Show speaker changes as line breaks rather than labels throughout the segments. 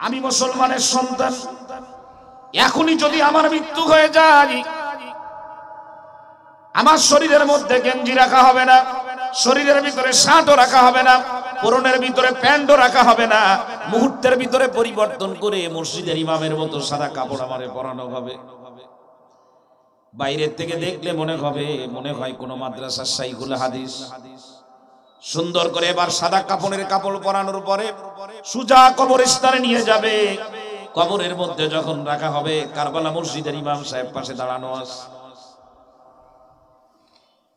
আমি মুসলমানের সন্তান, এখনই যদি আমার মৃত্যু হয়ে যায়, আমার শরীরের মধ্যে গেঞ্জি রাখা হবে না, শরীরের ভিতরে শার্টও রাখা হবে না, পরনের ভিতরে প্যান্টও রাখা হবে না, মুহূর্তের ভিতরে পরিবর্তন করে মসজিদের ইমামের মতো সাদা কাপড় আমারে পরানো হবে। বাইরের থেকে দেখলে মনে হয় কোন মাদ্রাসার শাইখুল হাদিস। সুন্দর করে এবার সাদা কাপড়ের কাপড় পরানোর পরে সুজা কবরস্থানে নিয়ে যাবে। কবরের মধ্যে যখন রাখা হবে, কারবালা মসজিদের ইমাম সাহেব পাশে দাঁড়ানো আছে।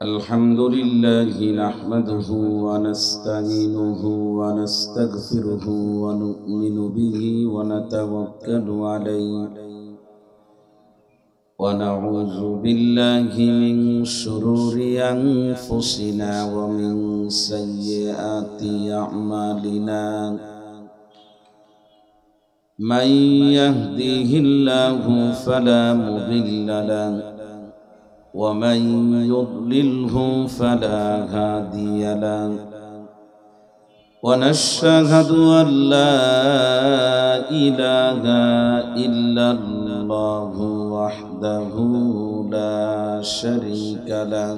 আলহামদুলিল্লাহি নাহমাদুহু ওয়া নাস্তাঈনুহু ওয়া নাস্তাগফিরুহু ওয়া নু'মিনু বিহি ওয়া নাতাওয়াক্কালু আলাইহি ওয়া নাউযু বিল্লাহি মিন শুরুরি আনফুসিনা ওয়া মিন সাইয়্যাতি আ'মালিনা। মান ইয়াহদিহিল্লাহু ফালা মুদিল্লা লাহু ومن يضلله فلا هادي له ونشهد أن لا إله إلا الله وحده لا شريك له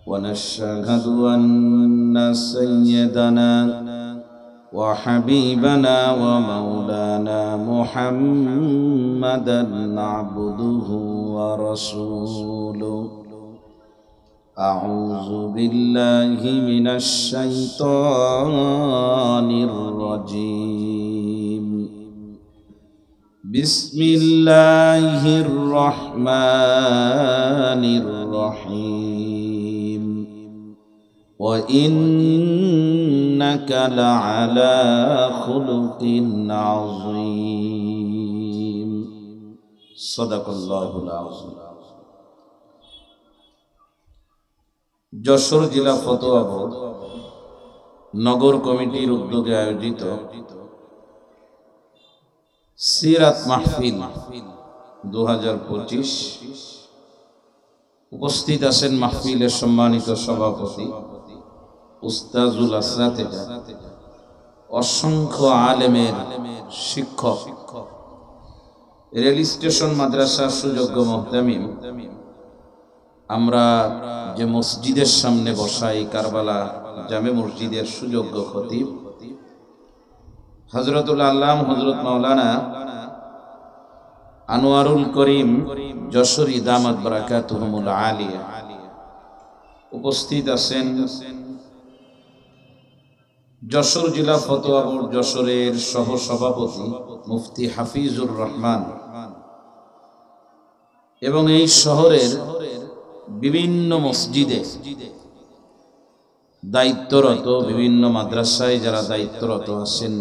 ونشهد أن سيدنا وحبيبنا ومولانا محمدا عبده ورسوله. أعوذ بالله من الشيطان الرجيم. بسم الله الرحمن الرحيم. وإنك لعلى خلق عظيم. صدق الله العظيم. যশোর জেলা ফতোয়া বোর্ড নগর কমিটির উদ্যোগে আয়োজিত সিরাত মাহফিল 2025 উপস্থিত আছেন মাহফিলের সম্মানিত সভাপতি উস্তাজুল আসরাতেজা, অসংখ্য আলেমের শিক্ষক, রেল স্টেশন মাদ্রাসার সুযোগ্য মুহতামিম। আমরা যে মসজিদের সামনে বসাই, কারবালা জামে মসজিদের সুযোগ্য খতিব হযরতুল আল্লাম হযরত মাওলানা আনোয়ারুল করিম যশোরী দামাত বারাকাতুহুমুল আলিয়া, উপস্থিত আছেন যশোর জেলা ফতোয়া বোর্ড যশোরের সহ সভাপতি মুফতি হাফিজুর রহমান এবং এই শহরের বিভিন্ন মসজিদে দায়িত্বরত, বিভিন্ন মাদ্রাসায় যারা দায়িত্বরত আছেন,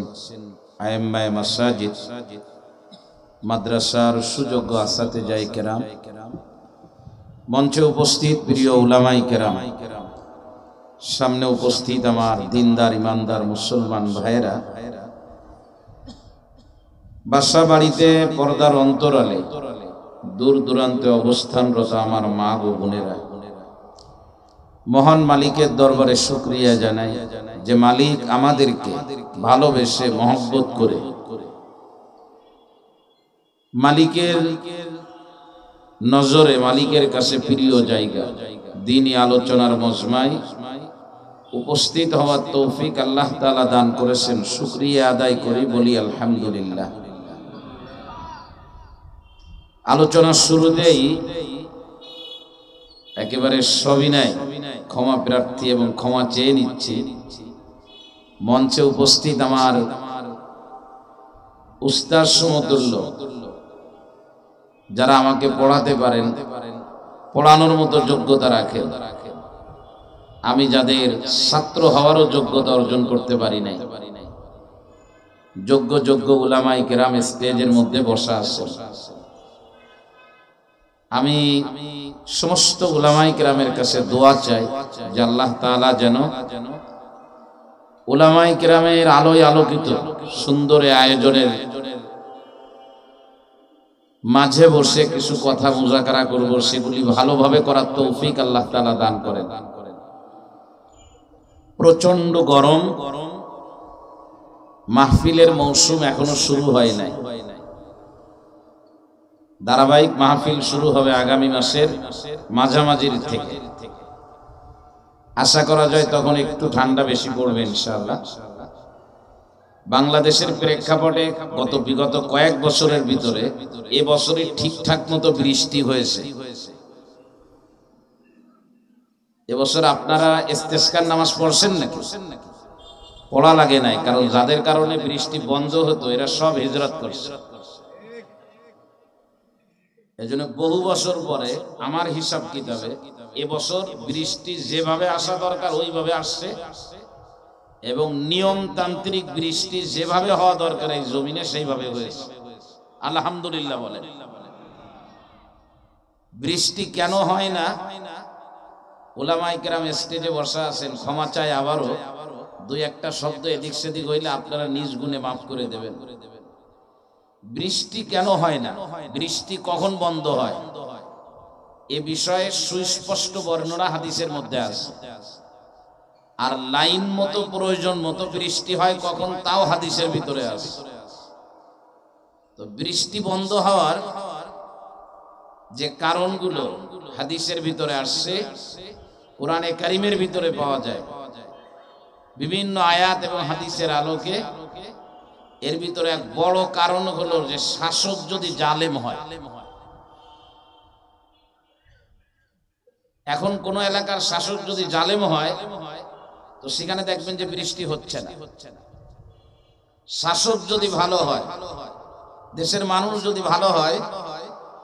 আইম্মায়ে মাসাজিদ, মাদ্রাসার সুযোগ্য আসাতেজায়ে কেরাম, মঞ্চে উপস্থিত প্রিয় উলামায়ে কেরাম, সামনে উপস্থিত আমার দিনদার ইমানদার মুসলমান ভাইয়েরা, বাসা বাড়িতে পর্দার অন্তরালে দূর দূরান্তে অবস্থানরত আমার মা ও বোনেরা, মহান মালিকের দরবারে শুকরিয়া জানাই যে মালিক আমাদেরকে ভালোবেসে মহব্বত করে মালিকের নজরে, মালিকের কাছে প্রিয় জায়গা দ্বীনি আলোচনার মজমায় উপস্থিত হওয়ার তৌফিক আল্লাহ তাআলা দান করেছেন। শুকরিয়া আদায় করি, বলি আলহামদুলিল্লাহ। আলোচনার শুরুতেই একেবারে সবিনয় ক্ষমা প্রার্থী এবং ক্ষমা চেয়ে নিচ্ছি, মঞ্চে উপস্থিত আমার উস্তাদ সমতুল্য যারা আমাকে পড়াতে পারেন, পড়ানোর মতো যোগ্যতা রাখেন, আমি যাদের ছাত্র হওয়ারও যোগ্যতা অর্জন করতে পারি নাই, যোগ্য উলামায়ে কেরাম স্টেজের মধ্যে বসা আছেন। আমি সমস্ত উলামায়ে কেরামের কাছে দোয়া চাই যে আল্লাহ তাআলা যেন উলামায়ে কেরামের আলোয় আলোকিত সুন্দর আয়োজনের মাঝে বসে কিছু কথা মুযাকারা করব, সেগুলি ভালোভাবে করার তৌফিক আল্লাহ তাআলা দান করেন। প্রচন্ড গরম, মাহফিলের মৌসুম এখনো শুরু হয় নাই। ধারাবাহিক মাহফিল শুরু হবে আগামী মাসের মাঝামাঝির থেকে। আশা করা যায় তখন একটু ঠান্ডা বেশি পড়বে ইনশাআল্লাহ। বাংলাদেশের প্রেক্ষাপটে বিগত কয়েক বছরের ভিতরে এবছরে ঠিকঠাক মতো বৃষ্টি হয়েছে। এবছর আপনারা ইস্তেসকার নামাজ পড়ছেন নাকি? পড়া লাগে নাই, কারণ যাদের কারণে বৃষ্টি বন্ধ হতো এরা সব হিজরত করছে। এজন্য বহু বছর পরে আমার হিসাব কিতাবে এবছর বৃষ্টি যেভাবে আসা দরকার ওইভাবে আসছে, এবং নিয়মতান্ত্রিক বৃষ্টি যেভাবে হওয়া দরকার এই জমিনে সেইভাবে হয়েছে। আলহামদুলিল্লাহ বলেন। বৃষ্টি কেন হয় না? উলামায়ে কেরাম স্টেজে বসা আছেন, ক্ষমা চাই আবারও, দুই একটা শব্দ এদিক সেদিক হইলে আপনারা নিজ গুণে মাফ করে দেবেন। বৃষ্টি কেন হয় না, বৃষ্টি কখন বন্ধ হয়, এ বিষয়ে সুস্পষ্ট বর্ণনা হাদিসের মধ্যে আছে। আর লাইন মতো প্রয়োজন মতো বৃষ্টি হয় কখন, তাও হাদিসের ভিতরে আছে। তো বৃষ্টি বন্ধ হওয়ার যে কারণগুলো হাদিসের ভিতরে আসছে, কোরআনে কারিমের ভিতরে পাওয়া যায় বিভিন্ন আয়াত এবং হাদিসের আলোকে। এর ভিতরে এক বড় কারণ হলো যে শাসক যদি জালেম হয়। এখন কোন এলাকার শাসক যদি জালেম হয় তো সেখানে দেখবেন যে বৃষ্টি হচ্ছে না। শাসক যদি ভালো হয়, দেশের মানুষ যদি ভালো হয়,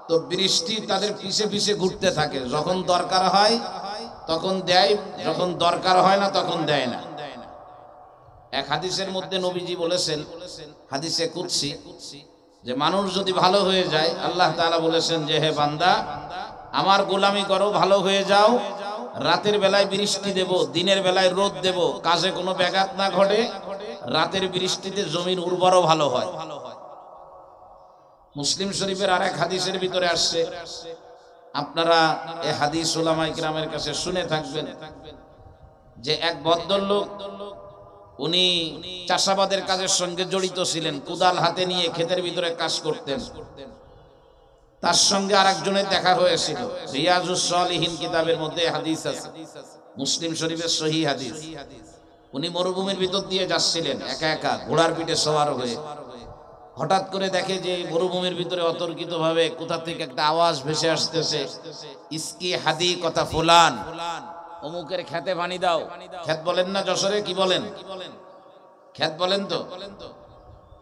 তো বৃষ্টি তাদের পিছে পিছে ঘুরতে থাকে। যখন দরকার হয় তখন দেয়, যখন দরকার হয় না তখন দেয় না। এক হাদিসের মধ্যে নবীজি বলেছেন, হাদিসে কুদসি, যে মানুষ যদি ভালো হয়ে যায়, আল্লাহ তাআলা বলেছেন যে হে বান্দা, আমার গোলামি করো, ভালো হয়ে যাও, রাতের বেলায় বৃষ্টি দেব, দিনের বেলায় রোদ দেব, কাজে কোনো ব্যাঘাত না ঘটে, রাতের বৃষ্টিতে জমির উর্বরও ভালো হয়। মুসলিম শরীফের আরেক হাদিসের ভিতরে আসছে, আপনারা এই হাদিস উলামায়ে কেরামের কাছে শুনে থাকবেন, যে এক ভদ্রলোক, উনি চাষাবাদের কাজের সঙ্গে জড়িত ছিলেন, কুদাল হাতে নিয়ে ক্ষেতের ভিতরে কাজ করতেন। তার সঙ্গে আরেকজনের দেখা হয়েছিল। রিয়াজুস সালিহিন কিতাবের মধ্যে হাদিস আছে, মুসলিম শরীফের সহিহ হাদিস। উনি মরুভূমির ভিতর দিয়ে যাচ্ছিলেন একা একা, ঘোড়ার পিঠে সওয়ার হয়ে। হঠাৎ করে দেখে যে মরুভূমির ভিতরে অতর্কিতভাবে কোথা থেকে একটা আওয়াজ ভেসে আসতেছে, ইসকি হাদি কথা ফুলান, অমুকের খেতে পানি দাও। খেত বলেন না যশোরে, কি বলেন? খেত বলেন তো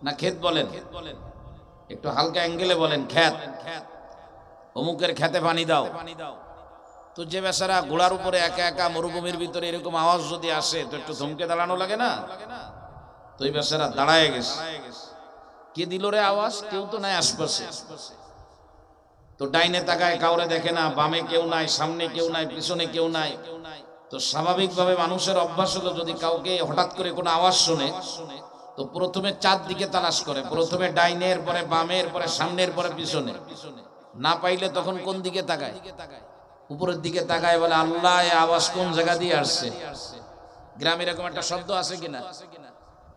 না ক্ষেত বলেন? একটু হালকা অ্যাঙ্গেলে বলেন, খেত। অমুকের খেতে পানি দাও। তো যে বেচারা ঘোড়ার উপরে একা একা মরুভূমির ভিতরে এরকম আওয়াজ যদি আসে তো একটু থমকে দাঁড়ানো লাগে না? তো এই বেচারা দাঁড়ায় গেছে। কে দিল রে আওয়াজ? কেউ তো নাই আশপাশে। তো ডাইনে তাকায়, কাউরে দেখে না, বামে কেউ নাই, সামনে কেউ নাই, পিছনে কেউ নাই। তো স্বাভাবিকভাবে মানুষের অভ্যাস হলো, যদি কাউকে হঠাৎ করে কোনো আওয়াজ শুনে তো প্রথমে চারদিকে তালাশ করে, প্রথমে ডাইনের, পরে বামের, পরে সামনের, পরে পিছনে। না পাইলে তখন কোন দিকে তাকায়? উপরের দিকে তাকায়, বলে আল্লাহ, এই আওয়াজ কোন জায়গা দিয়ে আসছে? গ্রামে এরকম একটা শব্দ আছে কিনা?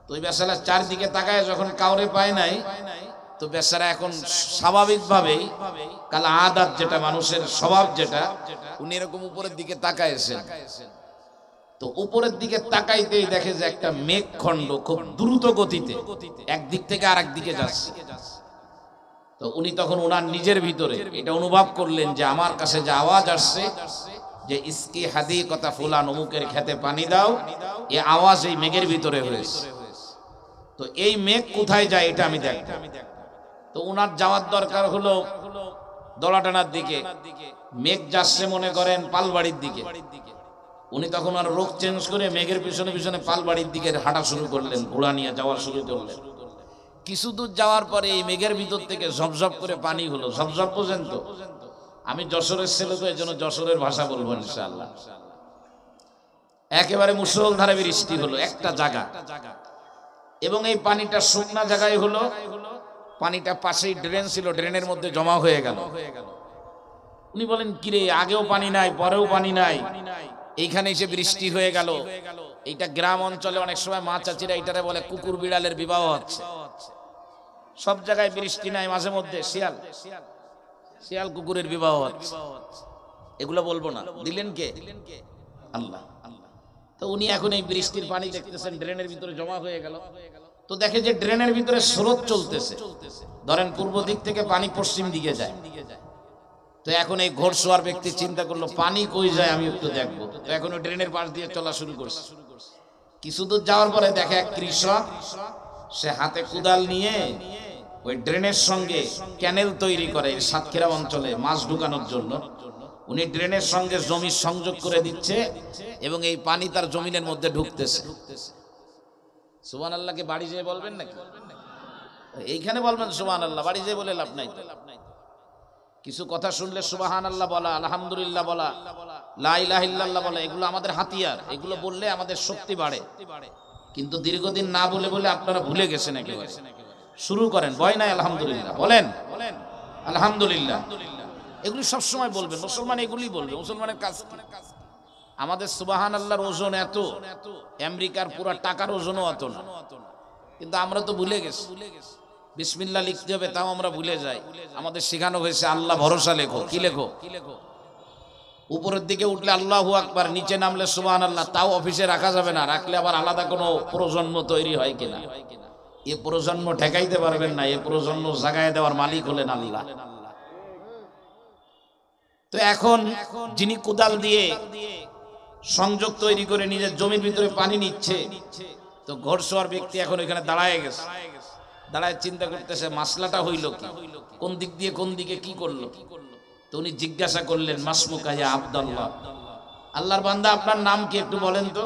তো ওই বেচারা চারদিকে তাকায়, যখন কাউরে পায় নাই, তো বেচারা এখন স্বাভাবিকভাবেই কাল আদাত, যেটা মানুষের স্বভাব, যেটা উনি এরকম উপরের দিকে তাকায়ছেন। তো উপরের দিকে তাকাইতেই দেখে যে একটা মেঘখণ্ড খুব দ্রুত গতিতে একদিক থেকে আরেক দিকে যাচ্ছে। তো উনি তখন ওনার নিজের ভিতরে এটা অনুভব করলেন যে আমার কাছে যে আওয়াজ আসছে, যে ইসকি হাদি কথা ফুলান, অমুকের খেতে পানি দাও, এই আওয়াজ এই মেঘের ভিতরে হয়েছে। তো এই মেঘ কোথায় যায় এটা আমি দেখব। তো ওনার যাওয়ার দরকার হলো দলাটানার দিকে। মেঘ যাচ্ছে মনে করেন পালবাড়ির দিকে। উনি তখন আর রোগ চেঞ্জ করে মেঘের পিছনে পিছনে পালবাড়ির দিকে হাঁটা শুরু করলেন, ঘোড়া নিয়ে যাওয়া শুরু করলেন। কিছু দূর যাওয়ার পরে এই মেঘের ভিতর থেকে ঝপঝপ করে পানি হলো। ঝপঝপ পর্যন্ত, আমি যশোরের ছেলে তো এই জন্য যশোরের ভাষা বলবো ইনশাআল্লাহ। একেবারে মুষলধারে বৃষ্টি হলো একটা জায়গা, এবং এই পানিটা শুকনা জায়গায় হলো। পানিটা পাশেই ড্রেন ছিল, ড্রেনের মধ্যে জমা হয়ে গেল। উনি বলেন, কিরে, আগেও পানি নাই, পরেও পানি নাই, এইখানে এসে বৃষ্টি হয়ে গেল,
এইটা গ্রাম অঞ্চলে অনেক সময় মা চাচিরা এটারে বলে কুকুর বিড়ালের বিবাহ হচ্ছে। সব জায়গায় বৃষ্টি নাই, মাঝে মধ্যে শিয়াল শিয়াল কুকুরের বিবাহ হচ্ছে। এগুলো বলবো না, দিলেন কে? আল্লাহ। তো উনি এখন এই বৃষ্টির পানি দেখতেছেন ড্রেনের ভিতরে জমা হয়ে গেল, তো দেখে যে ড্রেনের ভিতরে স্রোত চলতেছে, ধরেন পূর্ব দিক থেকে পানি পশ্চিম দিকে যায়। তো এখন এই ঘোড়সওয়ার ব্যক্তি চিন্তা করলো পানি কই যায় আমি একটু দেখবো। তো এখন ওই ড্রেনের পাশ দিয়ে চলা শুরু করছে। কিছু দূর যাওয়ার পরে দেখে এক কৃষক, সে হাতে কুদাল নিয়ে ওই ড্রেনের সঙ্গে ক্যানেল তৈরি করে সাতক্ষীরা অঞ্চলে মাছ ঢুকানোর জন্য। উনি ড্রেনের সঙ্গে জমি সংযোগ করে দিচ্ছে এবং এই পানি তার জমিনের মধ্যে ঢুকতেছে। সুবহানাল্লাহকে বাড়ি যেয়ে বলবেন নাকি? এইখানে বলবেন সুবহানাল্লাহ, বাড়ি যেয়ে বলে লাভ নাই। কিছু কথা শুনলে সুবহানাল্লাহ বলা, আলহামদুলিল্লাহ বলা, লা ইলাহা ইল্লাল্লাহ বলা, এগুলো আমাদের হাতিয়ার। এগুলো বললে আমাদের শক্তি বাড়ে। কিন্তু দীর্ঘদিন না বলে বলে আপনারা ভুলে গেছেন একেবারে। শুরু করেন, ভয় নাই আলহামদুলিল্লাহ বলেন, আলহামদুলিল্লাহ। এগুলি সবসময় বলবেন, মুসলমান এগুলি বলবে। মুসলমানের কাজ আমাদের সুবহানাল্লাহর ওজন এত, আমেরিকার পুরো টাকার ওজনও অত না, কিন্তু আমরা তো ভুলে গেছি। বিসমিল্লাহ লিখতে হবে তাও আমরা ভুলে যাই। আমাদের শেখানো হয়েছে আল্লাহ ভরসা লেখো। কি লেখো? উপরের দিকে উঠলে আল্লাহু আকবার, নিচে নামলে সুবহানাল্লাহ। তাও অফিসে রাখা যাবে না, রাখলে আবার আলাদা কোনো প্রজন্ম তৈরি হয় কিনা। এ প্রজন্ম ঠেকাইতে পারবেন না, এ প্রজন্ম জাগায় দেওয়ার মালিক হলেন আল্লাহ। তো এখন যিনি কোদাল দিয়ে সংযোগ তৈরি করে নিজের জমির ভিতরে পানি নিচ্ছে, তো ঘোড়সওয়ার ব্যক্তি এখন এখানে দাঁড়ায় গেছে। দাঁড়ায় চিন্তা করতেছে মাসলাটা হইল কি, কোন দিক দিয়ে কোন দিকে কি করলো। তো উনি জিজ্ঞাসা করলেন, মাসমুকা ইয়া আব্দুল্লাহ, আল্লাহর বান্দা আপনার নাম কি একটু বলেন তো।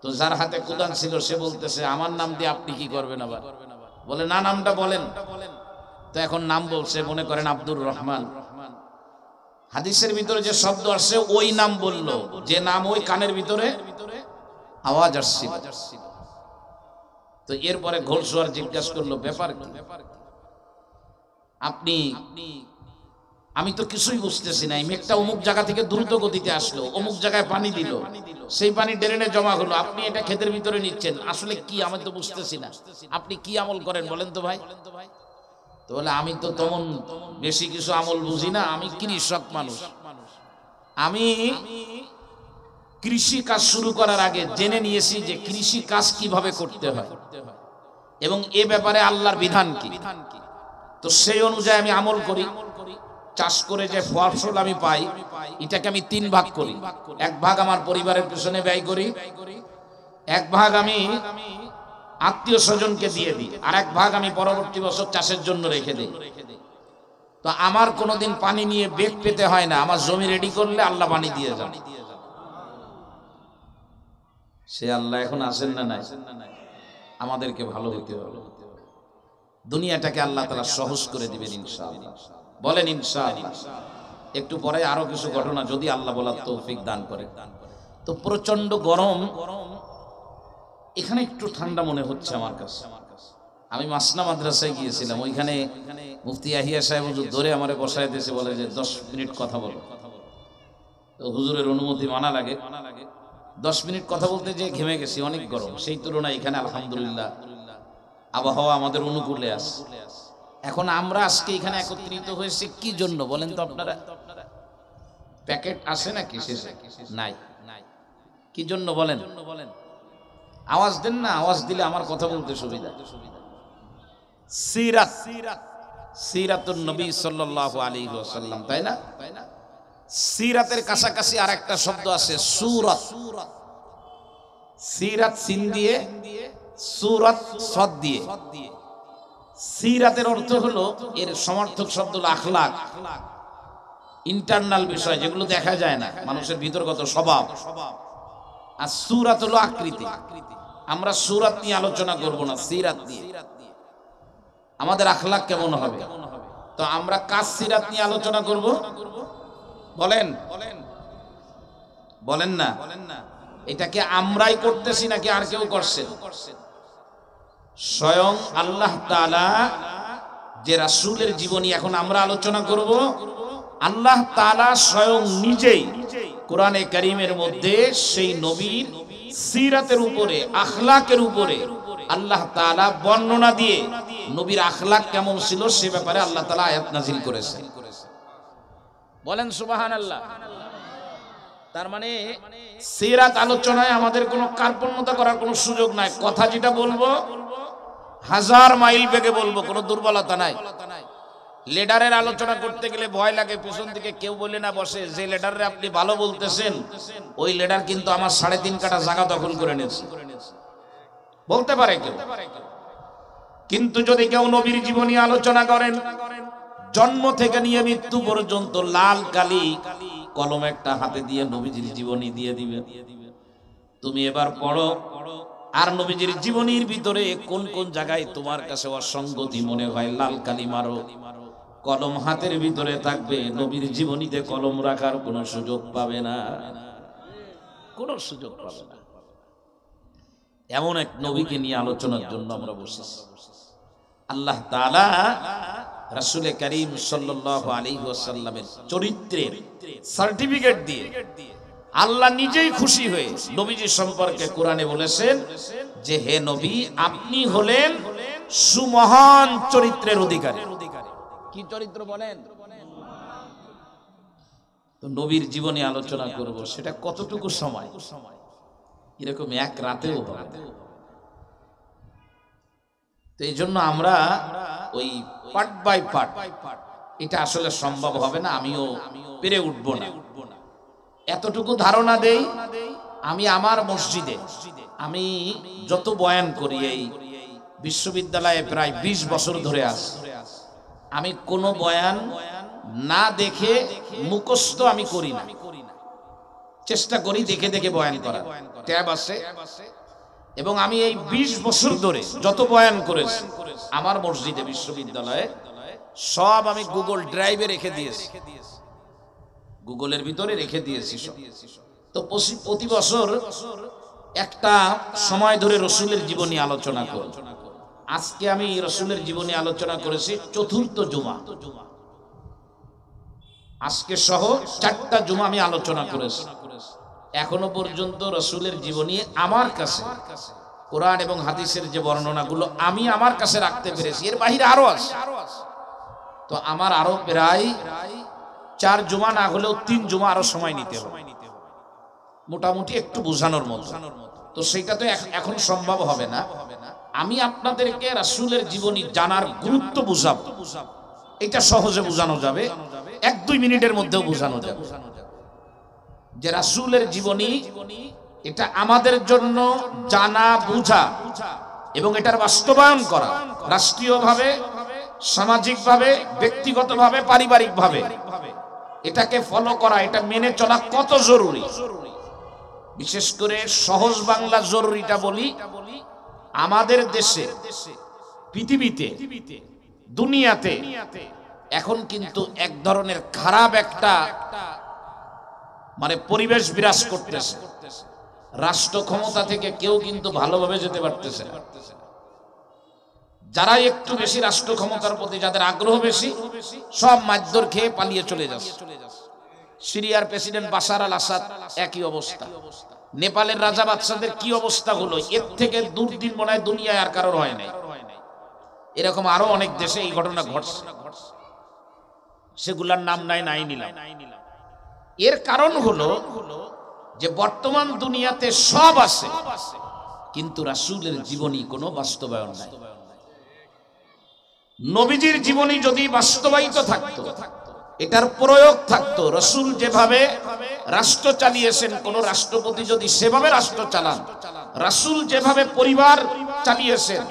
তো যার হাতে কোদাল ছিল সে বলতেছে, আমার নাম দিয়ে আপনি কি করবেন আবার? বলে না, নামটা বলেন। তো এখন নাম বলছে, মনে করেন আব্দুর রহমান। হাদিসের ভিতরে যে শব্দ আসছে ওই নাম বলল, যে নাম ওই কানের ভিতরে আওয়াজ আসছিল। তো এরপরে ঘোড়সওয়ার জিজ্ঞাসা করলো, ব্যাপার কি? আপনি, আমি তো কিছুই বুঝতেছি না। এই মেঘটা অমুক জায়গা থেকে দ্রুত গতিতে আসলো, অমুক জায়গায় পানি দিল, সেই পানি ড্রেনে জমা হলো, আপনি এটা ক্ষেতের ভিতরে নিচ্ছেন, আসলে কি আমি তো বুঝতেছি না। আপনি কি আমল করেন বলেন তো ভাই? তো বলে, আমি তো তেমন বেশি কিছু আমল বুঝি না, আমি কৃষক মানুষ। আমি কৃষি কাজ শুরু করার আগে জেনে নিয়েছি যে কৃষি কাজ কিভাবে করতে হয় এবং এ ব্যাপারে আল্লাহর বিধান কি। তো সেই অনুযায়ী আমি আমল করি। চাষ করে যে ফসল আমি পাই, এটাকে আমি 3 ভাগ করি। 1 ভাগ আমার পরিবারের পেছনে ব্যয় করি, 1 ভাগ আমি আত্মীয় স্বজনকে দিয়ে দিই, আর 1 ভাগ আমি পরবর্তী বছর চাষের জন্য রেখে দিই। তো আমার কোনোদিন পানি নিয়ে বেগ পেতে হয় না। আমার জমি রেডি করলে আল্লাহ পানি দিয়ে যান। সে আল্লাহ এখন আসেন না নাই? আমাদেরকে ভালো হতে হবে, দুনিয়াটাকে আল্লাহ তাআলা সহজ করে দিবেন ইনশাআল্লাহ। বলেন ইনশাআল্লাহ। একটু পরে আরো কিছু ঘটনা যদি আল্লাহ বলার তৌফিক দান করে। তো প্রচন্ড গরম, এখানে একটু ঠান্ডা মনে হচ্ছে আমার কাছে। আমি মাসনা মাদ্রাসায় গিয়েছিলাম, ওইখানে মুফতি ইয়াহিয়া সাহেব হুজুর ধরে আমারে বসায় দিয়েছে, বলে যে 10 মিনিট কথা বলো। তো হুজুরের অনুমতি মানা লাগে। 10 মিনিট কথা বলতে যে ঘেমে গেছি, অনেক গরম। সেই তুলনায় এখানে আলহামদুলিল্লাহ আবহাওয়া আমাদের অনুকূলে আছে। এখন আমরা আজকে এখানে একত্রিত হয়েছে কি জন্য বলেন তো আপনারা? প্যাকেট আছে নাকি শেষে? নাই। কি জন্য বলেন? আওয়াজ দেন না, আওয়াজ দিলে আমার কথা বলতে সুবিধা। সিরাত, সিরাতুন নবী সাল্লাল্লাহু আলাইহি ওয়াসাল্লাম, তাই না? সিরাতের কাছাকাছি আর একটা শব্দ আছে সূরাত। সিরাত সিন দিয়ে, সূরাত সদ দিয়ে। সিরাতের অর্থ হলো, এর সমার্থক শব্দ হলো আখলাক, ইন্টারনাল বিষয় যেগুলো দেখা যায় না, মানুষের ভিতরগত স্বভাব। আর সূরাত হলো আকৃতি। আমরা সূরাত নিয়ে আলোচনা করব না, সিরাত নিয়ে। আমাদের আখলাক কেমন হবে, তো আমরা কাজ সিরাত নিয়ে আলোচনা করব। বলেন বলেন না, এটাকে আমরাই করতেছি নাকি আর কেউ করছে? স্বয়ং আল্লাহ তাআলা যে রাসূলের জীবনী এখন আমরা আলোচনা করব, আল্লাহ তাআলা স্বয়ং নিজেই কোরআনে কারীমের মধ্যে সেই নবীর সিরাতের উপরে, আখলাকের উপরে আল্লাহ তাআলা বর্ণনা দিয়ে নবীর আখলাক কেমন ছিল সে ব্যাপারে আল্লাহ তাআলা আয়াত নাযিল করেছেন। বলেন সুবহানাল্লাহ। তার মানে সিরাত আলোচনায় আমাদের কোনো কার্পণ্যতা করার কোনো সুযোগ নাই। কথা যেটা বলবো হাজার মাইল বেগে বলবো, কোনো দুর্বলতা নাই। লিডারের আলোচনা করতে গেলে ভয় লাগে, পেছন থেকে কেউ বলে না বসে যে লিডারে আপনি ভালো বলতেছেন ওই লিডার কিন্তু আমার 3.5 কাঠা জায়গা দখল করে নিয়েছে, বলতে পারে কেউ। কিন্তু যদি কেউ নবীর জীবনী আলোচনা করেন, জন্ম থেকে নিয়ে মৃত্যু পর্যন্ত লাল কালি কলম একটা হাতে দিয়ে নবীজির জীবনী দিয়ে দিবে, তুমি এবার পড়ো আর নবীজির জীবনীর ভিতরে কোন কোন জায়গায় তোমার কাছে অসঙ্গতি মনে হয় লাল কালি মারো, কলম হাতের ভিতরে থাকবে, নবীর জীবনীতে কলম রাখার কোনো সুযোগ পাবে না, কোনো সুযোগ পাবে না। এমন এক নবীকে নিয়ে আলোচনার জন্য আমরা বসেছি। আল্লাহ তাআলা রাসূল করিম সাল্লাল্লাহু আলাইহি ওয়াসাল্লামের চরিত্রের সার্টিফিকেট দিয়ে আল্লাহ নিজেই খুশি হয়ে নবীজি সম্পর্কে কোরআনে বলেছেন যে হে নবী আপনি হলেন সুমহান চরিত্রের অধিকারী। কি চরিত্র বলেন? তো নবীর জীবনী আলোচনা করব, সেটা কতটুকু সময়? এরকম এক রাতেও হবে। তো এই জন্য আমরা ওই পার্ট বাই পার্ট, এটা আসলে সম্ভব হবে না, আমিও পেরে উঠবো না। এতটুকু ধারণা দেই, আমি আমার মসজিদে আমি যত বয়ান করি এই বিশ্ববিদ্যালয়ে প্রায় 20 বছর ধরে আছি, আমি কোনো বয়ান না দেখে মুখস্থ আমি করি না, চেষ্টা করি দেখে দেখে বয়ান করার, ট্যাব আছে। এবং আমি এই 20 বছর ধরে যত বয়ান করেছি আমার মসজিদে বিশ্ববিদ্যালয়ে সব আমি গুগল ড্রাইভে রেখে দিয়েছি, গুগলের ভিতরে রেখে দিয়েছি সব। তো প্রতি বছর একটা সময় ধরে রসুলের জীবনী আলোচনা করি। আজকে আমি রসুলের জীবনী আলোচনা করেছি 4th জুমা, আজকে সহ 4টা জুমা আমি আলোচনা করেছি। এখনো পর্যন্ত রসুলের জীবনী আমার কাছে কোরআন এবং হাদিসের যে বর্ণনাগুলো আমি আমার কাছে রাখতে পেরেছি, এর বাইরে আরো আছে। তো আমার আরো প্রায় 4 জুমা না হলেও 3 জুমা আরো সময় নিতে হবে, মোটামুটি একটু বোঝানোর মতো। তো সেটা তো এখন সম্ভব হবে না। আমি আপনাদেরকে রাসূলের জীবনী জানার গুরুত্ব বুঝাবো, এটা সহজে বোঝানো যাবে, 1-2 মিনিটের মধ্যেও বোঝানো যাবে যে রাসূলের জীবনী এটা আমাদের জন্য জানা বুঝা এবং এটার বাস্তবায়ন করা, রাষ্ট্রীয়ভাবে, সামাজিকভাবে, ব্যক্তিগতভাবে, পারিবারিকভাবে এটাকে ফলো করা, এটা মেনে চলা কত জরুরি। বিশেষ করে সহজ বাংলা জরুরিটা বলি, আমাদের দেশে, পৃথিবীতে, দুনিয়াতে এখন কিন্তু এক ধরনের খারাপ একটা মানে পরিবেশ বিরাজ করতেছে। রাষ্ট্র ক্ষমতা থেকে কেউ কিন্তু ভালোভাবে যেতে পারতেছে না। যারা একটু বেশি রাষ্ট্র ক্ষমতার প্রতি যাদের আগ্রহ বেশি, সব মারধর খেয়ে পালিয়ে চলে যাচ্ছে। সিরিয়ার প্রেসিডেন্ট বাশার আল আসাদ একই অবস্থা, নেপালের রাজা বাদশাদের কি অবস্থা হলো, এর থেকে দুর্দিন মনে হয় দুনিয়ায় আর কারোর হয় নাই। এরকম আরো অনেক দেশে এই ঘটনা ঘটছে, সেগুলার নাম নাই নিলাম। এর কারণ হলো যে বর্তমান দুনিয়াতে সব আছে কিন্তু রাসূলের জীবনী কোনো বাস্তবায়ন নাই। নবীজির জীবনী যদি বাস্তবায়িত থাকতো, এটার প্রয়োগ থাকতো, রাসূল যেভাবে রাষ্ট্র চালিয়েছেন, কোন রাষ্ট্রপতি যদি সেভাবে রাষ্ট্র চালান, রাসূল যেভাবে পরিবার চালিয়েছেন,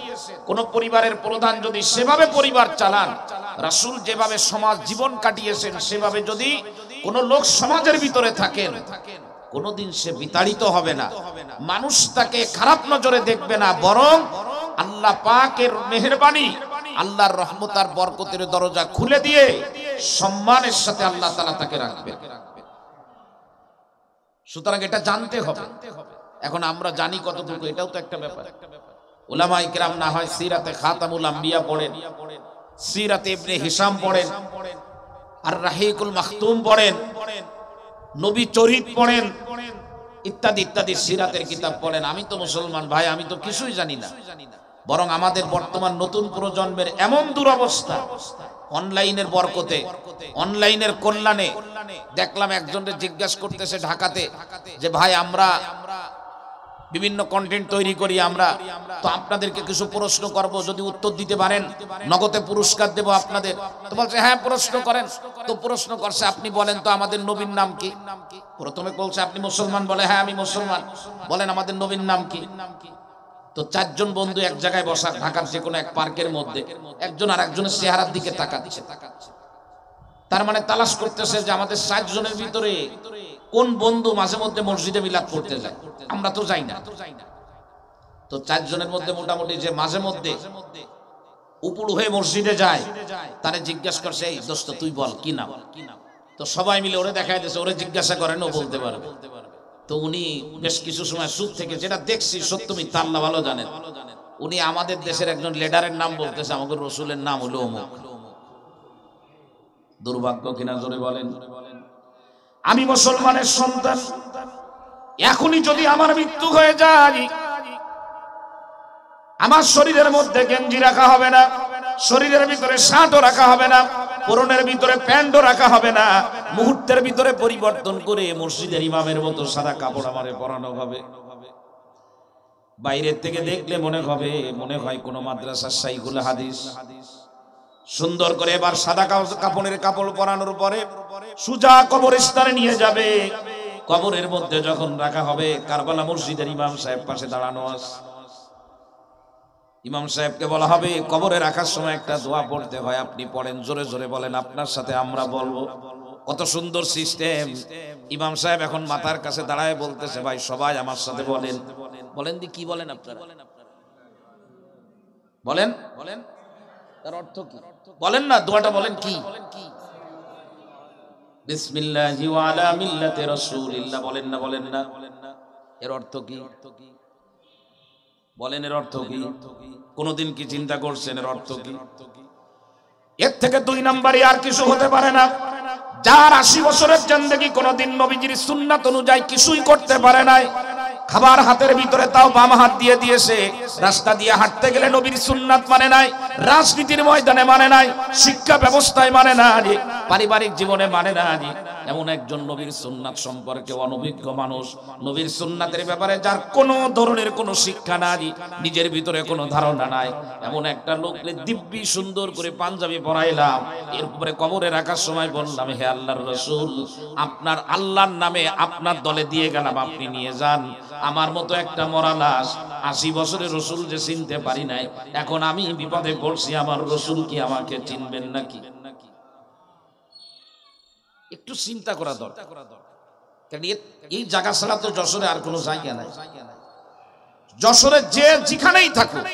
কোন পরিবারের প্রধান যদি সেভাবে পরিবার চালান, রাসূল যেভাবে সমাজ জীবন কাটিয়েছেন সেভাবে যদি কোন লোক সমাজের ভিতরে থাকেন, কোনদিন সে বিতাড়িত হবে না, মানুষ তাকে খারাপ নজরে দেখবে না, বরং আল্লাহ পাকের মেহেরবানি, আল্লাহর রহমত আর বরকতের দরজা খুলে দিয়ে সম্মানের সাথে আল্লাহ তাআলা তাকে রাখবে। সুতরাং এটা জানতে হবে। এখন আমরা জানি কতটুকু, এটাও তো একটা ব্যাপার। উলামায়ে কিরাম না হয় সিরাতে খাতামুল আম্বিয়া পড়েন, সিরাতে ইবনে হিশাম পড়েন, আর রাহিকুল মাখতুম পড়েন, নবী চরিত পড়েন, ইত্যাদি ইত্যাদি সিরাতের কিতাব পড়েন। আমি তো মুসলমান ভাই, আমি তো কিছুই জানি না। বরং আমাদের বর্তমান নতুন প্রজন্মের এমন দুরবস্থা, অনলাইনের বরকতে, অনলাইনের কল্যাণে দেখলাম একজনকে জিজ্ঞাসা করতেছে ঢাকাতে যে ভাই আমরা বিভিন্ন কন্টেন্ট তৈরি করি, আমরা তো আপনাদেরকে কিছু প্রশ্ন করব, যদি উত্তর দিতে পারেন নগদে পুরস্কার দেব আপনাদের। তো বলছে হ্যাঁ প্রশ্ন করেন। তো প্রশ্ন করছে আপনি বলেন তো আমাদের নবীর নাম কি? প্রথমে বলছে আপনি মুসলমান, বলে হ্যাঁ আমি মুসলমান। বলেন আমাদের নবীর নাম কি? তো চারজন বন্ধু এক জায়গায় বসা, ঢাকার যে কোনো এক পার্কের মধ্যে, একজন আর একজনের চেহারার দিকে তাকাচ্ছে। তার মানে তালাশ করতেছে যে আমাদের 7 জনের ভিতরে কোন বন্ধু মাঝে মধ্যে মসজিদে মিলাদ করতে যায়, আমরা তো যাই না। তো 4 জনের মধ্যে মোটামুটি যে মাঝে মধ্যে উপর হয়ে মসজিদে যায়, তারে জিজ্ঞাসা করছে এই দোস্ত তুই বল কি নাম? তো সবাই মিলে ওরে দেখায় দিয়েছে, ওরে জিজ্ঞাসা করেন ও বলতে পারবে। তো উনি বেশ কিছু সময় চুপ থেকে, যেটা দেখছি সত্য মিথ্যা আল্লাহ ভালো জানেন, উনি আমাদের দেশের একজন লিডারের নাম বলতেছে, আমাদের রসুলের নাম হলো অমুক। দুর্ভাগ্য কিনা জোরে বলেন। আমি মুসলমানের সন্তান, এখনই যদি আমার মৃত্যু হয়ে যায়, আমার শরীরের মধ্যে গেঞ্জি রাখা হবে না, শরীরের ভিতরে শার্টও রাখা হবে না, পরনের ভিতরে প্যান্টও রাখা হবে না, মুহূর্তের ভিতরে পরিবর্তন করে মসজিদের ইমামের মতো সাদা কাপড় আমারে পরানো হবে। বাইরের থেকে দেখলে মনে হয় কোন মাদ্রাসার শাইখুল হাদিস। সুন্দর করে এবার সাদা কাপড়ের কাপড় পরানোর পরে সুজা কবরস্থানে নিয়ে যাবে। কবরের মধ্যে যখন রাখা হবে, কারবালা মসজিদের ইমাম সাহেব পাশে দাঁড়ানো আছে। ইমাম সাহেবকে বলা হবে কবরে রাখার সময় একটা দোয়া পড়তে হয়, আপনি পড়েন, জোরে জোরে বলেন, আপনার সাথে আমরা বলবো। কত সুন্দর সিস্টেম। ইমাম সাহেব এখন মাথার কাছে দাঁড়ায় বলতেছে ভাই সবাই আমার সাথে বলেন। বলেন দি কি বলেন আপনারা? বলেন বলেন তার অর্থ কি বলেন না, দোয়াটা বলেন কি? বিসমিল্লাহি ওয়া আলা মিল্লাতি রাসূলিল্লাহ। বলেন না বলেন না, এর অর্থ কি? বলেন এর অর্থ কি? কোনদিন কি চিন্তা করছেন এর অর্থ কি? এর থেকে 2 নম্বরে আর কিছু হতে পারে না। যার 80 বছরের জিন্দেগি কোনদিন নবীজির সুন্নাত অনুযায়ী কিছুই করতে পারে নাই, খাবার হাতের ভিতরে তাও বাম হাত দিয়ে দিয়েছে, রাস্তা দিয়ে হাঁটতে গেলে নবীর সুন্নাত মানে নাই, রাজনীতির ময়দানে মানে নাই, শিক্ষা ব্যবস্থায় মানে না, পারিবারিক জীবনে মানে না, এমন একজন নবীর সুন্নাত সম্পর্কে অনভিজ্ঞ মানুষ, নবীর সুন্নাতের ব্যাপারে যার কোনো ধরনের কোনো শিক্ষা নাই, নিজের ভিতরে কোনো ধারণা নাই, এমন একটা লোককে দিব্যি সুন্দর করে পাঞ্জাবি পরাইলাম, এরপরে কবরে রাখার সময় বললাম হে আল্লাহর রাসূল, আপনার আল্লাহর নামে আপনার দলে দিয়ে গেলাম, আপনি নিয়ে যান। আমার মতো একটা মরা লাশ, 80 বছরের রসুল যে চিনতে পারি নাই, এখন আমি বিপদে পড়ছি, আমার রসুল কি আমাকে চিনবেন নাকি? একটু চিন্তা করা দরকার। কারণ এই জায়গা ছাড়া তো যশোরে আর কোনো জায়গা নাই। যশোরে যে যেখানেই থাকুক,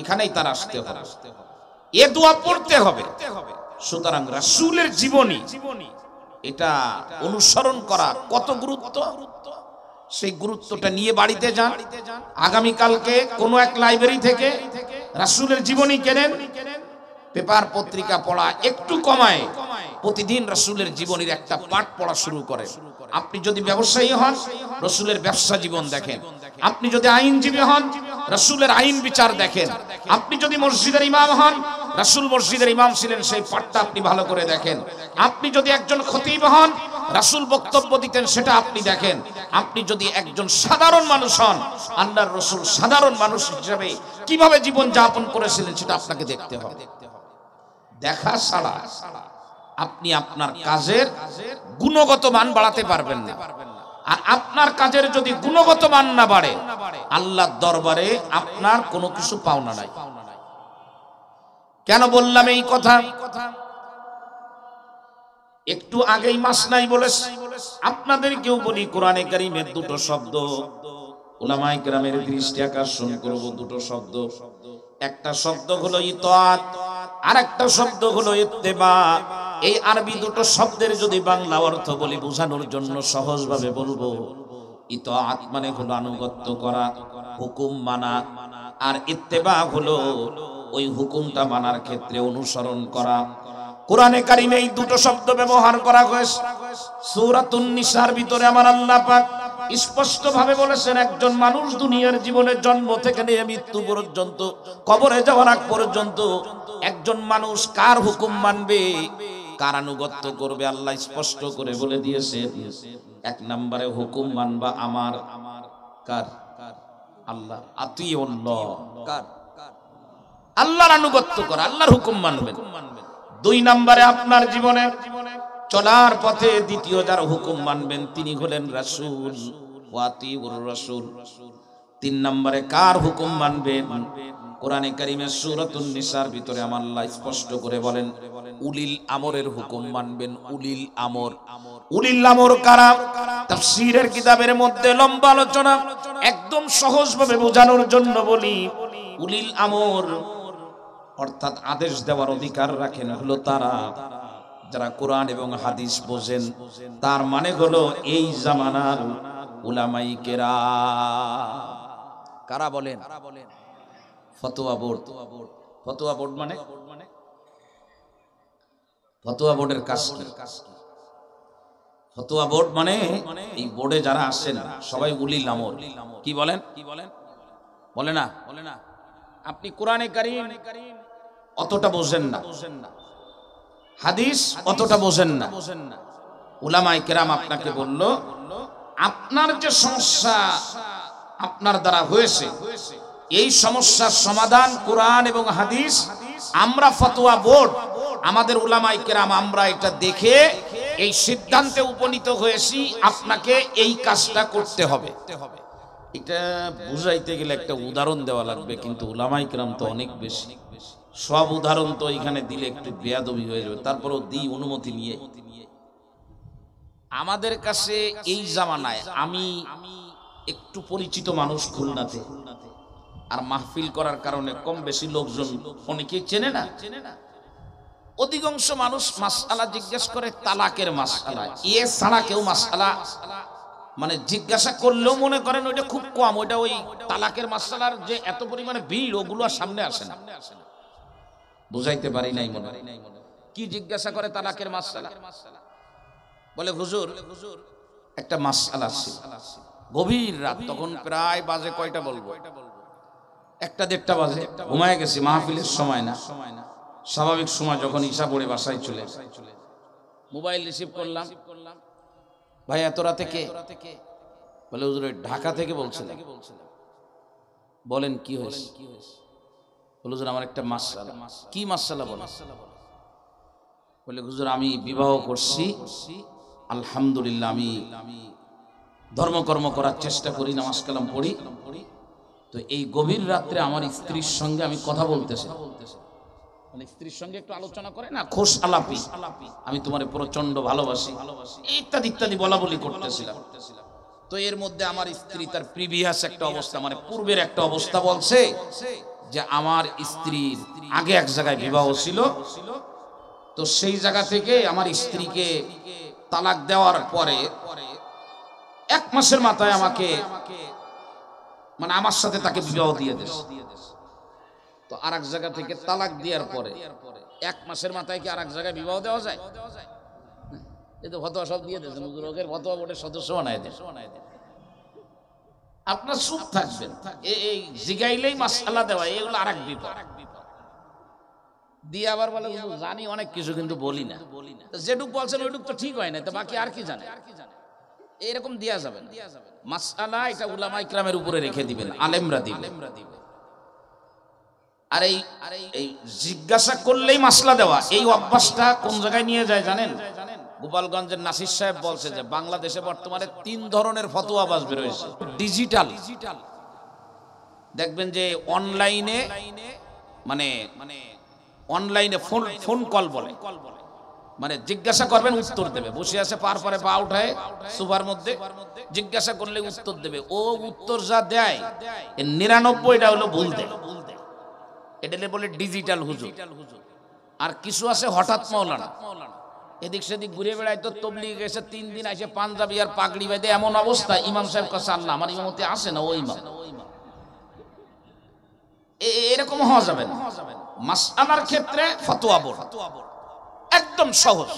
এখানেই তার আসতে হবে, এ দোয়া পড়তে হবে। সুতরাং রাসূলের জীবনী এটা অনুসরণ করা কত গুরুত্ব, সেই গুরুত্বটা নিয়ে বাড়িতে যান। আগামীকালকে কোনো এক লাইব্রেরি থেকে রাসূলের জীবনী কেনেন, পেপার পত্রিকা পড়া একটু কমায় প্রতিদিন রাসূলের জীবনীর একটা পাঠ পড়া শুরু করেন। আপনি যদি ব্যবসায়ী হন, রাসূলের ব্যবসা জীবন দেখেন। আপনি যদি আইনজীবী হন, রাসূলের আইন বিচার দেখেন। আপনি যদি মসজিদের ইমাম হন, রাসূল মসজিদের ইমাম ছিলেন, সেই পাঠটা আপনি ভালো করে দেখেন। আপনি যদি একজন খতিব হন, রাসূল বক্তব্য দিতেন, সেটা আপনি দেখেন। আপনি যদি একজন সাধারণ মানুষ হন, আল্লাহর রাসূল সাধারণ মানুষ হিসেবে কিভাবে জীবন যাপন করেছিলেন সেটা আপনাকে দেখতে হবে। দেখা ছাড়া আপনি আপনার কাজের গুণগত মান বাড়াতে পারবেন না। আর আপনার কাজের যদি গুণগত মান না বাড়ে, আল্লাহর দরবারে আপনার কোনো কিছু পাওনা নাই। কেন বললাম এই কথা? একটু আগেই মাসনাই বলেছি, আপনাদেরকেও বলি, কোরআনে কারীমের 2টো শব্দ উলামায়ে কেরামের দৃষ্টি আকর্ষণ করব। 2টো শব্দ, একটা শব্দ হলো ইতাআত, আর একটা শব্দ হলো ইত্তেবা। এই আরবি 2টো শব্দের যদি বাংলা অর্থ বলি বোঝানোর জন্য সহজভাবে বলবো, ইতাআত মানে হলো আনুগত্য করা, হুকুম মানা, আর ইত্তেবা হলো ওই হুকুমটা মানার ক্ষেত্রে অনুসরণ করা। কোরআনে কারীমে এই 2টো শব্দ ব্যবহার করা হয়েছে। সূরাতুন নিসার ভিতরে আমার আল্লাহ পাক স্পষ্ট ভাবে বলেছেন একজন মানুষ দুনিয়ার জীবনে জন্ম থেকে নিয়ে মৃত্যু পর্যন্ত, কবরে যাওয়ার আগ পর্যন্ত একজন মানুষ কার হুকুম মানবে, কার আনুগত্য করবে, আল্লাহ স্পষ্ট করে বলে দিয়েছে। এক নম্বরে হুকুম মানবা আমার, কার? আল্লাহ। আতিউল্লাহ, কার? আল্লাহর আনুগত্য করা, আল্লাহর হুকুম মানবেন। দুই নম্বরে আপনার জীবনে চলার পথে দ্বিতীয় যার হুকুম মানবেন তিনি হলেন রাসূল, ওয়াতিউর রাসূল। তিন নম্বরে কার হুকুম মানবেন? কোরআনে কারীমের সূরাতুন নিসার ভিতরে আমার আল্লাহ স্পষ্ট করে বলেন উলিল আমরের হুকুম মানবেন। উলিল আমর, উলিল আমর কারা? তাফসীরের কিতাবের মধ্যে লম্বা আলোচনা, একদম সহজভাবে বোঝানোর জন্য বলি, উলিল আমর অর্থাৎ আদেশ দেওয়ার অধিকার রাখেন হলো তারা যারা কোরআন এবং হাদিস বোঝেন। তার মানে হলো এই জামানার উলামায়ে কেরাম। কারা বলেন? ফতোয়া বোর্ড। ফতোয়া বোর্ড মানে ফতোয়া বোর্ডের কাজ কি? ফতোয়া বোর্ড মানে এই বোর্ডে যারা আসেন সবাই উলিল আমর। কি বলেন? বলে না? আপনি কোরআনে কারীম অতটা বোঝেন না, হাদিস অতটা বোঝেন না, উলামায়ে কেরাম আপনাকে বলল আপনার যে সমস্যা আপনার দ্বারা হয়েছে এই সমস্যার সমাধান কোরআন এবং হাদিস, আমরা ফতোয়া বোর্ড, আমাদের উলামায়ে কেরাম আমরা এটা দেখে এই সিদ্ধান্তে উপনীত হয়েছি আপনাকে এই কাজটা করতে হবে। এটা বুঝাইতে গেলে একটা উদাহরণ দেওয়া লাগবে, কিন্তু উলামায়ে কেরাম তো অনেক বেশি, সব উদাহরণ তো এখানে দিলে একটু বেয়াদবি হয়ে যাবে। তারপরও দিই অনুমতি নিয়ে। আমাদের কাছে এই জামানায় আমি একটু পরিচিত মানুষ খুলনাতে, আর মাহফিল করার কারণে কম বেশি লোকজন অনেকেই চেনে না। অধিকাংশ মানুষ মাসআলা জিজ্ঞেস করে তালাকের মাসআলা, এ ছাড়া কেউ মাসআলা মানে জিজ্ঞাসা করলেও মনে করেন ওইটা খুব কম, ওইটা ওই তালাকের মাসআলার যে এত পরিমাণে ভিড় ওগুলো আর সামনে আসে না। বুঝাইতে পারি নাই মনে। কি জিজ্ঞাসা করে তালাকের মাসআলা? বলে হুজুর একটা মাসআলা আছে, গভীর রাত, তখন প্রায় বাজে কয়টা বলবো, 1টা-1:30 বাজে, ঘুমায় গেছি, মাহফিলের সময় না, স্বাভাবিক সময় যখন ঈশা পড়ে বাসায় চলে, মোবাইল রিসিভ করলাম, ভাই এত রাতে কে? বলে হুজুর ঢাকা থেকে বলছিলাম। বলেন কি হয়েছে? বলে হুজুর আমার একটা মাসআলা। কি মাসআলা? বলে হুজুর আমি বিবাহ করছি, আলহামদুলিল্লাহ, আমি ধর্মকর্ম করার চেষ্টা করি, নামাজ কালাম পড়ি, তো এই গভীর রাত্রে আমার স্ত্রীর সঙ্গে আমি কথা বলতেছি, মানে স্ত্রীর সঙ্গে একটু আলোচনা করে না, খোশ আলাপি, আমি তোমারে প্রচন্ড ভালোবাসি ইত্যাদি ইত্যাদি বলা বলি করতেছিলাম। তো এর মধ্যে আমার স্ত্রী তার প্রিভিয়াস একটা অবস্থা, মানে পূর্বের একটা অবস্থা বলছে যে আমার স্ত্রীর আগে এক জায়গায় বিবাহ ছিল, তো সেই জায়গা থেকে আমার স্ত্রীকে তালাক দেওয়ার পরে 1 মাসের মাথায় আমাকে মানে আমার সাথে তাকে বিবাহ দিয়ে দিয়েছে। তো আরেক জায়গা থেকে তালাক দেওয়ার পরে 1 মাসের মাথায় কি আরেক জায়গায় বিবাহ দেওয়া যায়? এই তো ফতোয়া সব দিয়ে দিয়েছেন, হুজুরের ফতোয়া বোর্ডের সদস্য বানায় দেন। আপনার চুপ থাকবেন, এই জিগাইলেই মাসআলা দেওয়া, এগুলো আরেক বিপদ। দিয়ে আবার বলে জানি অনেক কিছু কিন্তু বলি না, যেটুক বলছেন ওইটুক তো ঠিক হয় না, তো বাকি আর কি জানে, এরকম দেয়া যাবে না। মাসআলা এটা উলামায়ে কেরামের উপরে রেখে দিবেন, আলেমরা দিবেন। আর এই জিজ্ঞাসা করলেই মাসলা দেওয়া, এই অভ্যাসটা কোন জায়গায় নিয়ে যায় জানেন? গোপালগঞ্জের নাসির সাহেব বলছে যে বাংলাদেশে বর্তমানে 3 ধরনের ফতোয়াবাজ বের হয়েছে। ডিজিটাল, দেখবেন যে অনলাইনে মানে অনলাইনে ফোন কল বলে, মানে জিজ্ঞাসা করবেন উত্তর দেবে, বসে আছে পার পারে পা উঠায় সুপার মধ্যে, জিজ্ঞাসা করলে উত্তর দেবে, ও উত্তর যা দেয় 99টা হলো ভুল দেয়, এটা বলে ডিজিটাল হুজুর। আর কিছু আছে হঠাৎ মাওলানা, এদিক সেদিক ঘুরে বেড়ায়, তো তবলিগ গেছে 3 দিন আসে পাঞ্জাবি আর পাগড়ি বেঁধে, এমন অবস্থা ইমাম সাহেব কাছে আল্লাহ আমার ইমামতি আসে না, ও ইমাম। এরকম হওয়া যাবে না। মাসআলার ক্ষেত্রে ফতোয়া বোর্ড একদম সহজ,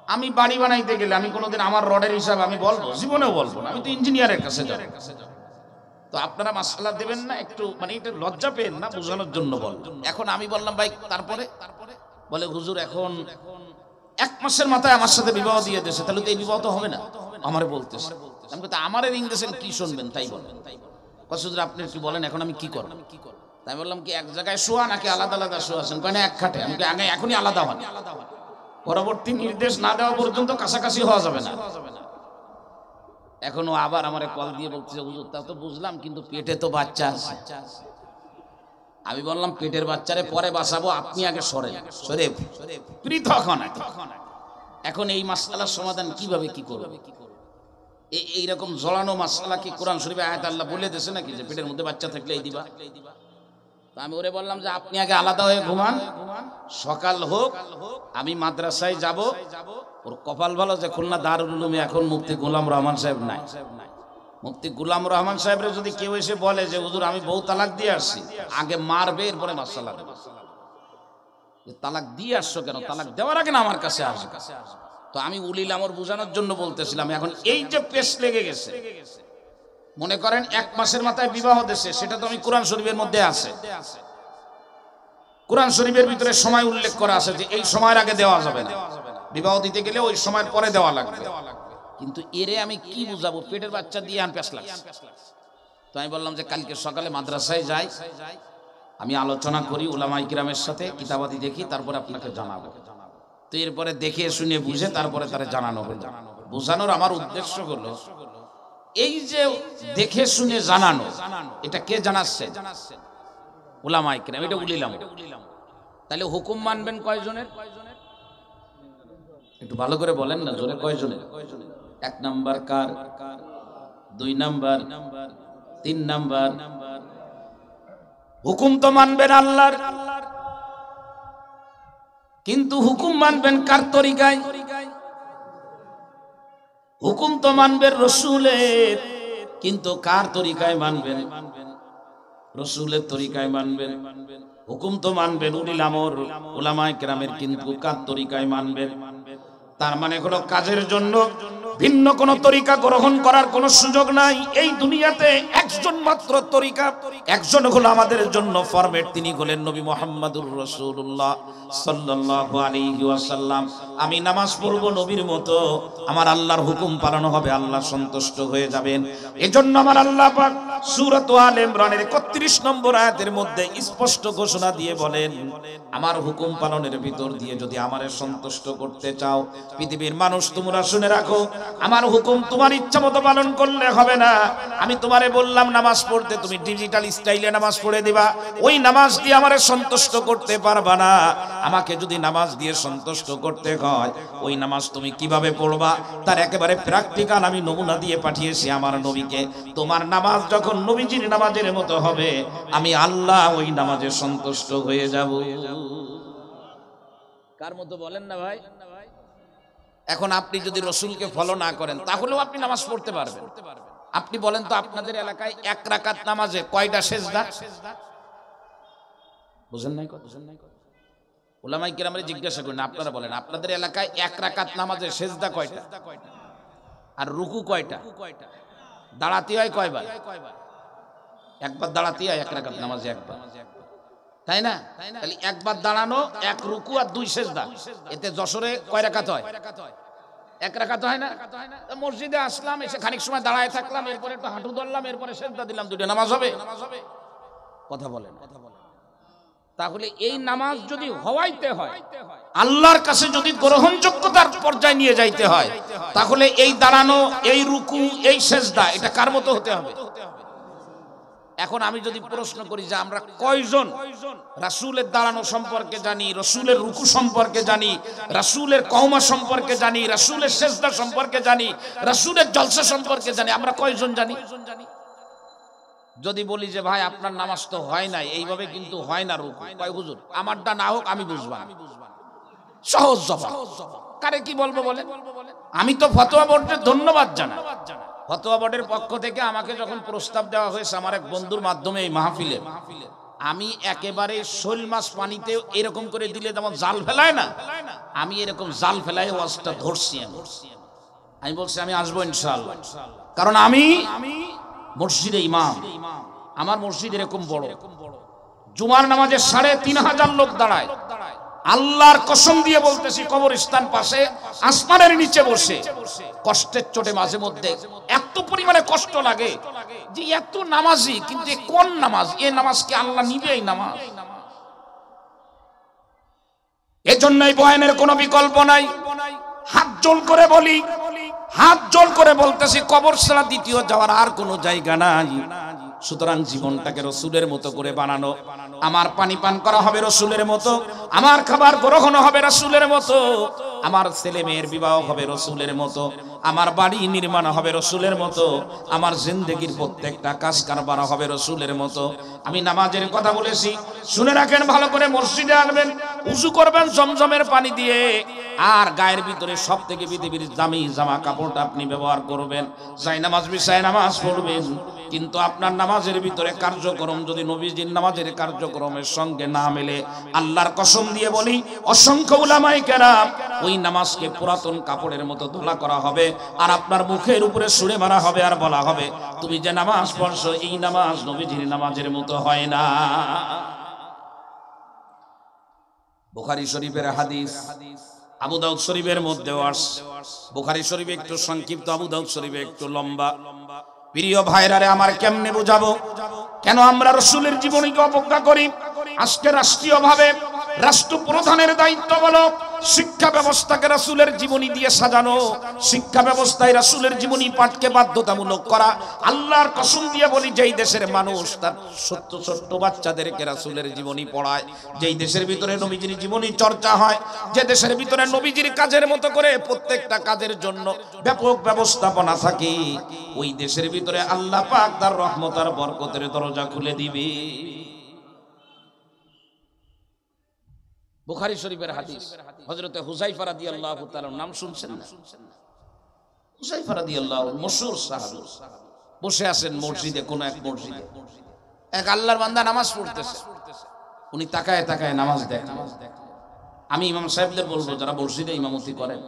আমি বাড়ি বানাইতে গেলে আমি কোনোদিন আমার রডের হিসাব আমি বলবো, জীবনেও বলবো না, আমি তো ইঞ্জিনিয়ারের কাছে যাবো। তো আপনারা মাসালা দেবেন না, একটু মানে এটা লজ্জা পেন না, বোঝানোর জন্য বল। এখন আমি বললাম ভাই তারপরে, বলে হুজুর এখন 1 মাসের মাথায় আমার সাথে বিবাহ দিয়ে দিয়েছে, তাহলে তো এই বিবাহ তো হবে না। আমারে বলতেছে, আমি বলতে আমারে রিং দিয়েছেন কি শুনবেন তাই বলবেন। হুজুর আপনি কি বলেন এখন আমি কি করব? তাই বললাম কি এক জায়গায় শোয়া নাকি আলাদা আলাদা শোয়াছেন? কয় না এক খাটে। আমি আগে এখনই আলাদা হন, পরবর্তী নির্দেশ না দেওয়া পর্যন্ত কাছাকাছি হওয়া যাবে না। এখনো আবার আমারে কল দিয়ে বলছে হুজুর তা তো বুঝলাম, কিন্তু পেটে তো বাচ্চা আছে। আমি বললাম পেটের বাচ্চারে পরে বাঁচাবো, আপনি আগে সরেন, সরে পৃথক হন। এখন এই মাসআলার সমাধান কিভাবে কি করবে? এইরকম জড়ানো মাসআলা কি কোরআন শরীফে আয়াত আল্লাহ বলে দিয়েছে নাকি যে পেটের মধ্যে বাচ্চা থাকলে এই দিবা? তো আমি ওরে বললাম যে আপনি আগে আলাদা হয়ে ঘুমান, সকাল হোক আমি মাদ্রাসায় যাব। ওর কপাল ভালো যে খুলনা দারুল উলুমে এখন মুফতি গোলাম রহমান সাহেব নাই। মুফতি গোলাম রহমান সাহেবের যদি কেউ এসে বলে যে হুজুর আমি বউ তালাক দিয়ে আসছি, আগে মারবে, এরপরে মাসালা দেবে। তালাক দিয়ে আসছো কেন? তালাক দেওয়ার আগে না আমার কাছে আসবে। তো আমি উলিল আমর বোঝানোর জন্য বলতেছিলাম, এখন এই যে পেশ লেগে গেছে, মনে করেন 1 মাসের মাথায় বিবাহ দেশে, সেটা তো আমি কোরআন শরীফের মধ্যে আছে। কোরআন শরীফের ভিতরে সময় উল্লেখ করা আছে যে এই সময়ের আগে দেওয়া যাবে না, বিবাহ দিতে গেলে ওই সময়ের পরে দেওয়া লাগবে। কিন্তু এরে আমি কি বুঝাবো? পেটের বাচ্চা দিয়ে আন পেশ লাগছে। তো আমি বললাম যে কালকে সকালে মাদ্রাসায় যাই, আমি আলোচনা করি উলামায়ে কিরামের সাথে, কিতাবাদি দেখি, তারপরে আপনাকে জানাবো। তো এরপরে দেখে শুনে বুঝে তারপরে তারা জানানো হলো। বোঝানোর আমার উদ্দেশ্য হলো এই যে দেখে শুনে জানানো, এটা কে জানাচ্ছে? উলামায়ে কিরাম, এটা উলিলাম। তাহলে হুকুম মানবেন কয়জনের? একটু ভালো করে বলেন না, জোরে কয়জনের? 1 নাম্বার কার, 2 নাম্বার, 3 নাম্বার। হুকুম তো মানবেন আল্লাহর, কিন্তু হুকুম মানবেন কার তরিকায়? হুকুম তো মানবেন রাসূলের, কিন্তু কার তরিকায় মানবেন? রাসূলের তরিকায় মানবেন। হুকুম তো মানবেন উলিল আমর উলামায়ে কেরামের, কিন্তু কার তরিকায় মানবেন? তার মানে হলো কাজের জন্য ভিন্ন কোন তরিকা গ্রহণ করার কোন সুযোগ নাই। এই দুনিয়াতে একজন মাত্র তরিকা, একজন হলো আমাদের জন্য ফরম্যাট, তিনি হলেন নবী মুহাম্মদুর রাসূলুল্লাহ সাল্লাল্লাহু আলাইহি ওয়াসাল্লাম। আমি নামাজ পড়ব নবীর মতো, আমার আল্লাহর হুকুম পালন হবে, আল্লাহ সন্তুষ্ট হয়ে যাবেন। এজন্য আমার আল্লাহ পাক সূরা আলে ইমরানের 31 নম্বর আয়াতের মধ্যে স্পষ্ট ঘোষণা দিয়ে বলেন, আমার হুকুম পালনের ভিতর দিয়ে যদি আমারে সন্তুষ্ট করতে চাও, পৃথিবীর মানুষ তোমরা শুনে রাখো, আমার হুকুম তোমার ইচ্ছা মতো পালন করলে হবে না। আমি তোমারে বললাম নামাজ পড়তে, তুমি ডিজিটাল স্টাইলে নামাজ পড়ে দিবা, ওই নামাজ দিয়ে আমারে সন্তুষ্ট করতে পারবা না। আমাকে যদি নামাজ দিয়ে সন্তুষ্ট করতে হয়, ওই নামাজ তুমি কিভাবে পড়বা তার একেবারে প্র্যাকটিক্যাল আমি নমুনা দিয়ে পাঠিয়েছি আমার নবীকে। তোমার নামাজ যখন নবীজির নামাজের মতো হবে, আমি আল্লাহ ওই নামাজে সন্তুষ্ট হয়ে যাব। কার মতো বলেন না ভাই? এখন আপনি যদি রাসূলকে ফলো না করেন, তাহলেও আপনি নামাজ পড়তে পারবেন। আপনি বলেন তো আপনাদের এলাকায় 1 রাকাত নামাজে কয়টা সেজদা? বুঝেন নাই কথা? উলামায়ে কিরামরে জিজ্ঞাসা করেন, আপনারা বলেন আপনাদের এলাকায় 1 রাকাত নামাজে সেজদা কয়টা? আর রুকু কয়টা? দাঁড়াতে হয় কয়বার? একবার দাঁড়াতে হয় 1 রাকাত নামাজে, একবার, তাই না? তাহলে একবার দাঁড়ানো, 1 রুকু আর 2 সেজদা, এতে যশোরে কয় রাকাত হয়? 1 রাকাত হয় না? মসজিদে আসলাম, এসে খানিক সময় দাঁড়ায় থাকলাম, এরপরে একটু হাঁটু ধরলাম, এরপরে সেজদা দিলাম, 2টা নামাজ হবে? কথা বলেন। তাহলে এই নামাজ যদি হওয়াইতে হয়, আল্লাহর কাছে যদি গ্রহণযোগ্যতার পর্যায়ে নিয়ে যাইতে হয়, তাহলে এই দাঁড়ানো, এই রুকু, এই সেজদা, এটা কার মতো হতে হবে? এখন আমি যদি প্রশ্ন করি যে আমরা কয়জন রাসূলের দাঁড়ানো সম্পর্কে জানি, রাসূলের রুকু সম্পর্কে জানি, রাসূলের কওমা সম্পর্কে জানি, রাসূলের সেজদা সম্পর্কে জানি, রাসূলের জলসা সম্পর্কে জানি, আমরা কয়জন জানি? যদি বলি যে ভাই আপনার নামাজ তো হয় না, এইভাবে কিন্তু হয় না রুকু, কয় হুজুর আমারটা না হোক আমি বুঝবা না। সহজ জবাব। কারে কি বলবো বলেন? আমি তো ফতোয়া বোর্ডের ধন্যবাদ জানাই। ফতোয়া বোর্ডের পক্ষ থেকে আমাকে যখন প্রস্তাব দেওয়া হয়েছে আমার এক বন্ধুর মাধ্যমে এই মাহফিলে, আমি একেবারে শোল মাছ পানিতে এরকম করে দিলে যেমন জাল ফেলায় না, আমি এরকম জাল ফেলাই ওয়াজটা ধরছি। আমি বলছি আমি আসবো ইনশাআল্লাহ, কারণ আমি মসজিদে ইমাম। আমার মসজিদ এরকম বড়, জুমার নামাজে ৩৫০০ লোক দাঁড়ায়। আল্লাহর কসম দিয়ে বলতেছি, কবরস্থান পাশে আসমানের নিচে বসে কষ্টের চোটে মাঝে মধ্যে এত পরিমাণে কষ্ট লাগে যে এত নামাজি, কিন্তু কোন নামাজ? এই নামাজ কি আল্লাহ নিবে? এই নামাজ এজন্যই বয়ানের কোনো বিকল্প নাই। হাত জোল করে বলি, হাত জোল করে বলতেছি, কবর ছাড়া দ্বিতীয় যাওয়ার আর কোনো জায়গা নাই। সুতরাং জীবনটাকে রসুলের মতো করে বানানো। আমার পানি পান করা হবে রসুলের মতো, আমার খাবার গ্রহণ হবে রসুলের মতো, আমার ছেলে মেয়ের বিবাহ হবে রসুলের মতো, আমার বাড়ি নির্মাণ হবে রসুলের মতো, আমার জিন্দেগির প্রত্যেকটা কাজ কারবার হবে রসুলের মতো। আমি নামাজের কথা বলেছি, শুনে রাখেন ভালো করে। মসজিদে আসবেন, উযু করবেন জমজমের পানি দিয়ে, আর গায়ের ভিতরে সব থেকে পৃথিবীর দামি জামা কাপড়টা আপনি ব্যবহার করবেন। যাই নামাজ বিছায় নামাজ পড়বেন, কিন্তু আপনার নামাজের ভিতরে কার্যক্রম যদি নবীজির নামাজের কার্যক্রমের সঙ্গে না মেলে, আল্লাহর কসম দিয়ে বলি, অসংখ্য উলামায়ে কেরাম ওই নামাজকে পুরাতন কাপড়ের মতো ধোলা করা হবে, আর আপনার মুখের উপরে ছুঁড়ে মারা হবে, আর বলা হবে তুমি যে নামাজ পড়ছো এই নামাজ নবীজির নামাজের মতো হয় না। বুখারী শরীফের হাদিস, আবু দাউদ শরীফের মধ্যেও আসছে। বুখারী শরীফে একটু সংক্ষিপ্ত, আবু দাউদ শরীফে একটু লম্বা। প্রিয় ভাইরা রে আমার, কেমনে বুঝাবো কেন আমরা রাসূলের জীবনীকে অবজ্ঞা করি? আজকে রাষ্ট্রীয়ভাবে রাষ্ট্রপ্রধানের দায়িত্ব হলো শিক্ষা ব্যবস্থাকে রাসূলের জীবনী দিয়ে সাজানো, শিক্ষা ব্যবস্থায় রাসূলের জীবনী পাঠকে বাধ্যতামূলক করা। আল্লাহর কসম দিয়ে বলি, যেই দেশের মানুষ তার ছোট্ট ছোট্ট বাচ্চাদেরকে রাসূলের জীবনী পড়ায়, যেই দেশের ভিতরে নবীজির জীবনী চর্চা হয়, যে দেশের ভিতরে নবীজির কাজের মতো করে প্রত্যেকটা কাজের জন্য ব্যাপক ব্যবস্থাপনা থাকে, ওই দেশের ভিতরে আল্লাহ পাক তার রহমত আর বরকতের দরজা খুলে দিবে। বুখারী শরীফের হাদিস, হযরতে হুযায়ফা রাদিয়াল্লাহু তাআলা, নাম শুনছেন না? হুযায়ফা রাদিয়াল্লাহু, মশহুর সাহাবী, বসে আছেন মসজিদে, কোন এক মসজিদে এক আল্লাহর বান্দা নামাজ পড়তেছে। উনি তাকায় তাকায় নামাজ দেখেন। আমি ইমাম সাহেবদের বলবো, যারা মসজিদে ইমামতি করেন,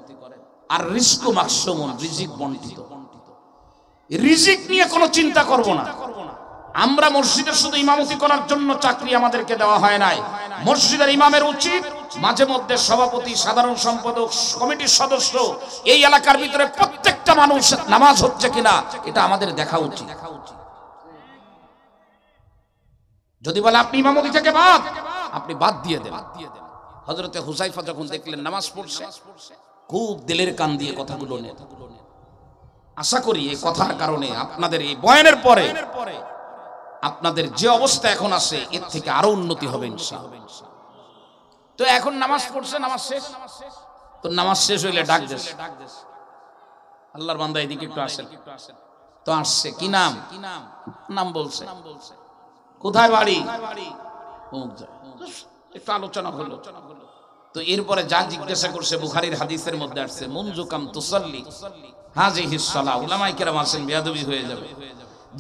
আর রিজকু মাকসুমুন, রিজিক বণ্টিত, রিজিক নিয়ে কোনো চিন্তা করব না। আমরা মসজিদে শুধু ইমামতি করার জন্য চাকরি আমাদেরকে দেওয়া হয় নাই। মসজিদের ইমামের উচিত মাঝে মধ্যে সভাপতি, সাধারণ সম্পাদক, কমিটির সদস্য, এই এলাকার ভিতরে প্রত্যেকটা মানুষ নামাজ হচ্ছে কিনা এটা আমাদের দেখা উচিত। যদি বলে আপনি ইমামতি থেকে বাদ, আপনি বাদ দিয়ে দেন। হযরতে হুযায়ফা যখন দেখলেন নামাজ পড়ছে, খুব দিলের কান দিয়ে কথাগুলো নেন। আশা করি এই কথার কারণে আপনাদের এই বয়ানের পরে আপনাদের যে অবস্থা এখন আছে এর থেকে আরো উন্নতি হবে ইনশাআল্লাহ। তো এখন নামাজ পড়ছে, নামাজ শেষ, তো নামাজ শেষ হইলে ডাক দেশ, আল্লাহর বান্দা এদিকে একটু আসেন। তো আসছে, কি নাম? নাম বলছে, কোথায় বাড়ি? একটু আলোচনা হলো। তো এরপরে যা জিজ্ঞাসা করছে, বুখারীর হাদিসের মধ্যে আসছে, মুনজু কাম তুসাল্লি হাযিহিস সালাহ। উলামায়ে কেরাম আছেন, বেয়াদবি হয়ে যাবে।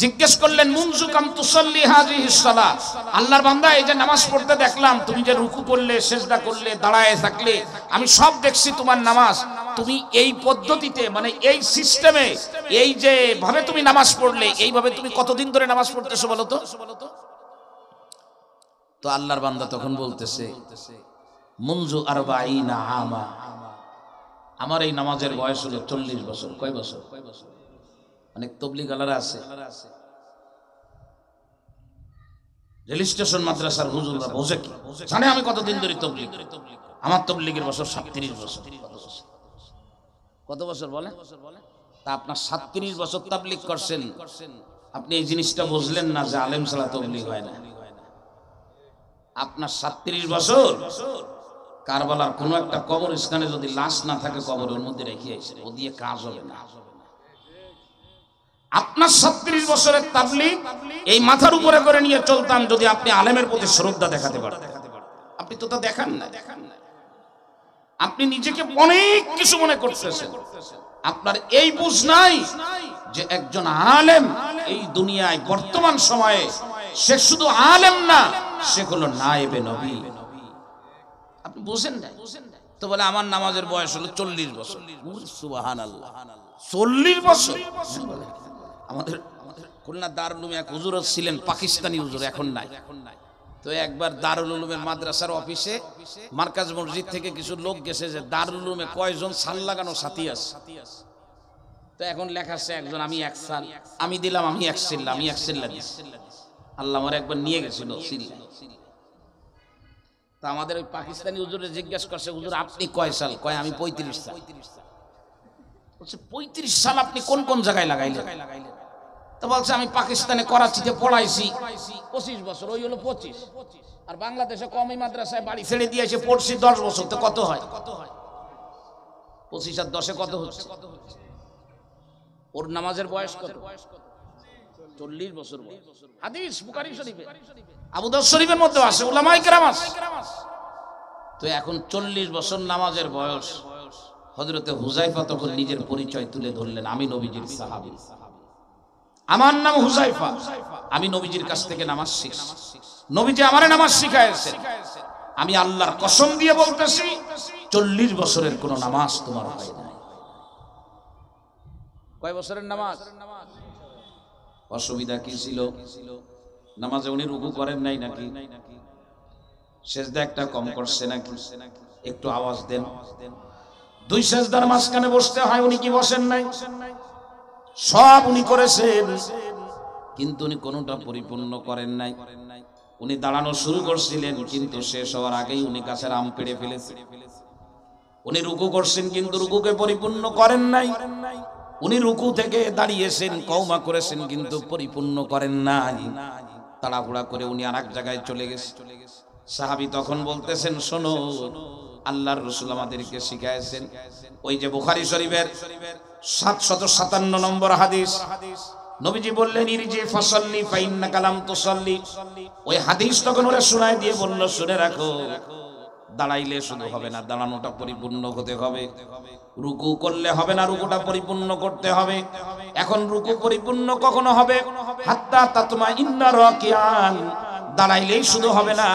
জিজ্ঞেস করলেন, মুনজু কাম তুসাল্লি হাযিহিস সালাহ, আল্লাহর বান্দা এই যে নামাজ পড়তে দেখলাম, তুমি যে রুকু করলে, সিজদা করলে, দাঁড়ায় থাকলে, আমি সব দেখছি তোমার নামাজ। তুমি এই পদ্ধতিতে, মানে এই সিস্টেমে, এই যে ভাবে তুমি নামাজ পড়লে, এইভাবে তুমি কতদিন ধরে নামাজ পড়তেছো বলো তো? তো আল্লাহর বান্দা তখন বলতেছে, মুনজু আরবাঈনা আমা, আমার এই নামাজের বয়স হলো 40 বছর। কয় বছর? অনেক তবলিগ আলারা আছে, রেল স্টেশন মাদ্রাসার হুজুররা বোঝে কি জানে আমি কতদিন ধরে তবলিগ। আমার তবলিগের বছর 37 বছর। কত বছর বলে? তা আপনার 37 বছর তাবলিগ করছেন, আপনি এই জিনিসটা বুঝলেন না যে আলেম ছাড়া তবলিগ হয় না। আপনার 37 বছর কারবালার কোন একটা কবরস্থানে যদি লাশ না থাকে, কবরের মধ্যে রেখে আসে, ও দিয়ে কাজ হবে না। আপনার 37 বছরের তাবলীগ এই মাথার উপরে করে নিয়ে চলতাম যদি আপনি আলেমের প্রতি শ্রদ্ধা দেখাতে পারতেন। আপনি তো তা দেখান না। আপনি নিজেকে অনেক কিছু মনে করতেছেন। আপনার এই বুঝ নাই যে একজন আলেম এই দুনিয়ায় বর্তমান সময়ে সে শুধু আলেম না, সে হলো নায়েবে নবী। আপনি বুঝেন না। তো বলে আমার নামাজের বয়স হলো 40 বছর। সুবহানাল্লাহ, 40 বছর! আমাদের খুলনা দারুল উলুমে এক হুজুর ছিলেন, পাকিস্তানি হুজুর, এখন নাই। তো একবার দারুল উলুমের মাদ্রাসার অফিসে মার্কাজ মসজিদ থেকে কিছু লোক গেছে যে দারুল উলুমে কয়জন সাল লাগানো সাথী আছে। তো এখন লেখাচ্ছে একজন, আমি এক সাল, আমি দিলাম, আমি এক সিল্লা, আমি এক সিল্লা দিচ্ছি। আল্লাহ আমার একবার নিয়ে গেছিল সিল্লা। তা আমাদের ওই পাকিস্তানি হুজুরে জিজ্ঞেস করছে, হুজুর আপনি কয় সাল? কয় আমি 35 সাল। বলছে 35 সাল আপনি কোন কোন জায়গায় লাগাইলেন? তো বলছে আমি পাকিস্তানে করাচিতে পড়াইছি 25 বছর, ওই হলো 25। আর বাংলাদেশে কমই মাদ্রাসায় বাড়ি ছেড়ে দিয়েছে, পড়ছি 10 বছর। তো কত হয়? 25 আর 10 কত হচ্ছে? ওর নামাজের বয়স কত? 40 বছর বয়স। হাদিস বুখারী শরীফে, আবু দাউদ শরীফের মধ্যে আছে, উলামায়ে কেরাম আছে। তো এখন 40 বছর নামাজের বয়স। হযরতে হুযায়ফা তখন নিজের পরিচয় তুলে ধরলেন, আমি নবীজির সাহাবী, আমার নাম হুযায়ফা, আমি নবীজির কাছ থেকে নামাজ শিখছি, নবীজি আমারে নামাজ শিখায়েছেন। আমি আল্লাহর কসম দিয়ে বলতেছি 40 বছরের কোন নামাজ তোমার হয় না। কয় বছরের নামাজ? অসুবিধা কি ছিল? নামাজে উনি রুকু করেন নাই নাকি? সেজদা একটা কম করছে নাকি? একটু আওয়াজ দেন। 2 সেজদার মাঝখানে বসতে হয়, উনি কি বসেন নাই? সব উনি করেছেন, কিন্তু উনি কোনোটা পরিপূর্ণ করেন নাই। উনি দাঁড়ানো শুরু করছিলেন, কিন্তু শেষ হওয়ার আগেই উনি গাছের আম পেড়ে ফেলেছেন। উনি রুকু করছেন, কিন্তু রুকুকে পরিপূর্ণ করেন নাই। উনি রুকু থেকে দাঁড়িয়েছেন, কওমা করেছেন, কিন্তু পরিপূর্ণ করেন নাই। তাড়াহুড়া করে উনি আরেক জায়গায় চলে গেছে। সাহাবী তখন বলতেছেন, শোনো, আল্লাহর রাসূল আমাদেরকে শিখায়েছেন, ওই যে বুখারী শরীফের 757 নম্বর হাদিস, নবীজি বললেন ইরজি ফাসাল্লি ফাইন্নাকা লাম তুসাল্লি। ওই হাদিস তখন ওরা শোনায় দিয়ে বলল, শুনে রাখো, দাঁড়াইলে শুধু হবে না, দাঁড়ানোটা পরিপূর্ণ হতে হবে। রুকু করলে হবে না, রুকুটা পরিপূর্ণ করতে হবে। এখন রুকু পরিপূর্ণ কখনো হবে? হাত্তা তাতমা ইন্না রাকিয়ান, দাঁড়াইলেই শুধু হবে না,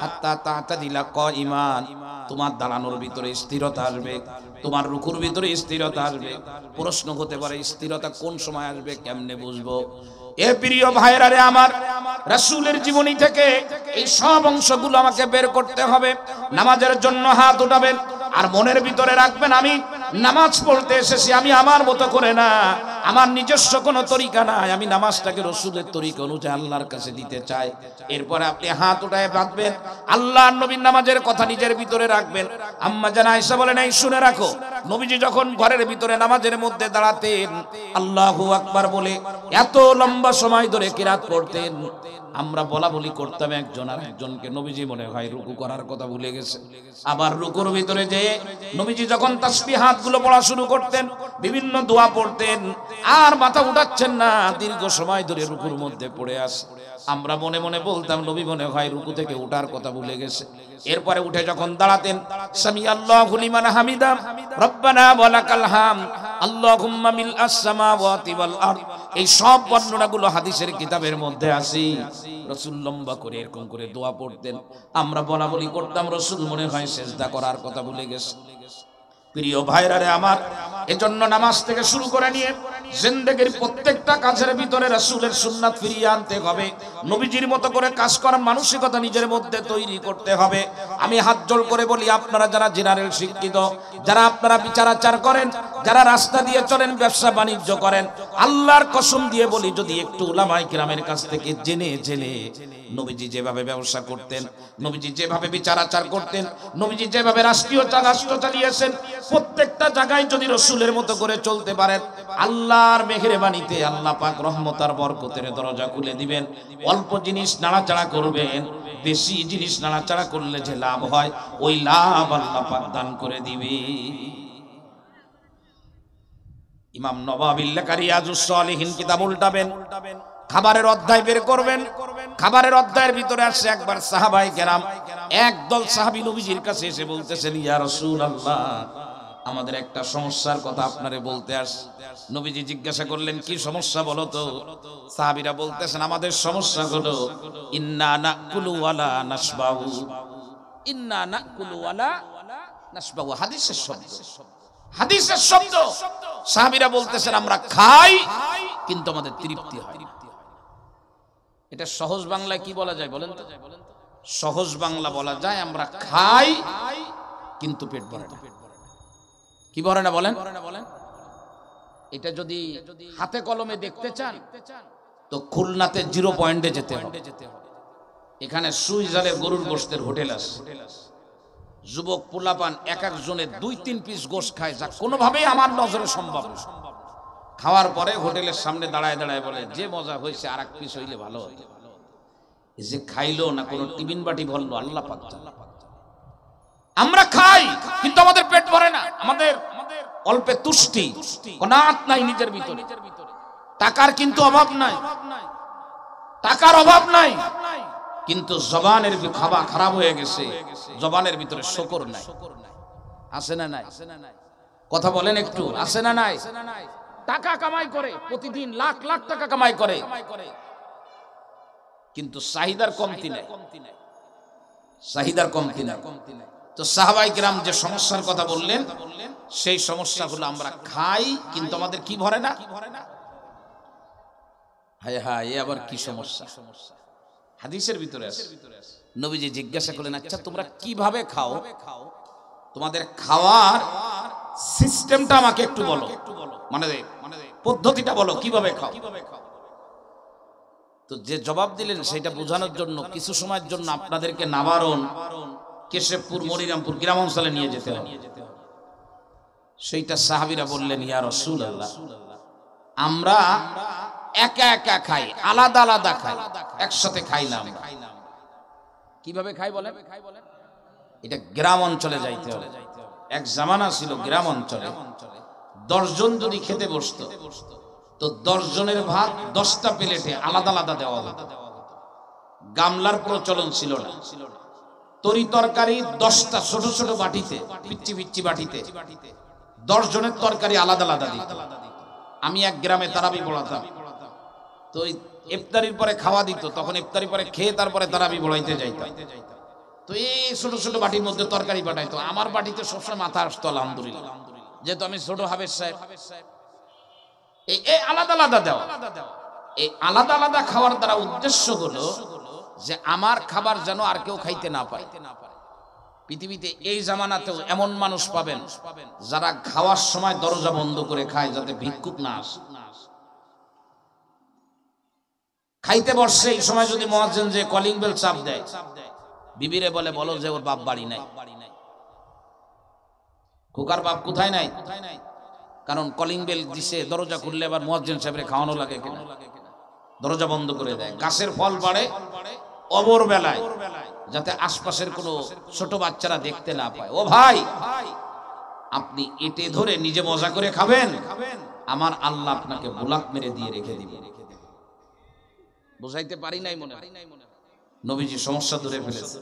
হাত্তা তাতাদিলা কাইমান, তোমার দাঁড়ানোর ভিতরে স্থিরতা আসবে, তোমার রুকুর ভিতরে স্থিরতা আসবে। প্রশ্ন হতে পারে, স্থিরতা কোন সময় আসবে, কেমনে বুঝবো? এ প্রিয় ভাইরা রে আমার, রাসূলের জীবনী থেকে এই সব অংশগুলো আমাকে বের করতে হবে। নামাজের জন্য হাত উঠাবেন আর মনের ভিতরে রাখবেন, আমি নামাজ পড়তে এসেছি, আমি আমার মতো করে না, আমার নিজস্ব কোনো তরিকা নাই, আমি নামাজটাকে রাসূলের তরিকা অনুযায়ী আল্লাহর কাছে দিতে চাই। এরপর আপনি হাত উঠায় বাঁধবেন, আল্লাহর নবীর নামাজের কথা নিজের ভিতরে রাখবেন। আম্মা জান আয়েশা বলেন, এই শুনে রাখো, নবীজি যখন ঘরের ভিতরে নামাজের মধ্যে দাঁড়াতেন, আল্লাহু আকবার বলে এত লম্বা সময় ধরে কিরাত করতেন, আমরা বলা বলি করতাম একজন আর একজনকে, নবীজি মনে হয় রুকু করার কথা ভুলে গেছে। আবার রুকুর ভিতরে যে নবীজি যখন তাসবিহাত গুলো পড়া শুরু করতেন, বিভিন্ন দোয়া পড়তেন, আর মাথা উঠাচ্ছেন না, দীর্ঘ সময় ধরে রুকুর মধ্যে পড়ে আসে। আমরা মনে মনে বলতাম, নবী মনে হয় রুকু থেকে উঠার কথা ভুলে গেছে। এরপরে উঠে যখন দাঁড়াতেন, সামি আল্লাহু লিমান হামিদা, রব্বানা ওয়ালাকাল হামদ, আল্লাহুম্মা মিলআস সামাওয়াতি ওয়াল আরদ, এই সব বর্ণনাগুলো হাদিসের কিতাবের মধ্যে আছে। রাসূল লম্বা করে এরকম করে দোয়া পড়তেন, আমরা বলা বলি করতাম, রাসূল মনে হয় সিজদা করার কথা ভুলে গেছে। প্রিয় ভাইরা রে আমার, এজন্য নামাজ থেকে শুরু করে নিয়ে জিন্দেগীর প্রত্যেকটা কাজের ভিতরে রাসূলের সুন্নাত ফিরিয়ে আনতে হবে। নবীজির মতো করে কাজ করার মানসিকতা নিজের মধ্যে তৈরি করতে হবে। আমি হাত জোড় করে বলি, আপনারা যারা জেনারেল শিক্ষিত, যারা আপনারা বিচার আচার করেন, যারা রাস্তা দিয়ে চলেন, ব্যবসা বাণিজ্য করেন, আল্লাহর কসম দিয়ে বলি, যদি একটু উলামায়ে কিরামের কাছ থেকে জেনে জেনে নবীজি যেভাবে ব্যবসা করতেন, নবীজি যেভাবে বিচার আচার করতেন, নবীজি যেভাবে রাষ্ট্র চালিয়েছেন, প্রত্যেকটা জায়গায় যদি রাসূলের মতো করে চলতে পারেন, আল্লাহর মেহেরবানিতে আল্লাহ পাক রহমত আর বরকতের দরজা খুলে দিবেন। অল্প জিনিস নাড়াচাড়া করবেন, বেশি জিনিস নাড়াচাড়া করলে যে লাভ হয়, ওই লাভ আল্লাহ পাক দান করে দিবে। ইমাম নববীর লেখা রিয়াজুস সালিহিন কিতাব উল্টাবেন, খাবারের অধ্যায় বের করবেন। খাবারের অধ্যায়ের ভিতরে আসছে, একবার সাহাবায়ে কেরাম, একদল সাহাবী নবীজির কাছে এসে বলতেছেন, ইয়া রাসূলুল্লাহ, আমাদের একটা সমস্যার কথা আপনারে বলতে আসছি। নবীজি জিজ্ঞাসা করলেন, কি সমস্যা বলো তো? সাহাবীরা বলতেছেন, আমাদের সমস্যা হলো ইন্না নাকুলু ওয়ালা নাশবাউ, ইন্না নাকুলু ওয়ালা নাশবাউ হাদিসের শব্দ, হাদিসের শব্দ। সাহাবীরা বলতেছেন আমরা খাই কিন্তু আমাদের তৃপ্তি হয় না। এটা সহজ বাংলায় কি বলা যায় বলেন তো? সহজ বাংলা বলা যায় আমরা খাই কিন্তু পেট ভরে না। কি ভরে না বলেন? এটা যদি হাতে কলমে দেখতে চান তো খুলনাতে 0 পয়েন্টে যেতে হবে। এখানে সুইজালের গরুর গোশতের হোটেল আছে। যুবক পোলাপান এক একজনের 2-3 পিস গোশত খায়, যা কোনোভাবেই আমার নজরে সম্ভব না। খাওয়ার পরে হোটেলের সামনে দাঁড়ায় দাঁড়ায় বলে যে মজা হয়েছে, আর 1 পিস হইলে ভালো হতো। এই যে খাইলো না, কোনো টিফিন বাটি ভরলো, আল্লাহ পাক জানে। আমরা খাই কিন্তু আমাদের পেট ভরে না, আমাদের অল্পে তুষ্টি, কনাত নাই নিজের ভিতরে। টাকার কিন্তু অভাব নাই, টাকার অভাব নাই, কিন্তু জবানের খাবার খারাপ হয়ে গেছে, জবানের ভিতরে শুকর নাই। আছে না নাই? কথা বলেন একটু, আছে না নাই? টাকা কামাই করে, প্রতিদিন লাখ লাখ টাকা কামাই করে, কিন্তু চাহিদার কমতি নাই, চাহিদার কমতি নাই। তো সাহাবায়ে কিরাম যে সমস্যার কথা বললেন, সেই সমস্যা হলো আমরা খাই কিন্তু আমাদের কি ভরে না। হায় হায়, এ আবার কি সমস্যা? হাদিসের ভিতরে আছে। নবীজি জিজ্ঞাসা করলেন, আচ্ছা তোমরা কিভাবে খাও? তোমাদের খাওয়ার সিস্টেমটা আমাকে একটু বলো, মানে পদ্ধতিটা বলো, কিভাবে খাও? তো যে জবাব দিলেন সেটা বোঝানোর জন্য কিছু সময়ের জন্য আপনাদেরকে নাবারণ, কেশবপুর, মনিরামপুর গ্রাম অঞ্চলে নিয়ে যেতে হবে। সেইটা সাহাবীরা বললেন, ইয়া রাসূলুল্লাহ, আমরা একা একা খাই, আলাদা আলাদা খাই, একসাথে খাই না। আমরা কিভাবে খাই বলেন? এটা গ্রাম অঞ্চলে যাইতে হবে। এক জামানা ছিল গ্রাম অঞ্চলে 10 জন যদি খেতে বসতো তো 10 জনের ভাত 10টা প্লেটে আলাদা আলাদা দেওয়া হতো। গামলার প্রচলন ছিল না। তরি তরকারি 10টা ছোট ছোট বাটিতে, পিচ্চি পিচ্চি বাটিতে 10 জনের তরকারি আলাদা আলাদা দিত। আমি এক গ্রামে তারাবি পড়াতাম, তো ইফতারির পরে খাওয়া দিত, তখন ইফতারি পরে খেয়ে তারপরে তারাবি পড়াইতে যাইতাম। তো এই ছোট ছোট বাটির মধ্যে তরকারি পাঠাইতো। আমার বাটিতে সবসময় মাথা আসতো আলহামদুলিল্লাহ, যেহেতু আমি ছোট হাফেজ সাহেব। এই আলাদা আলাদা দেওয়া, এই আলাদা আলাদা খাওয়ার দ্বারা উদ্দেশ্য হলো যে আমার খাবার যেন আর কেউ খাইতে না পায়। পৃথিবীতে এই জামানাতেও এমন মানুষ পাবেন যারা খাওয়ার সময় দরজা বন্ধ করে খায়, যাতে ভিক্ষুক না আসে। খাইতে বসছে এই সময় যদি মুয়াজ্জিন যে কলিং বেল চাপ দেয়, বিবিরে বলে, বলো যে ওর বাপ বাড়ি নাই। খোকার বাপ কোথায় নাই? কারণ কলিং বেল দিছে, দরজা খুললে আবার মুয়াজ্জিন সাহেবের খাওয়ানো লাগে কিনা, দরজা বন্ধ করে দেয়। গাছের ফল বাড়ে অবর বেলায়, যাতে আশপাশের কোনো ছোট বাচ্চারা দেখতে না পায়। ও ভাই, আপনি এটে ধরে নিজে মজা করে খাবেন, আমার আল্লাহ আপনাকে বুলাক মেরে দিয়ে রেখে দিবে। বুঝাইতে পারি নাই মনে হয়। নবীজি সমস্যা ধরে ফেলেছে।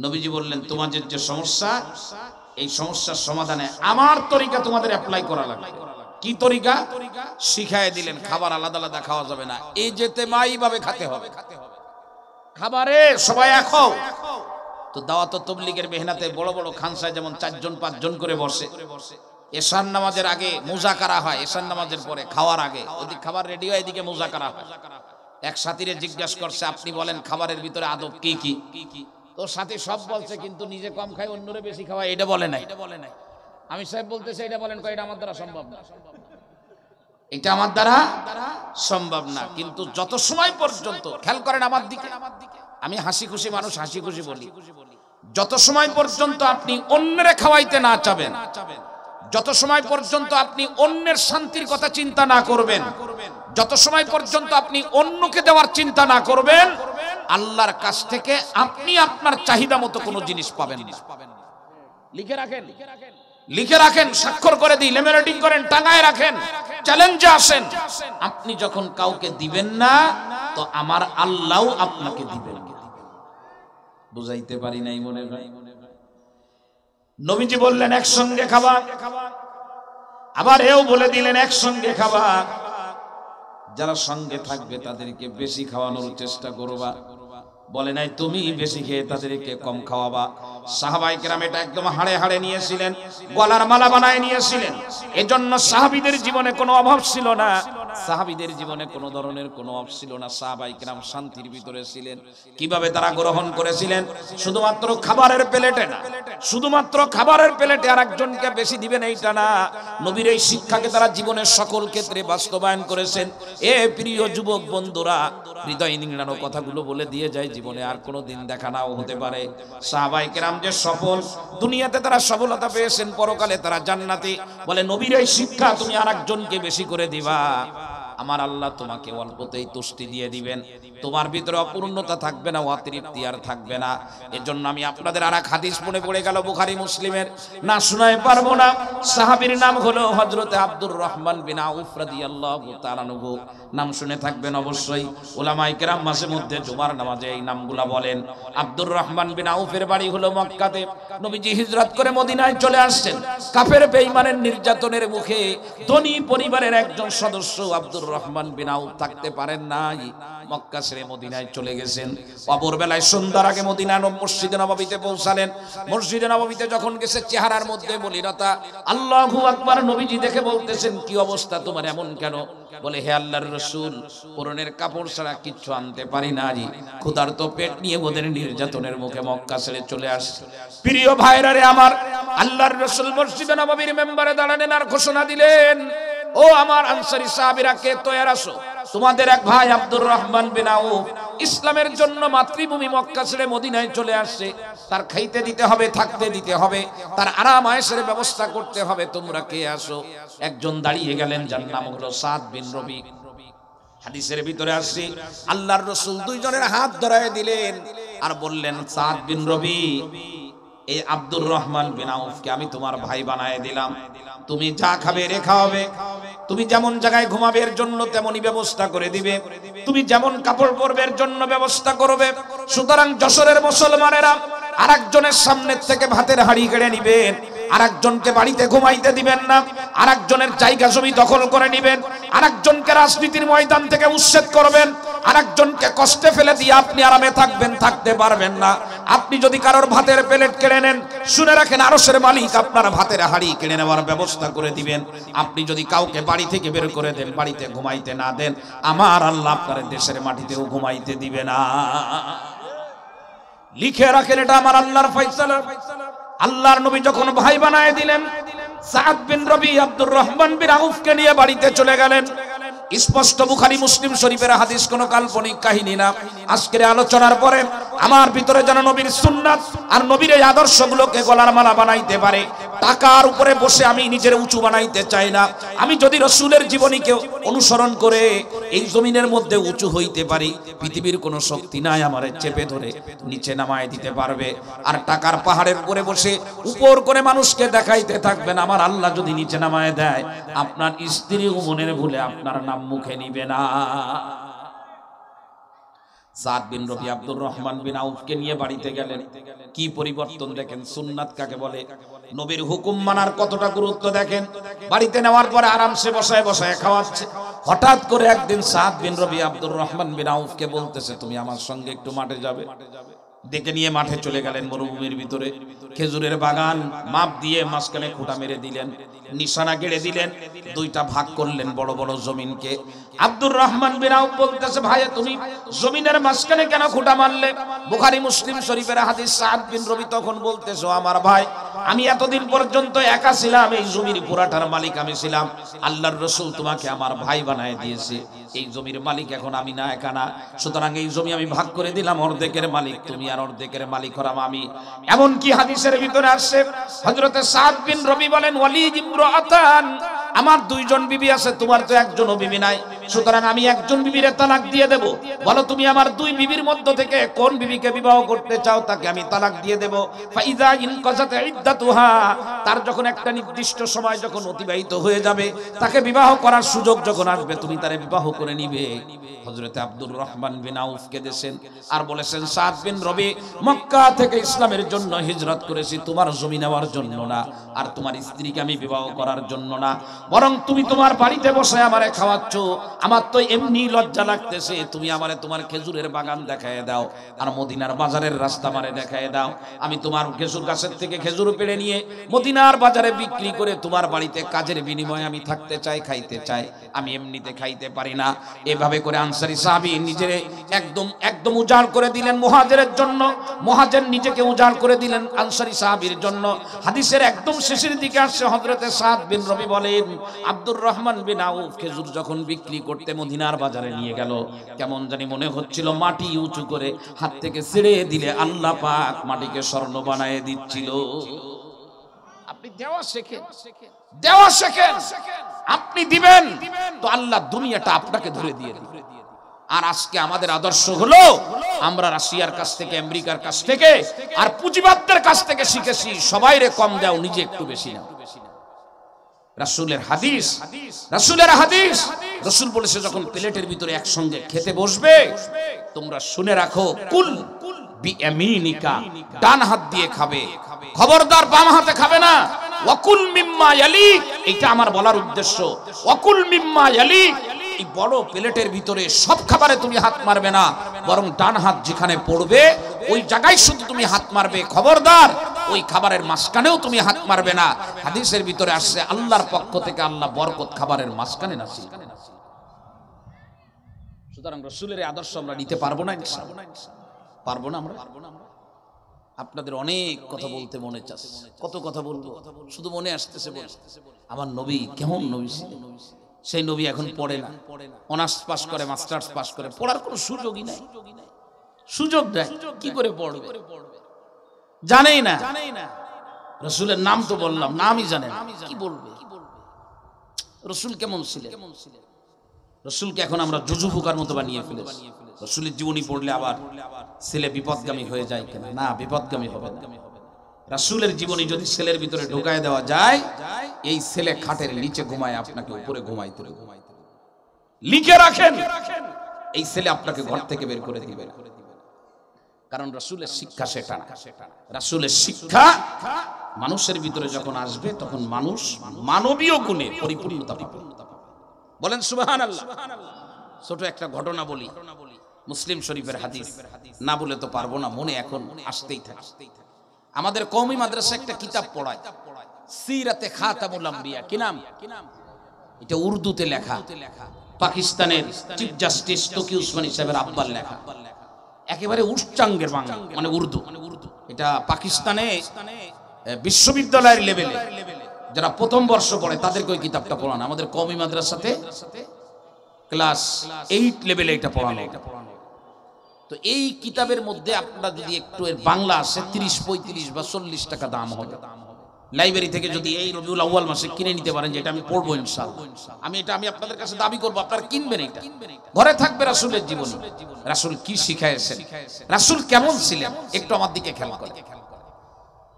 নবীজি বললেন, তোমাদের যে সমস্যা, এই সমস্যার সমাধানে আমার তরিকা তোমাদের অ্যাপ্লাই করা লাগবে। কি তরিকা? শিখায় দিলেন, খাবার আলাদা আলাদা খাওয়া যাবে না, এই যেতে মাই ভাবে খেতে হবে। খাবারে সবাই এক হও। তো দাওয়াত ও তাবলীগের মেহনতে বড় বড় খানসায় যেমন 4 জন 5 জন করে বসে, এশার নামাজের আগে মুজাকারা হয়, এশার নামাজের পরে খাওয়ার আগে ওদিকে খাবার রেডি হয়, এদিকে মুজাকারা হয়। এক সাথীরে জিজ্ঞাসা করছে, আপনি বলেন খাবারের ভিতরে আদব কি কি? তো সাথী সব বলছে, কিন্তু নিজে কম খায় অন্যরে বেশি খাওয়ায় এটা বলে নাই। আমি সাহেব বলতেছে, এটা বলেন। এটা আমার দ্বারা সম্ভব না, এটা আমার দ্বারা সম্ভব না। কিন্তু যত সময় পর্যন্ত, খেয়াল করেন আমার দিকে, আমি হাসি খুশি মানুষ, হাসি খুশি বলি, যত সময় পর্যন্ত আপনি অন্যরে খাওয়াইতে না চাবেন, যত সময় পর্যন্ত আপনি অন্যের শান্তির কথা চিন্তা না করবেন, যত সময় পর্যন্ত আপনি অন্যকে দেওয়ার চিন্তা না করবেন, আল্লাহর কাছ থেকে আপনি আপনার চাহিদা মতো কোনো জিনিস পাবেন না। লিখে রাখেন, লিখে রাখেন, স্বাক্ষর করে দিই, লেমিনেটিং করেন, টাঙায় রাখেন, চ্যালেঞ্জে আসেন। আপনি যখন কাউকে দিবেন না, তো আমার আল্লাহও আপনাকে দিবেন। বুঝাইতে পারি নাই মনে হয়? নবীজি বললেন একসঙ্গে খাবা, আবার এও বলে দিলেন একসঙ্গে খাবা। যারা সঙ্গে থাকবে তাদেরকে বেশি খাওয়ানোর চেষ্টা করবা, বলে নাই তুমি বেশি খেয়ে তাদেরকে কম খাওয়াবা। সাহাবায়ে কেরাম এটা একদম হাড়ে হাড়ে নিয়েছিলেন, গলার মালা বানায় নিয়েছিলেন। এজন্য সাহাবীদের জীবনে কোনো অভাব ছিল না, সাহাবীদের জীবনে কোনো ধরনের কোনো অভাব ছিল না। সাহাবায়ে কেরাম শান্তির ভিতরে ছিলেন। কিভাবে তারা গ্রহণ করেছিলেন? শুধুমাত্র খাবারের প্লেটে না, শুধুমাত্র খাবারের প্লেটে আরেকজনকে বেশি দিবেন এইটা না, নবীর এই শিক্ষাকে তারা জীবনের সকল ক্ষেত্রে বাস্তবায়ন করেছেন। এ প্রিয় যুবক বন্ধুরা, হৃদয় নিংড়ানো কথাগুলো বলে দিয়ে যায়, জীবনে আর কোনো দিন দেখা নাও হতে পারে। সাহাবায়ে কেরাম যে সফল, দুনিয়াতে তারা সফলতা পেয়েছেন, পরকালে তারা জান্নাতে। বলে নবীর এই শিক্ষা তুমি আরেকজনকে বেশি করে দিবা, আমার আল্লাহ তোমাকে অল্পতেই তুষ্টি দিয়ে দিবেন, তোমার ভিতরে অপূর্ণতা থাকবে না, অতৃপ্তি আর থাকবে না। এজন্য আমি আপনাদের আর এক হাদিস মনে পড়ে গেল বুখারী মুসলিমের, না শোনায় পারবো না। সাহাবীর নাম হলো হযরতে আব্দুর রহমান বিন আউফ রাদিয়াল্লাহু তাআলা আনহু। নাম শুনে থাকবেন অবশ্যই, উলামায়ে কেরাম মাঝে মধ্যে জুমার নামাজে এই নামগুলা বলেন। আব্দুর রহমান বিন আউফের বাড়ি হলো মক্কাতে। নবীজি হিজরত করে মদিনায় চলে আসছেন। কাফের বেঈমানের নির্যাতনের মুখে ধনী পরিবারের একজন সদস্য আব্দুর রহমান বিন আউফ থাকতে পারেন নাই, মক্কা ছেড়ে মদিনায় চলে গেছেন। অপর বেলায় সন্ধ্যার আগে মদিনার মসজিদে নববীতে পৌঁছালেন। মসজিদে নববীতে যখন গেছে, চেহারার মধ্যে মলিনতা। আল্লাহু আকবার। নবীজি দেখে বলতেছেন, কি অবস্থা তোমার, এমন কেন? বলে, হে আল্লাহর রাসূল, পরনের কাপড় ছাড়া কিচ্ছু আনতে পারি না, ক্ষুধার্ত পেট নিয়ে ওদের নির্যাতনের মুখে মক্কা ছেড়ে চলে আসছে। প্রিয় ভাইরা রে আমার, আল্লাহর রাসূল মসজিদে নববীর মেম্বারে দাঁড়ালেন আর ঘোষণা দিলেন, ও আমার আনসারী সাহাবীরা, কে তৈয়ার আসো? তোমাদের এক ভাই আব্দুর রহমান বিন আউফ ইসলামের জন্য মাতৃভূমি মক্কা ছেড়ে মদিনায় চলে আসছে। তার খাইতে দিতে হবে, থাকতে দিতে হবে, তার আরাম আয়েশের ব্যবস্থা করতে হবে, তোমরা কে আসো? একজন দাঁড়িয়ে গেলেন, যার নাম হলো সাদ বিন রবি। হাদিসের ভিতরে আসছে, আল্লাহর রাসূল দুইজনের হাত ধরায় দিলেন আর বললেন, সাদ বিন রবি, এই আব্দুর রহমান বিন আউফকে আমি তোমার ভাই বানায় দিলাম। তুমি যা খাবে রে খাওয়াবে, তুমি যেমন জায়গায় ঘুমাবে এর জন্য তেমনই ব্যবস্থা করে দিবে, তুমি যেমন কাপড় পরবে এর জন্য ব্যবস্থা করবে। সুতরাং যশোরের মুসলমানেরা আরেকজনের সামনে থেকে ভাতের হাঁড়ি কেড়ে নিবেন, আরেকজনকে বাড়িতে ঘুমাইতে দিবেন না, আরেকজনের জায়গা জমি দখল করে নিবেন, আরেকজনকে রাজনীতির ময়দান থেকে উচ্ছেদ করবেন, আরেকজনকে কষ্টে ফেলে দিয়ে আপনি আরামে থাকবেন, থাকতে পারবেন না। আপনি যদি কারোর ভাতের প্লেট কেড়ে নেন, শুনে রাখেন, আরশের মালিক আপনার ভাতের হাঁড়ি কেড়ে নেওয়ার ব্যবস্থা করে দিবেন। আপনি যদি কাউকে বাড়ি থেকে বের করে দেন, বাড়িতে ঘুমাইতে না দেন, আমার আল্লাহ আপনার দেশের মাটিতেও ঘুমাইতে দিবে না। লিখে রাখেন, এটা আমার আল্লাহর ফয়সালা। আল্লাহর নবী যখন ভাই বানায় দিলেন, সাদ বিন রবি আব্দুর রহমান বিন আউফকে নিয়ে বাড়িতে চলে গেলেন। স্পষ্ট বুখারী মুসলিম শরীফের হাদিস, কোনো কাল্পনিক কাহিনী না। আজকের আলোচনার পরে আমার ভিতরে যেন নবীর সুন্নাত আর নবীর এই আদর্শগুলোকে গলার মালা বানাইতে পারে। টাকার উপরে বসে আমি নিজের উঁচু বানাইতে চাই না। আমি যদি রাসূলের জীবনীকে অনুসরণ করে এই জমিনের মধ্যে উঁচু হইতে পারি, পৃথিবীর কোনো শক্তি নাই আমারে চেপে ধরে নিচে নামায় দিতে পারবে। আর টাকার পাহাড়ের উপরে বসে উপর করে মানুষকে দেখাইতে থাকবেন, আমার আল্লাহ যদি নিচে নামায় দেয়, আপনার স্ত্রী মনের ভুলে আপনার নাম মুখে নিবে না। সাদ বিন রবি আব্দুর রহমান বিন আউফকে নিয়ে বাড়িতে গেলেন। কি পরিবর্তন দেখেন, সুন্নাত কাকে বলে, নবীর হুকুম মানার কতটা গুরুত্ব দেখেন। বাড়িতে নেওয়ার পরে আরামসে বসায় বসায় খাওয়াচ্ছে। হঠাৎ করে একদিন সাদ বিন রবি আব্দুর রহমান বিন আউফকে বলতেছে, তুমি আমার সঙ্গে একটু মাঠে যাবে। ডেকে নিয়ে মাঠে চলে গেলেন, মরুভূমির ভিতরে খেজুরের বাগান, মাপ দিয়ে মাঝখানে খুঁটা মেরে দিলেন, নিশানা গেড়ে দিলেন, দুইটা ভাগ করলেন বড় বড় জমিনকে। আব্দুর রহমান বিন আউফ বলতেছে, ভাই তুমি জমিনের মাঝখানে কেন খুঁটা মারলে? বুখারী মুসলিম শরীফের হাদিস। সাদ বিন রবি তখন বলতেছে, আমার ভাই, আমি এতদিন পর্যন্ত একা ছিলাম, এই জমির পুরাটার মালিক আমি ছিলাম। আল্লাহর রাসূল তোমাকে আমার ভাই বানায় দিয়েছে, এই জমির মালিক এখন আমি না, একা না। সুতরাং এই জমি আমি ভাগ করে দিলাম, অর্ধেকের মালিক তুমি আর অর্ধেকের মালিক হলাম আমি। এমন কি হাদিসের ভিতরে আসছে, হযরতে সাদ বিন রবি বলেন, ওয়ালি ইমরাতান, আমার দুইজন বিবি আছে, তোমার তো একজনও বিবি নাই, সুতরাং আমি একজন বিবিরে তালাক দিয়ে দেব। বলো তুমি আমার দুই বিবির মধ্য থেকে কোন বিবিকে বিবাহ করতে চাও, তাকে আমি তালাক দিয়ে দেব। ফাইজা ইনকাযাত ইদ্দাতুহা, তার যখন একটা নির্দিষ্ট সময় যখন অতিবাহিত হয়ে যাবে, তাকে বিবাহ করার সুযোগ যখন আসবে, তুমি তারে বিবাহ করে নিবে। হযরতে আব্দুর রহমান বিন আউফকে দেন আর বলেছেন, সাদ বিন রবি, মক্কা থেকে ইসলামের জন্য হিজরত করেছি তোমার জমি নেওয়ার জন্য না, আর তোমার স্ত্রীকে আমি বিবাহ করার জন্য না, বরং তুমি তোমার বাড়িতে বসে আমারে খাওয়াচ্ছ, আমার তো এমনি লজ্জা লাগতেছে, তুমি আমারে তোমার খেজুরের বাগান দেখায় দাও আর মদিনার বাজারের রাস্তা আমারে দেখায় দাও, আমি তোমার খেজুর গাছের থেকে খেজুর পেড়ে নিয়ে মদিনার বাজারে বিক্রি করে তোমার বাড়িতে কাজের বিনিময়ে আমি থাকতে চাই, খাইতে চাই, আমি এমনিতে খাইতে পারি না। এভাবে করে আনসারী সাহাবী নিজের একদম উজাড় করে দিলেন মুহাজিরের জন্য, মুহাজির নিজেকে উজাড় করে দিলেন আনসারী সাহাবীর জন্য। হাদিসের একদম শেষের দিকে আসছে হযরতে সাদ বিন রবি বলেন, আব্দুর রহমান বিন আউফ খেজুর যখন বিক্রি করতে মদিনার বাজারে নিয়ে গেল, কেমন জানি মনে হচ্ছিল মাটি উঁচু করে হাত থেকে ছিঁড়ে দিলে আল্লাহ পাক মাটিকে স্বর্ণ বানায় দিচ্ছিল। আপনি দেওয়া শেখেন, দেওয়া শেখেন, আপনি দিবেন তো আল্লাহ দুনিয়াটা আপনাকে ধরে দিয়ে দিবে। আর আজকে আমাদের আদর্শ হলো আমরা রাশিয়ার কাছ থেকে, আমেরিকার কাছ থেকে আর পুঁজিবাদদের কাছ থেকে শিখেছি, সবাইরে কম দাও, নিজে একটু বেশি নাও। রাসূলের হাদিস, রাসূলের হাদিস, রাসূল বলেছে যখন প্লেটের ভিতরে একসঙ্গে খেতে বসবে তোমরা শুনে রাখো, কুল বিয়ামিনিকা, ডান হাত দিয়ে খাবে, খবরদার বাম হাতে খাবে না। ওয়াকুল মিম্মা ইয়ালিক, এটা আমার বলার উদ্দেশ্য, ওয়াকুল মিম্মা ইয়ালিক, এই বড় প্লেটের ভিতরে সব খাবারে তুমি হাত মারবে না, বরং ডান হাত যেখানে পড়বে ওই জায়গায় শুধু তুমি হাত মারবে, খবরদার ওই খাবারের মাঝখানেও তুমি হাত মারবে না। হাদিসের ভিতরে আসছে আল্লাহর পক্ষ থেকে আল্লাহ বরকত খাবারের মাঝখানে নাসিল। সুতরাং রাসূলের আদর্শ আমরা নিতে পারবো না, ইনশাআল্লাহ পারবো না। আমরা আপনাদের অনেক কথা বলতে মনে চাচ্ছে, কত কথা বলবো, শুধু মনে আসতেছে আমার নবী কেমন নবী ছিলেন। সেই নবী এখন পড়ে না, অনার্স পাস করে, মাস্টার্স পাস করে, পড়ার কোনো সুযোগই নাই, সুযোগ নাই, কি করে পড়বে, জানেই না। রাসূলের নাম তো বললাম, নামই জানে না, কি বলবে। রাসূল কেমন ছিলেন, রাসূলকে এখন আমরা জুজু পোকার মতো বানিয়ে ফেলেছি। রাসূলের জীবনী পড়লে আবার ছেলে বিপদগামী হয়ে যায় কেন? না, বিপদগামী হবে না। রাসূলের জীবনী যদি ছেলের ভিতরে ঢোকায় দেওয়া যায়, এই ছেলে খাটের নিচে ঘুমায়, আপনাকে উপরে ঘুমাইতে লিখে রাখেন, এই ছেলে আপনাকে ঘর থেকে বের করে দিবে না। কারণ রাসূলের শিক্ষা সেটা না। রাসূলের শিক্ষা মানুষের ভিতরে যখন আসবে তখন মানুষ মানবীয় গুণে পরিপূর্ণতা পাবে। বলেন সুবহানাল্লাহ। ছোট একটা ঘটনা বলি, মুসলিম শরীফের হাদিস, না বলে তো পারবো না, মনে এখন আসতেই থাকে। আমাদের কওমি মাদ্রাসা একটা কিতাব পড়ায়, সিরাতে খাতামুল আম্বিয়া। কি নাম? এটা উর্দুতে লেখা, পাকিস্তানের চিফ জাস্টিস তকি উসমানী সাহেবের আব্বার লেখা, একেবারে উচ্চাঙ্গের বাংলা, মানে উর্দু। এটা পাকিস্তানে বিশ্ববিদ্যালয়ের লেভেলে যারা প্রথম বর্ষ পড়ে তাদেরকে ওই কিতাবটা পড়ানো, আমাদের কওমি মাদ্রাসাতে ক্লাস 8 লেভেলে এটা পড়ানো। তো এই কিতাবের মধ্যে আপনারা যদি একটু, এর বাংলা আছে 30, 35 বা 40 টাকা দাম হবে। লাইব্রেরি থেকে যদি এই রবিউল আউয়াল মাসে কিনে নিতে পারেন, যেটা আমি পড়বো ইনশাআল্লাহ, আমি আপনাদের কাছে দাবি করবো, আপনারা কিনবেন। এটা ঘরে থাকবে রাসূলের জীবনী, রাসূল কি শিখাইছেন, রাসূল কেমন ছিলেন, একটু আমার দিকে খেয়াল করেন।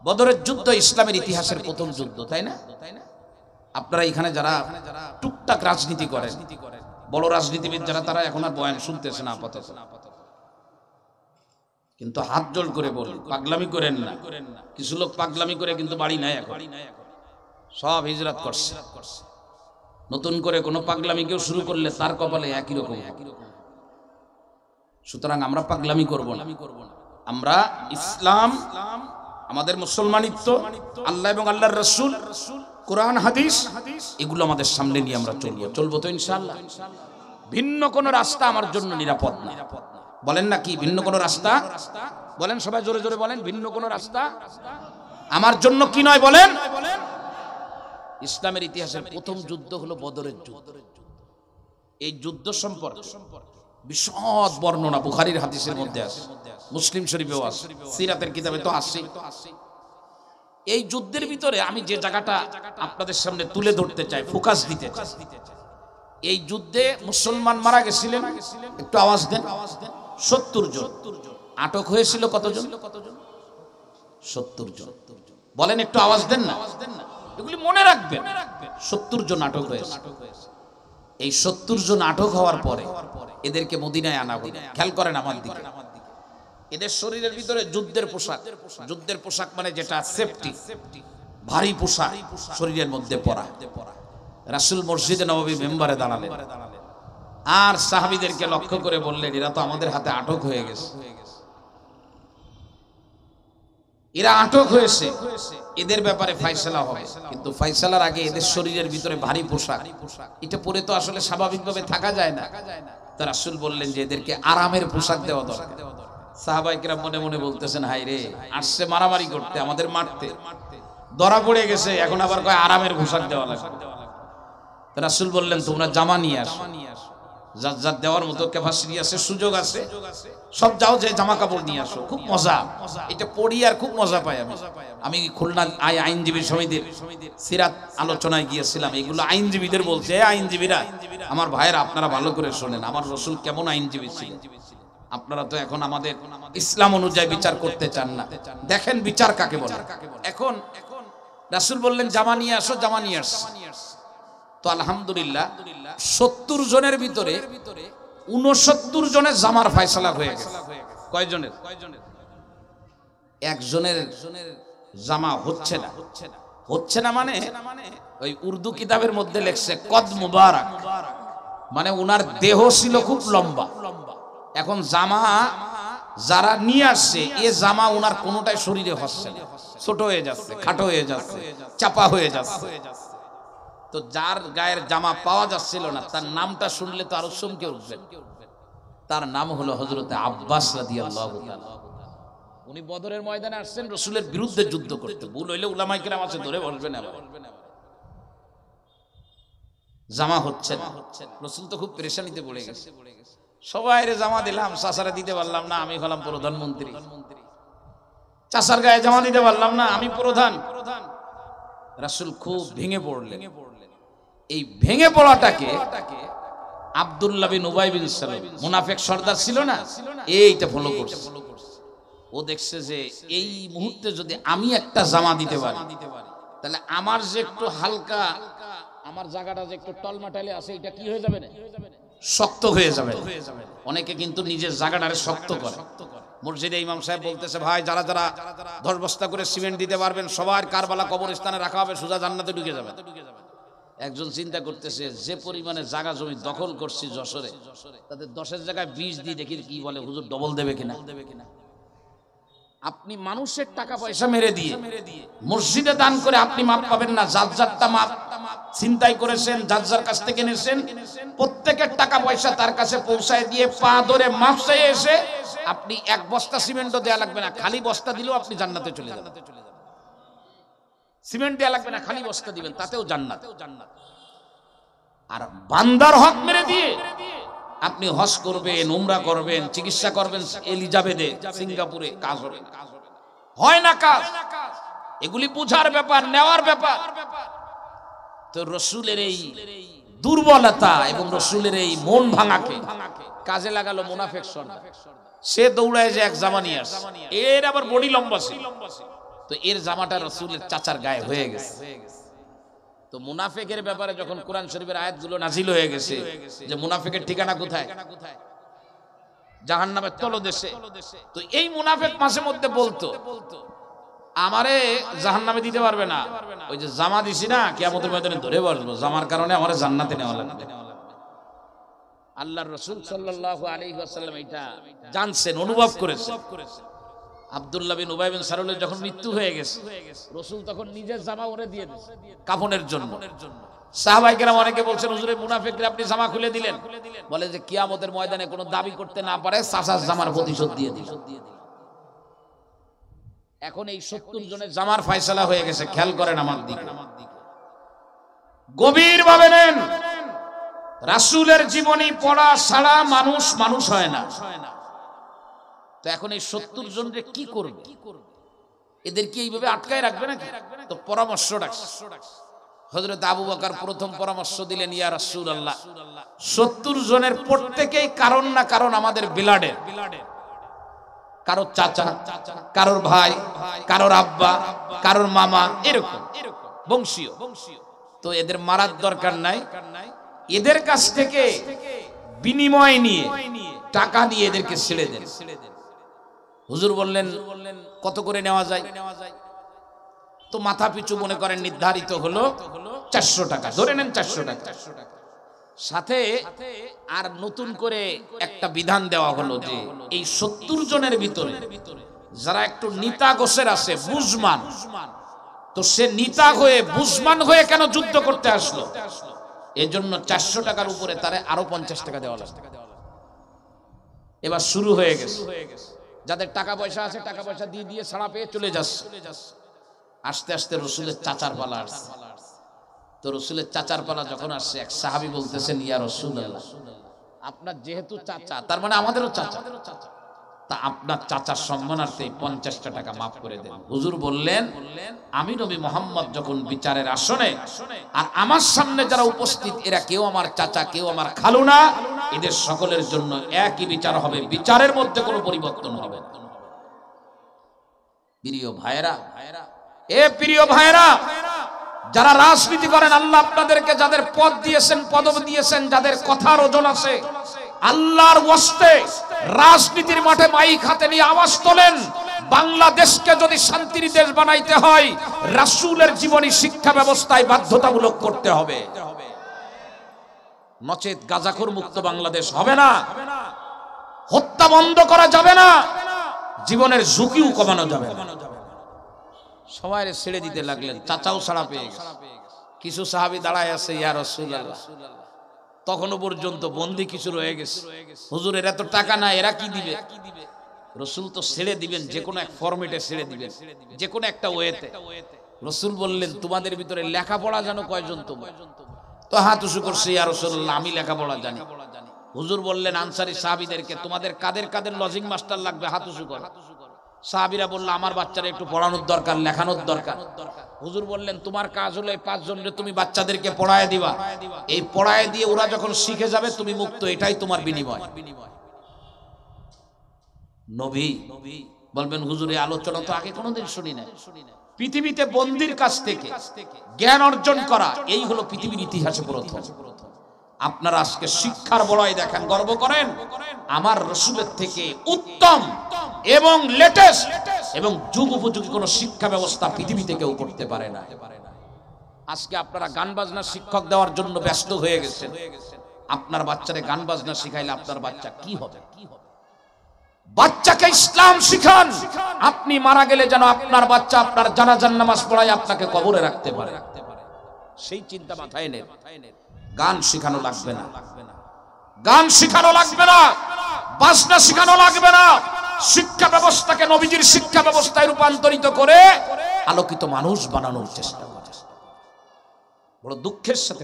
বদরের যুদ্ধ ইসলামের ইতিহাসের প্রথম যুদ্ধ, তাই না? আপনারা এখানে যারা টুকটাক রাজনীতি করেন, বড় রাজনীতিবিদ যারা, তারা এখন আর বয়ান শুনতেছে না আপাতত, কিন্তু হাত জোল করে বলি, পাগলামি করেন না। কিছু লোক পাগলামি করে কিন্তু বাড়ি নাই, এখন সব হিজরত করছে। নতুন করে কোনো পাগলামি কেউ শুরু করলে তার কপালে একই রকম। সুতরাং আমরা পাগলামি করব না, আমরা ইসলাম, আমাদের মুসলমানিত্ব, আল্লাহ এবং আল্লাহর রাসূল, কোরআন হাদিস, এগুলো আমাদের সামনে নিয়ে আমরা চলবো তো ইনশাআল্লাহ। ভিন্ন কোন রাস্তা আমার জন্য নিরাপদ না। বলেন না কি ভিন্ন কোন রাস্তা? বলেন সবাই জোরে জোরে বলেন, ভিন্ন কোন রাস্তা আমার জন্য কি নয় বলেন। ইসলামের ইতিহাসের প্রথম যুদ্ধ হলো বদরের যুদ্ধ। এই যুদ্ধ সম্পর্কে বিশদ বর্ণনা বুখারীর হাদিসের মধ্যে আছে, মুসলিম শরীফেও আছে, সিরাতের কিতাবে তো আছে। এই যুদ্ধের ভিতরে আমি যে জায়গাটা আপনাদের সামনে তুলে ধরতে চাই, ফোকাস দিতে চাই, এই যুদ্ধে মুসলমান মারা গেছিলেন, একটু আওয়াজ দেন, 70 জন। আটক হয়েছিল কতজন? 70 জন। বলেন একটু আওয়াজ দেন না, এগুলি মনে রাখবেন। 70 জন আটক হয়েছে। এই 70 জন আটক হওয়ার পরে এদেরকে মদিনায় আনা হলো। খেয়াল করেন আমার দিকে, এদের শরীরের ভিতরে যুদ্ধের পোশাক, যুদ্ধের পোশাক মানে যেটা সেফটি, ভারী পোশাক শরীরের মধ্যে পরা। রাসূল মসজিদে নববী মেম্বারে দাঁড়ালেন,
আর সাহাবীদেরকে লক্ষ্য করে বললেন, এরা তো আমাদের হাতে আটক হয়ে গেছে, এরা আটক হয়েছে, এদের ব্যাপারে ফায়সালা হবে। কিন্তু ফায়সালার আগে এদের শরীরের ভিতরে ভারী পোশাক, এটা পরে তো আসলে স্বাভাবিকভাবে থাকা যায় না। তো রাসূল বললেন যে এদেরকে আরামের পোশাক দেওয়া দরকার। সাহাবায়ে কেরাম মনে মনে বলতেছেন, হায় রে, আসছে মারামারি করতে, আমাদের মারতে, ধরা পড়ে গেছে, এখন আবার কয় আরামের পোশাক দেওয়া লাগবে। তো রাসূল বললেন, তোমরা জামা নিয়ে আসো, যার যার দেওয়ার মতো ক্যাপাসিটি আছে, সুযোগ আছে, সব যাও, যে জামা কাপড় নিয়ে আসো। খুব মজা, এটা পড়ি আর খুব মজা পাই। আমি খুলনা আইনজীবী সমিতির সিরাত আলোচনায় গিয়েছিলাম, এগুলো আইনজীবীদের বলছে, আইনজীবীরা আমার ভাইয়েরা, আপনারা ভালো করে শোনেন, আমার রাসূল কেমন আইনজীবী ছিলেন। আপনারা তো এখন আমাদের ইসলাম অনুযায়ী বিচার করতে চান না, দেখেন বিচার কাকে বলে। এখন রাসূল বললেন জামা নিয়ে আসো, জামা নিয়ে আসো। তো আলহামদুলিল্লাহ 70 জনের ভিতরে 69 জনের জামার ফয়সালা হয়ে গেছে। কয়জনের? একজনের জামা হচ্ছে না। হচ্ছে না মানে ওই উর্দু কিতাবের মধ্যে লেখছে কদ মুবারক, মানে উনার দেহ ছিল খুব লম্বা। এখন জামা যারা নিয়ে আসছে, এ জামা উনার কোনোটাই শরীরে হচ্ছে না, ছোট হয়ে যাচ্ছে, খাটো হয়ে যাচ্ছে, চাপা হয়ে যাচ্ছে। তো যার গায়ের জামা পাওয়া যাচ্ছিল না, তার নামটা শুনলে তো আরো চমকে উঠবেন। তার নাম হলো হযরতে আব্বাস রাদিয়াল্লাহু তাআলা। উনি বদরের ময়দানে আসছেন রাসূলের বিরুদ্ধে যুদ্ধ করতে, ভুল হইলে উলামায়ে কেরাম আছে ধরে বসবেন। জামা হচ্ছে না, রাসূল তো খুব পেরেশানিতে পড়ে গেছে। সবাইরে জামা দিলাম, চাচারে দিতে পারলাম না, আমি হলাম প্রধানমন্ত্রী। চাচার গায়ে জামা দিতে পারলাম না, আমি প্রধান। রাসূল খুব ভেঙে পড়লেন। এই ভেঙে পড়াটাকে আব্দুল্লাহ বিন উবাই বিন সালুল, মুনাফিক সর্দার ছিল না, এইটা ফলো করছে। ও দেখছে যে এই মুহূর্তে যদি আমি একটা জামা দিতে পারি, তাহলে আমার যে একটু হালকা, আমার জায়গাটা যে একটু টলমাটালে আছে, এটা কি হয়ে যাবে না, শক্ত হয়ে যাবে। অনেকে কিন্তু নিজের জায়গাটারে শক্ত করে। মসজিদে ইমাম সাহেব বলতেছে, ভাই যারা যারা 10 বস্তা করে সিমেন্ট দিতে পারবেন, সবার কারবালা কবরস্থানে রাখা হবে, সোজা জান্নাতে ঢুকে যাবে। একজন চিন্তা করতেছে, যে পরিমাণে জায়গা জমি দখল করছি যশোরে, তাদের 10-এর জায়গায় 20 দিয়ে দেখি কি বলে, হুজুর ডবল দেবে কিনা। আপনি মানুষের টাকা পয়সা মেরে দিয়ে মসজিদে দান করে আপনি মাপ পাবেন না। যার যারটা মাপ চিন্তাই করেছেন, যার যার কাছ থেকে নিয়েছেন, প্রত্যেকের টাকা পয়সা তার কাছে পৌঁছায় দিয়ে পা ধরে মাপ চাইয়ে এসে আপনি 1 বস্তা সিমেন্টও দেয়া লাগবে না, খালি বস্তা দিলেও আপনি জান্নাতে চলে যাবেন। সিমেন্ট দেয়া লাগবে না, খালি বস্তা দিবেন, তাতেও জান্নাত। আর বান্দার হক মেরে দিয়ে আপনি হজ করবেন, উমরা করবেন, চিকিৎসা করবেন এলিজাবেথে, সিঙ্গাপুরে, কাজ হবে না, হয় না কাজ। এগুলি বুঝার ব্যাপার, নেওয়ার ব্যাপার। তো রাসূলের এই দুর্বলতা এবং রাসূলের এই মন ভাঙাকে কাজে লাগালো মুনাফিক সর্দার। সে দৌড়ায় যে এক জামা নিয়ে আসে, এর আবার বডি লম্বা ছিল, তো এর জামাটা রাসূলের চাচার গায়ে হয়ে গেছে। তো মুনাফিকের ব্যাপারে যখন কোরআন শরীফের আয়াতগুলো নাজিল হয়ে গেছে যে মুনাফিকের ঠিকানা কোথায়, জাহান্নামের তলদেশে, তো এই মুনাফিক মাঝে মধ্যে বলতো, আমারে জাহান্নামে দিতে পারবে না, ওই যে জামা দিছি না, কিয়ামতের ময়দানে ধরে বসবো, জামার কারণে আমারে জান্নাতে নেওয়া লাগবে। আল্লাহর রাসূল সাল্লাল্লাহু আলাইহি ওয়াসাল্লাম এটা জানছেন, অনুভব করেছেন। আব্দুল্লাহ বিন উবাই বিন সালুলের যখন মৃত্যু হয়ে গেছে, রাসূল তখন নিজের জামা ওরে দিয়ে দিয়েছে কাফনের জন্য। সাহাবায়ে কেরাম অনেকে বলছেন, হুজুর মুনাফিকরা আপনি জামা খুলে দিলেন, বলে যে কিয়ামতের ময়দানে কোনো দাবি করতে না পারে, চাচার জামার প্রতিশোধ দিয়ে দিল। এখন এই 70 জনের জামার ফয়সালা হয়ে গেছে। খেয়াল করেন আমার দিকে, গভীর ভাবে নেন। রাসূলের জীবনী পড়া ছাড়া মানুষ মানুষ হয় না। তো এখন এই 70 জনকে কি করবে? এদেরকে এইভাবে আটকায় রাখবে নাকি? তো পরামর্শ রাখছে। হযরত আবু বকর প্রথম পরামর্শ দিলেন, ইয়া রাসূলুল্লাহ, 70 জনের প্রত্যেকেই কারণ না কারণ আমাদের বিলাডের, কারোর চাচা, কারোর ভাই, কারোর আব্বা, কারোর মামা, এরকম বংশীয়। তো এদের মারার দরকার নাই, এদের কাছ থেকে বিনিময় নিয়ে, টাকা নিয়ে এদেরকে ছেড়ে দেন। হুজুর বললেন, কত করে নেওয়া যায়? তো মাথা পিছু মনে করেন নির্ধারিত হলো 400 টাকা, ধরে নেন 400 টাকা।
সাথে আর নতুন করে একটা বিধান দেওয়া হলো যে এই 70 জনের ভিতরে যারা একটু নিতা গোছের আছে, বুঝমান, তো সে নিতা হয়ে বুঝমান হয়ে কেন যুদ্ধ করতে আসলো? এজন্য 400 টাকার উপরে তারে আরো 50 টাকা দেওয়া লাগবে। এবার শুরু হয়ে গেছে, যাদের টাকা পয়সা আছে টাকা পয়সা দিয়ে দিয়ে ছাড়া পেয়ে চলে যাচ্ছে। আস্তে আস্তে রসুলের চাচার পালা আসছে। তো রসুলের চাচার পালা যখন আসছে, এক সাহাবী বলতেছেন, ইয়া রাসূলুল্লাহ, আপনার যেহেতু চাচা, তার মানে আমাদেরও চাচা, তা আপনার চাচার সম্মানার্থে 50টা টাকা মাফ করে দেন। হুজুর বললেন, আমি নবী মুহাম্মদ যখন বিচারের আসনে, আর আমার সামনে যারা উপস্থিত এরা কেউ আমার চাচা, কেউ আমার খালু না, এদের সকলের জন্য একই বিচার হবে, বিচারের মধ্যে কোনো পরিবর্তন হবে না। প্রিয় ভাইরা, প্রিয় ভাইরা, যারা রাজনীতি করেন, আল্লাহ আপনাদেরকে যাদের পদ দিয়েছেন, পদবি দিয়েছেন, যাদের কথার ওজন আছে, আল্লাহর ওয়াস্তে রাজনীতির মাঠে মাইক হাতে নিয়ে আওয়াজ তোলেন। বাংলাদেশকে যদি শান্তির দেশ বানাইতে হয়, রাসূলের জীবনী শিক্ষা ব্যবস্থায় বাধ্যতামূলক করতে হবে, নচেত গাঁজাখোর মুক্ত বাংলাদেশ হবে না। হত্যা বন্ধ করা যাবে না, জীবনের ঝুঁকিও কমানো যাবে না। সবাই ছেড়ে দিতে লাগলেন, চাচাও ছাড়া পেয়ে গেছে। কিছু সাহাবী দাঁড়ায় আছে, ইয়া রাসূলুল্লাহ, তখনও পর্যন্ত বন্দী কিছু রয়ে গেছে। হুজুর, এরা তো টাকা না, এরা কি দিবে? রসুল তো ছেড়ে দিবেন, যে কোনো এক ফরম্যাটে ছেড়ে দিবেন, যে কোনো একটা ওয়েতে। রসুল বললেন, তোমাদের ভিতরে লেখাপড়া জানো কয়জন? তোমরা তো হাত উঁচু করছে, ইয়া রাসূলুল্লাহ, আমি লেখাপড়া জানি। হুজুর বললেন আনসারী সাহাবীদেরকে, তোমাদের কাদের কাদের লজিং মাস্টার লাগবে? হাত উঁচু করো। সাহাবীরা বলল, আমার বাচ্চারা একটু পড়ানোর দরকার, লেখানোর দরকার। হুজুর বললেন, তোমার কাজ হলো এই 5 জনকে তুমি বাচ্চাদেরকে পড়ায় দিবা, এই পড়ায় দিয়ে ওরা যখন শিখে যাবে তুমি মুক্ত, এটাই তোমার বিনিময়। নবী বলবেন, হুজুর এই আলোচনা তো আগে কোনোদিন শুনি না। পৃথিবীতে বন্দির কাছ থেকে জ্ঞান অর্জন করা, এই হলো পৃথিবীর ইতিহাসে প্রথম। আপনারা আজকে শিক্ষার বড়াই দেখেন, গর্ব করেন, আমার রাসূলের থেকে উত্তম এবং লেটেস্ট এবং যুগ উপযোগী কোন শিক্ষা ব্যবস্থা পৃথিবীতে কেউ করতে পারে না। আজকে আপনারা গান বাজনা শিক্ষক দেওয়ার জন্য ব্যস্ত হয়ে গেছেন। আপনার বাচ্চারে গান বাজনা শিখাইলে আপনার বাচ্চা কি হবে? বাচ্চাকে ইসলাম শিখান, আপনি মারা গেলে যেন আপনার বাচ্চা আপনার জানাজার নামাজ পড়ায় আপনাকে কবরে রাখতে পারে, সেই চিন্তা মাথায় নেন। গান শিখানো লাগবে না, গান শিখানো লাগবে না, বাজনা শিখানো লাগবে না। শিক্ষা ব্যবস্থাকে নবীজির শিক্ষা ব্যবস্থায় রূপান্তরিত করে আলোকিত মানুষ বানানোর চেষ্টা করে। বড় দুঃখের সাথে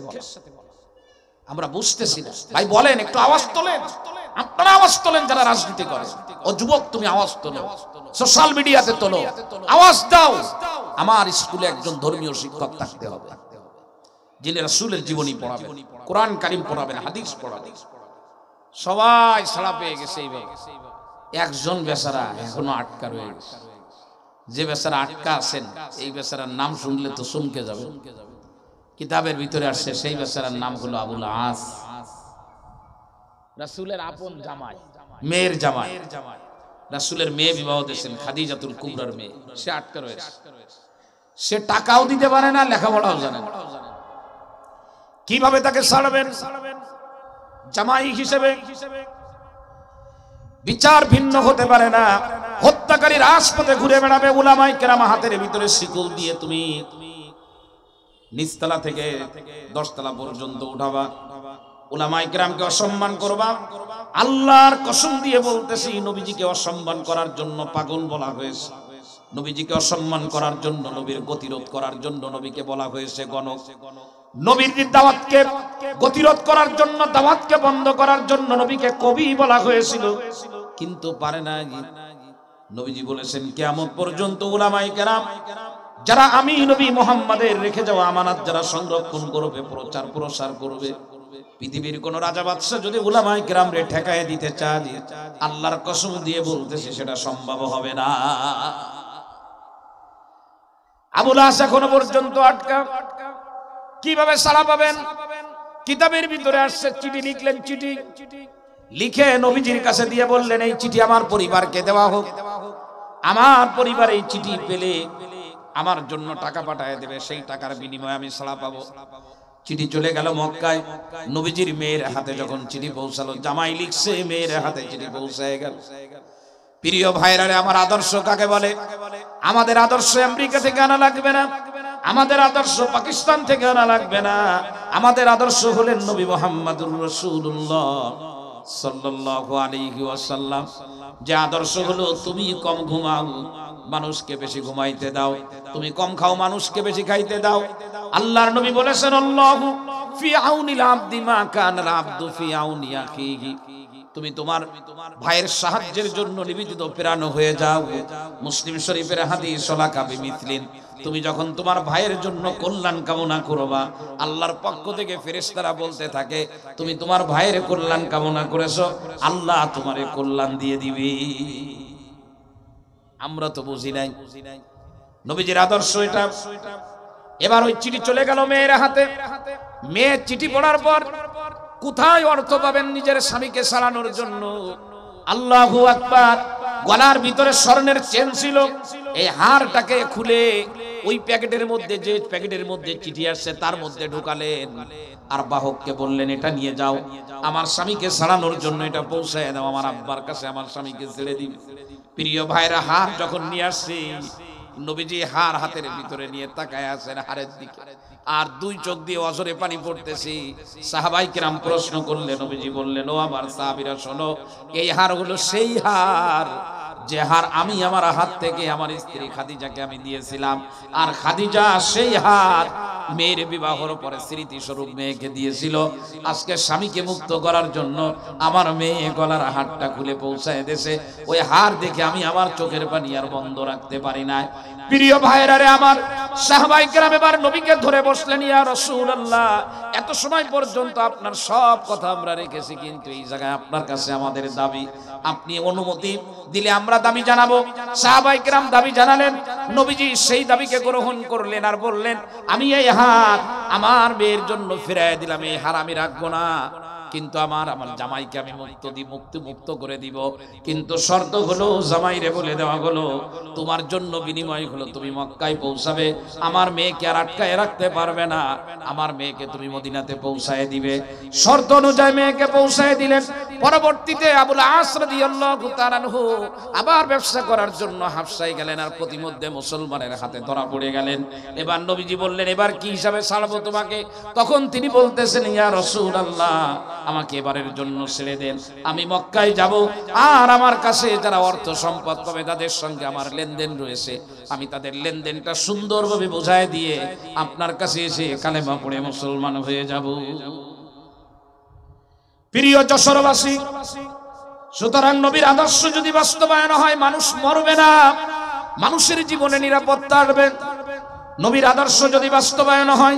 আমরা বুঝতেছি না। ভাই বলেন, একটু আওয়াজ তোলেন, আপনারা আওয়াজ তোলেন যারা রাজনীতি করে। ও যুবক, তুমি আওয়াজ তোলো, সোশ্যাল মিডিয়াতে তোলো, আওয়াজ দাও। আমার স্কুলে একজন ধর্মীয় শিক্ষক থাকতে হবে, যিনি রাসূলের জীবনী পড়াবেন, কোরআন কারীম পড়াবেন, হাদিস পড়াবেন। সবাই ছাড়া পেয়ে গেছে। এইভাবে একজন বেচারা এখনো আটকা রয়ে গেছে। যে বেচারা আটকা আছেন, এই বেচারার নাম শুনলে তো চমকে যাবে। কিতাবের ভিতরে আসছে, সেই বেচারার নাম হলো আবুল আস, রাসূলের আপন জামাই, মেয়ের জামাই। রাসূলের মেয়ে বিবাহ দিয়েছেন, খাদিজাতুল কুবরার মেয়ে। সে আটকা রয়েছে, সে টাকাও দিতে পারে না, লেখাপড়াও জানে না। কিভাবে তাকে ছাড়বেন জামাই হিসেবে? বিচার ভিন্ন হতে পারে না। হত্যাকারী রাজপথে ঘুরে বেড়াবে, উলামায়ে কেরাম হাতের ভিতরে শিকল দিয়ে তুমি নিচতলা থেকে 10 তলা পর্যন্ত উঠাবা, উলামায়ে কেরামকে অসম্মান করবা। আল্লাহর কসম দিয়ে বলতেছি, নবীজিকে অসম্মান করার জন্য পাগল বলা হয়েছে, নবীজিকে অসম্মান করার জন্য, নবীর গতিরোধ করার জন্য নবীকে বলা হয়েছে গণক। নবীর দাওয়াতকে গতিরোধ করার জন্য, দাওয়াতকে বন্ধ করার জন্য নবীকে কবি বলা হয়েছিল, কিন্তু পারে না। নবীজি বলেছেন, কিয়ামত পর্যন্ত উলামায়ে কেরাম যারা আমি নবী মুহাম্মাদের রেখে যাওয়া আমানত যারা সংরক্ষণ করবে, প্রচার প্রসার করবে, পৃথিবীর কোন রাজা বাদশা যদি উলামায়ে কেরাম রে ঠেকায় দিতে চায়, আল্লাহর কসম দিয়ে বলতেছে সেটা সম্ভব হবে না। আবুল আস এখনো পর্যন্ত আটকা। কিভাবে সাড়া পাবেন? কিতাবের ভিতরে আসছে, চিঠি লিখলেন, চিঠি লিখে নবীজির কাছে দিয়ে বললেন, এই চিঠি আমার পরিবারকে দেওয়া হোক, আমার পরিবার এই চিঠি পেলে আমার জন্য টাকা পাঠায় দেবে, সেই টাকার বিনিময়ে আমি সাড়া পাবো। চিঠি চলে গেল মক্কায়। নবীজির মেয়ের হাতে যখন চিঠি পৌঁছালো, জামাই লিখছে, মেয়ের হাতে চিঠি পৌঁছায় গেল। প্রিয় ভাইরা রে, আমার আদর্শ কাকে বলে? আমাদের আদর্শ আমেরিকা থেকে আনা লাগবে না, আমাদের আদর্শ পাকিস্তান থেকে আনা লাগবে না। আমাদের আদর্শ হলেন নবী মুহাম্মদুর রাসূলুল্লাহ সাল্লাল্লাহু আলাইহি ওয়াসাল্লাম। যে আদর্শ হলো তুমি কম ঘুমাও, মানুষকে বেশি ঘুমাইতে দাও, তুমি কম খাও, মানুষকে বেশি খাইতে দাও। আল্লাহর নবী বলেছেন, আল্লাহু ফি আউনিল আবদি মা কানাল আবদু ফি আউনি আখিহি। তুমি তোমার ভাইয়ের সাহায্যের জন্য নিবেদিত প্রাণ হয়ে যাও। মুসলিম শরীফের হাদিস, সলাকা বিমিথলিন। তুমি যখন তোমার ভাইয়ের জন্য কল্যাণ কামনা করবা, আল্লাহর পক্ষ থেকে ফেরেশতারা বলতে থাকে, তুমি তোমার ভাইয়ের কল্যাণ কামনা করেছো, আল্লাহ তোমারে কল্যাণ দিয়ে দিবে। আমরা তো বুঝি নাই নবীজির আদর্শ এটা। এবার ওই চিঠি চলে গেল মেয়ের হাতে। মেয়ে চিঠি পড়ার পর কোথায় অর্থ পাবেন নিজের স্বামীকে সারানোর জন্য? আল্লাহু আকবার। গলার ভিতরে স্বর্ণের চেন ছিল, এই হারটাকে খুলে ওই প্যাকেটের মধ্যে, যে প্যাকেটের মধ্যে চিঠি আসছে তার মধ্যে ঢুকালেন, আর বাহককে বললেন, এটা নিয়ে যাও, আমার স্বামীকে সারানোর জন্য এটা পৌঁছায় দাও, আমার আব্বার কাছে আমার স্বামীকে ছেড়ে দিন। প্রিয় ভাইরা, হার যখন নিয়ে আসছে, নবীজি হার হাতের ভিতরে নিয়ে তাকায় আছেন হারের দিকে, আর দুই চোখ দিয়ে অঝরে পানি পড়তেছে। সাহাবাই কিরাম প্রশ্ন করলেন, নবীজি বললেন, ও আমার সাহাবীরা শোনো, এই হার হলো সেই হার যে হার আমি আমার হাত থেকে আমার স্ত্রী খাদিজাকে আমি দিয়েছিলাম, আর খাদিজা সেই হার মেয়ের বিবাহের পরে স্মৃতি স্বরূপ মেয়েকে দিয়েছিল। আজকে স্বামীকে মুক্ত করার জন্য আমার মেয়ে গলার হারটা খুলে পৌঁছায় দেশে। ওই হার দেখে আমি আমার চোখের পানি আর বন্ধ রাখতে পারি না। প্রিয় ভাইরা রে আমার, সাহাবায়ে কেরাম এবার নবীকে ধরে বসলেন, ইয়া রাসূলুল্লাহ, এত সময় পর্যন্ত আপনার সব কথা আমরা রেখেছি, কিন্তু এই জায়গায় আপনার কাছে আমাদের দাবি, আপনি অনুমতি দিলে আমরা দাবি জানাবো। সাহাবায়ে কেরাম দাবি জানালেন। নবীজি সেই দাবিকে গ্রহণ করলেন আর বললেন, আমি এই হার আমার মেয়ের জন্য ফিরিয়ে দিলাম, এই হার আমি রাখবো না, কিন্তু আমার জামাইকে আমি মুক্ত করে দিব। কিন্তু শর্ত হলো, জামাইরে বলে দেওয়া হলো, তোমার জন্য বিনিময় হলো তুমি মক্কায় পৌঁছাবে, আমার মেয়েকে আর আটকায় রাখতে পারবে না, আমার মেয়েকে তুমি মদিনাতে পৌঁছায় দিবে। শর্ত অনুযায়ী মেয়েকে পৌঁছায় দিলেন। পরবর্তীতে আবুল আস রাদিয়াল্লাহু তাআলা আনহু আবার ব্যবসা করার জন্য হাবশায় গেলেন, আর প্রতিমধ্যে মুসলমানের হাতে ধরা পড়ে গেলেন। এবার নবীজি বললেন, এবার কি হিসাবে ছাড়বো তোমাকে? তখন তিনি বলতেছেন, ইয়া রাসূলুল্লাহ, আমাকে এবারের জন্য ছেড়ে দেন, আমি মক্কায় যাব, আর আমার কাছে যারা অর্থ সম্পদ পাবে তাদের সঙ্গে আমার লেনদেন রয়েছে, আমি তাদের লেনদেনটা সুন্দরভাবে বোঝায় দিয়ে আপনার কাছে এসে কালেমা পড়ে মুসলমান হয়ে যাব। প্রিয় যশোরবাসী, সুতরাং নবীর আদর্শ যদি বাস্তবায়ন হয়, মানুষ মরবে না, মানুষের জীবনে নিরাপত্তা আসবে। নবীর আদর্শ যদি বাস্তবায়ন হয়,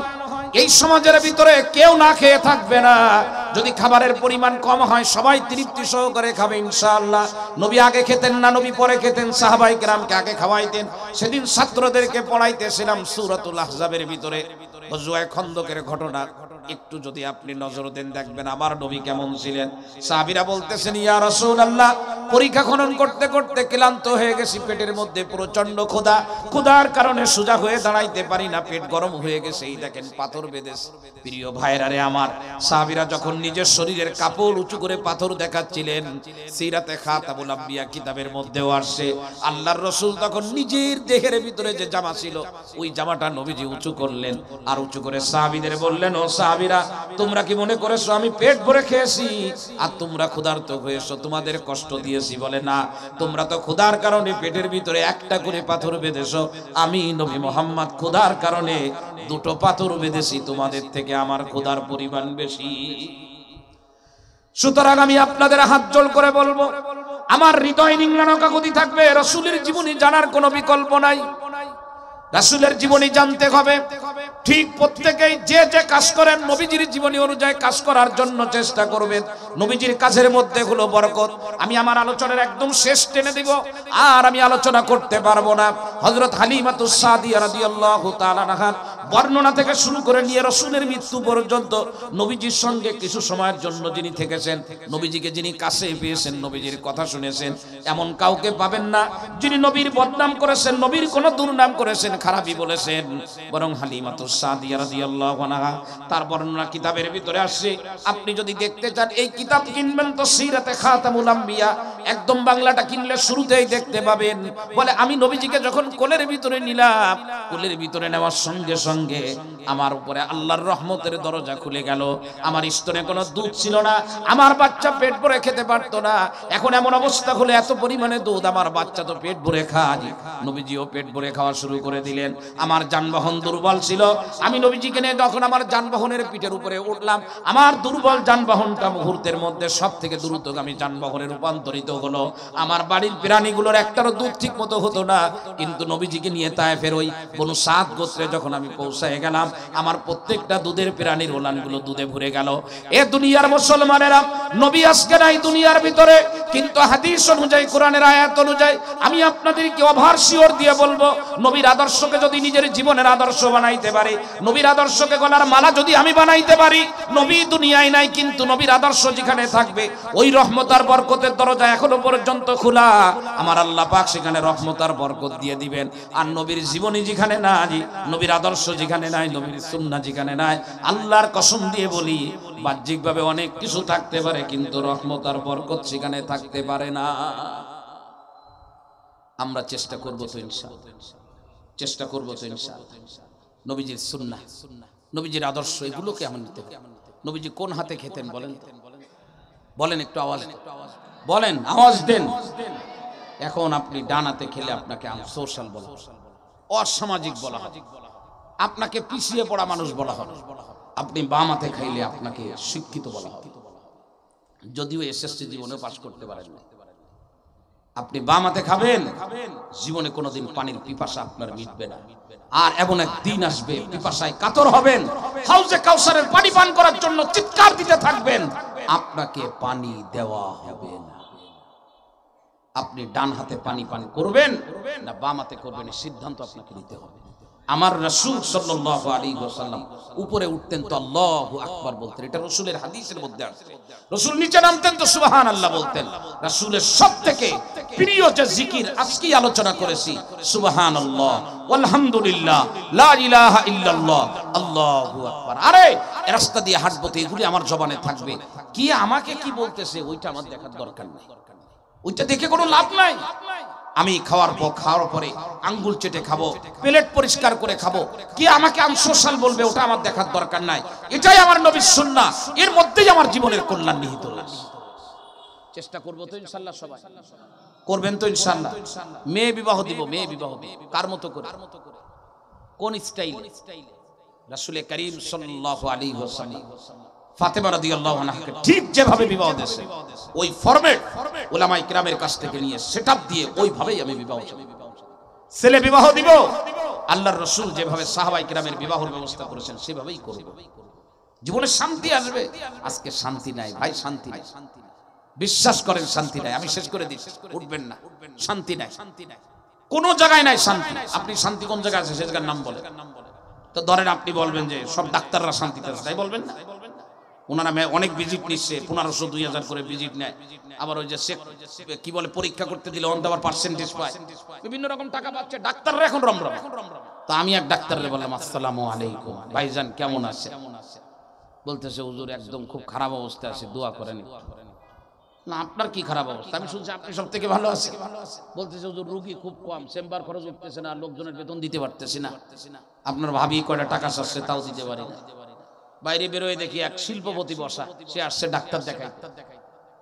এই সমাজের ভিতরে কেউ না খেয়ে থাকবে না। যদি খাবারের পরিমাণ কম হয়, সবাই তৃপ্তি সহকারে খাবে ইনশাআল্লাহ। নবী আগে খেতেন না, নবী পরে খেতেন, সাহাবায়ে কেরামকে আগে খাওয়াইতেন। সেদিন ছাত্রদেরকে পড়াইতেছিলাম সূরাতুল আহজাবের ভিতরে গজওয়ায়ে খন্দকের ঘটনা, একটু যদি আপনি নজর দেন দেখবেন আমার নবী কেমন ছিলেন। সাহাবীরা বলতেছেন, ইয়া রাসূলুল্লাহ, পরীক্ষা খনন করতে করতে ক্লান্ত হয়ে গেছি, পেটের মধ্যে প্রচন্ড ক্ষুধা, ক্ষুধার কারণে সোজা হয়ে দাঁড়াইতে পারি না, পেট গরম হয়ে গেছে, এই দেখেন পাথর বেঁধেছে। প্রিয় ভাইরা রে আমার, সাহাবীরা যখন নিজের শরীরের কাপড় উঁচু করে পাথর দেখাচ্ছিলেন, সিরাতে খাতামুল আম্বিয়া কিতাবের মধ্যেও আসে, আল্লাহর রাসূল তখন নিজের দেহের ভিতরে যে জামা ছিল ওই জামাটা নবীজি উঁচু করলেন, আর উঁচু করে সাহাবীদের বললেন, ও সাহাবীরা, তোমরা কি মনে করেছো আমি পেট ভরে খেয়েছি আর তোমরা ক্ষুধার্ত হয়েছো, তোমাদের কষ্ট দিয়েছি? বলে না, তোমরা তো ক্ষুধার কারণে পেটের ভিতরে একটা করে পাথর বেঁধেছো, আমি নবী মুহাম্মদ ক্ষুধার কারণে দুটো পাথর বেঁধেছি, তোমাদের থেকে আমার ক্ষুধার পরিমাণ বেশি। সুতরাং আমি আপনাদের হাত জোড় করে বলবো, আমার হৃদয় নিংড়ানো কাকুতি থাকবে, রাসূলের জীবনী জানার কোনো বিকল্প নাই। রাসূলের জীবনী জানতে হবে। ঠিক প্রত্যেকেই যে যে কাজ করেন নবীজির জীবনী অনুযায়ী কাজ করার জন্য চেষ্টা করবেন। নবীজির কাজের মধ্যে হলো বরকত। আমি আমার আলোচনার একদম শেষ টেনে দিব, আর আমি আলোচনা করতে পারবো না। হযরত হালিমাতুস সাদিয়া রাদিয়াল্লাহু তাআলা আনহা বর্ণনা থেকে শুরু করে নিয়ে রাসূলের মৃত্যু পর্যন্ত নবীজির সঙ্গে কিছু সময়ের জন্য যিনি থেকেছেন, নবীজিকে যিনি কাছে পেয়েছেন, নবীজির কথা শুনেছেন, এমন কাউকে পাবেন না যিনি নবীর বদনাম করেছেন, নবীর কোনো দুর্নাম করেছেন, খারাপই বলেছেন। বরং হালিমাতুস সাদিয়া রাদিয়াল্লাহু আনহা তার বর্ণনা কিতাবের ভিতরে আসছে। আপনি যদি দেখতে চান এই কিতাব কিনবেন তো সিরাতে খাতামুল আম্বিয়া একদম বাংলাটা কিনলে শুরুতেই দেখতে পাবেন। বলে আমি নবীজিকে যখন কোলের ভিতরে নিলাম, কোলের ভিতরে নেওয়ার সঙ্গে সঙ্গে আমার উপরে আল্লাহর রহমতের দরজা খুলে গেল। আমার স্তনে কোনো দুধ ছিল না, আমার বাচ্চা পেট ভরে খেতে পারতো না। এখন এমন অবস্থা হলে এত পরিমাণে দুধ, আমার বাচ্চা তো পেট ভরে খায়। নবীজিও পেট ভরে খাওয়া শুরু করে দিলেন। আমার যানবাহন দুর্বল ছিল, আমি নবীজিকে নিয়ে যখন আমার যানবাহনের পিঠের উপরে উঠলাম, আমার দুর্বল যানবাহনটা মুহূর্তের মধ্যে সব থেকে দ্রুতগামী যানবাহনে রূপান্তরিত হলো। আমার বাড়ির প্রাণীগুলোর একটারও দুধ ঠিক মতো হতো না, কিন্তু নবীজিকে নিয়ে তায়েফের ওই বনু সাদ গোত্রে যখন আমি পৌঁছায় গেলাম, আমার প্রত্যেকটা দুধের প্রাণীর ওলানগুলো দুধে ভরে গেল। এ দুনিয়ার মুসলমানেরা, নবী আজকে নাই দুনিয়ার ভিতরে, কিন্তু হাদিস অনুযায়ী, কোরআনের আয়াত অনুযায়ী আমি আপনাদেরকে ওভার শিওর দিয়ে বলবো, নবীর আদর্শকে যদি নিজের জীবনের আদর্শ বানাইতে পারি, নবীর আদর্শকে গলার মালা যদি আমি বানাইতে পারি, নবী দুনিয়ায় নাই কিন্তু নবীর আদর্শ যেখানে থাকবে, ওই রহমত আর বরকতের দরজা এখনো পর্যন্ত খোলা। আমার আল্লাহ পাক সেখানে রহমত আর বরকত দিয়ে দিবেন। আর নবীর জীবনী যেখানে নাই, নবীর আদর্শ যেখানে নাই, নবীর সুন্নাহ যেখানে নাই, আল্লাহর কসম দিয়ে বলি, বাহ্যিকভাবে অনেক কিছু থাকতে পারে কিন্তু রহমত আর বরকত সেখানে থাকতে পারে না। আমরা চেষ্টা করব তো ইনশাআল্লাহ, চেষ্টা করব তো ইনশাআল্লাহ নবীজির সুন্নাহ, নবীজির আদর্শ, এগুলোকে আমরা নিতে হবে। নবীজি কোন হাতে খেতেন বলেন তো? বলেন, একটু আওয়াজ বলেন, আওয়াজ দেন। এখন আপনি ডান হাতে খেলে আপনাকে সোশ্যাল বলা, অসামাজিক বলা হবে, আপনাকে পিছিয়ে পড়া মানুষ বলা হবে। আপনি বাম হাতে খাইলে আপনাকে শিক্ষিত বলা হবে, যদিও এসএসসি জীবনে পাস করতে পারেন না। আপনি বাম হাতে খাবেন, জীবনে কোনোদিন পানির পিপাসা আপনার মিটবে না। আর এমন এক দিন আসবে, পিপাসায় কাতর হবেন, হাউজে কাউসারের পানি পান করার জন্য চিৎকার দিতে থাকবেন, আপনাকে পানি দেওয়া হবে না। আপনি ডান হাতে পানি পান করবেন না বাম হাতে করবেন, এই সিদ্ধান্ত আপনাকে নিতে হবে। আমার রাসূল সাল্লাল্লাহু আলাইহি ওয়াসাল্লাম উপরে উঠতেন তো আল্লাহু আকবার বলতেন, এটা রাসূলের হাদিসের মধ্যে আছে। রাসূল নিচে নামতেন তো সুবহানাল্লাহ বলতেন। রাসূলের সবথেকে প্রিয় যে জিকির আজকে আলোচনা করেছি, সুবহানাল্লাহ আলহামদুলিল্লাহ লা ইলাহা ইল্লাল্লাহ আল্লাহু আকবার। আরে রাস্তা দিয়ে হাঁটবো তো এগুলি আমার জবানে থাকবে, কি আমাকে কি বলতেছে ওইটা আমার দেখার দরকার নেই, ওইটা দেখে কোনো লাভ নাই। আমি খাওয়ার পরে আঙ্গুল চেটে খাবো, প্লেট পরিষ্কার করে খাবো, কি আমাকে আনসোশাল বলবে ওটা আমার দেখার দরকার নাই। এটাই আমার নবীর সুন্নাহ, এর মধ্যেই আমার জীবনের কল্যাণ নিহিত আছে। চেষ্টা করবো তো ইনশাআল্লাহ, সবাই করবেন তো ইনশাআল্লাহ। মেয়ে বিবাহ দিব, মেয়ে বিবাহ কার মতো করে, কোন স্টাইল? রাসূল করিম সাল্লাল্লাহু আলাইহি ওয়াসাল্লাম ফাতেমা রাদিয়াল্লাহু আনহাকে ঠিক যেভাবে বিবাহ দিয়েছে, ওই ফরম্যাট উলামায়ে কিরামের কাছ থেকে নিয়ে সেটআপ দিয়ে ওইভাবেই আমি বিবাহ চাই। ছেলে বিবাহ দিব, আল্লাহর রাসূল যেভাবে সাহাবায়ে কিরামের বিবাহের ব্যবস্থা করেছেন সেভাবেই করব, জীবনে শান্তি আসবে। আজকে শান্তি নাই ভাই, শান্তি নাই, বিশ্বাস করেন শান্তি নাই। আমি শেষ করে দিচ্ছি, উঠবেন না, শান্তি নাই, কোন জায়গায় নাই শান্তি। আপনি শান্তি কোন জায়গায় আছে সে জায়গার নাম বলেন তো। ধরেন আপনি বলবেন যে সব ডাক্তাররা শান্তিতে আছে, তাই বলবেন না? ওনারা অনেক ভিজিট নিচ্ছে, 1500-2000 করে ভিজিট নেয়। আবার ওই যে কি বলে পরীক্ষা করতে দিলে অন দেওয়ার পার্সেন্টেজ পায়, বিভিন্ন রকম টাকা পাচ্ছে, ডাক্তাররা এখন রমরম। তো আমি এক ডাক্তাররে বললাম, আসসালামু আলাইকুম ভাইজান, কেমন আছে? বলতেছে হুজুর একদম খুব খারাপ অবস্থা আছে, দোয়া করেন। না আপনার কি খারাপ অবস্থা? আমি শুনছি আপনি সব থেকে ভালো আছেন। বলতেছে হুজুর রোগী খুব কম, চেম্বার খরচ উঠতেছে না, লোকজনের বেতন দিতে পারতেছি না, আপনার ভাবি কয়টা টাকা চাচ্ছে তাও দিতে পারি না। বাইরে বেরোয় দেখি এক শিল্পপতি বসা, সে আসছে ডাক্তার দেখাই,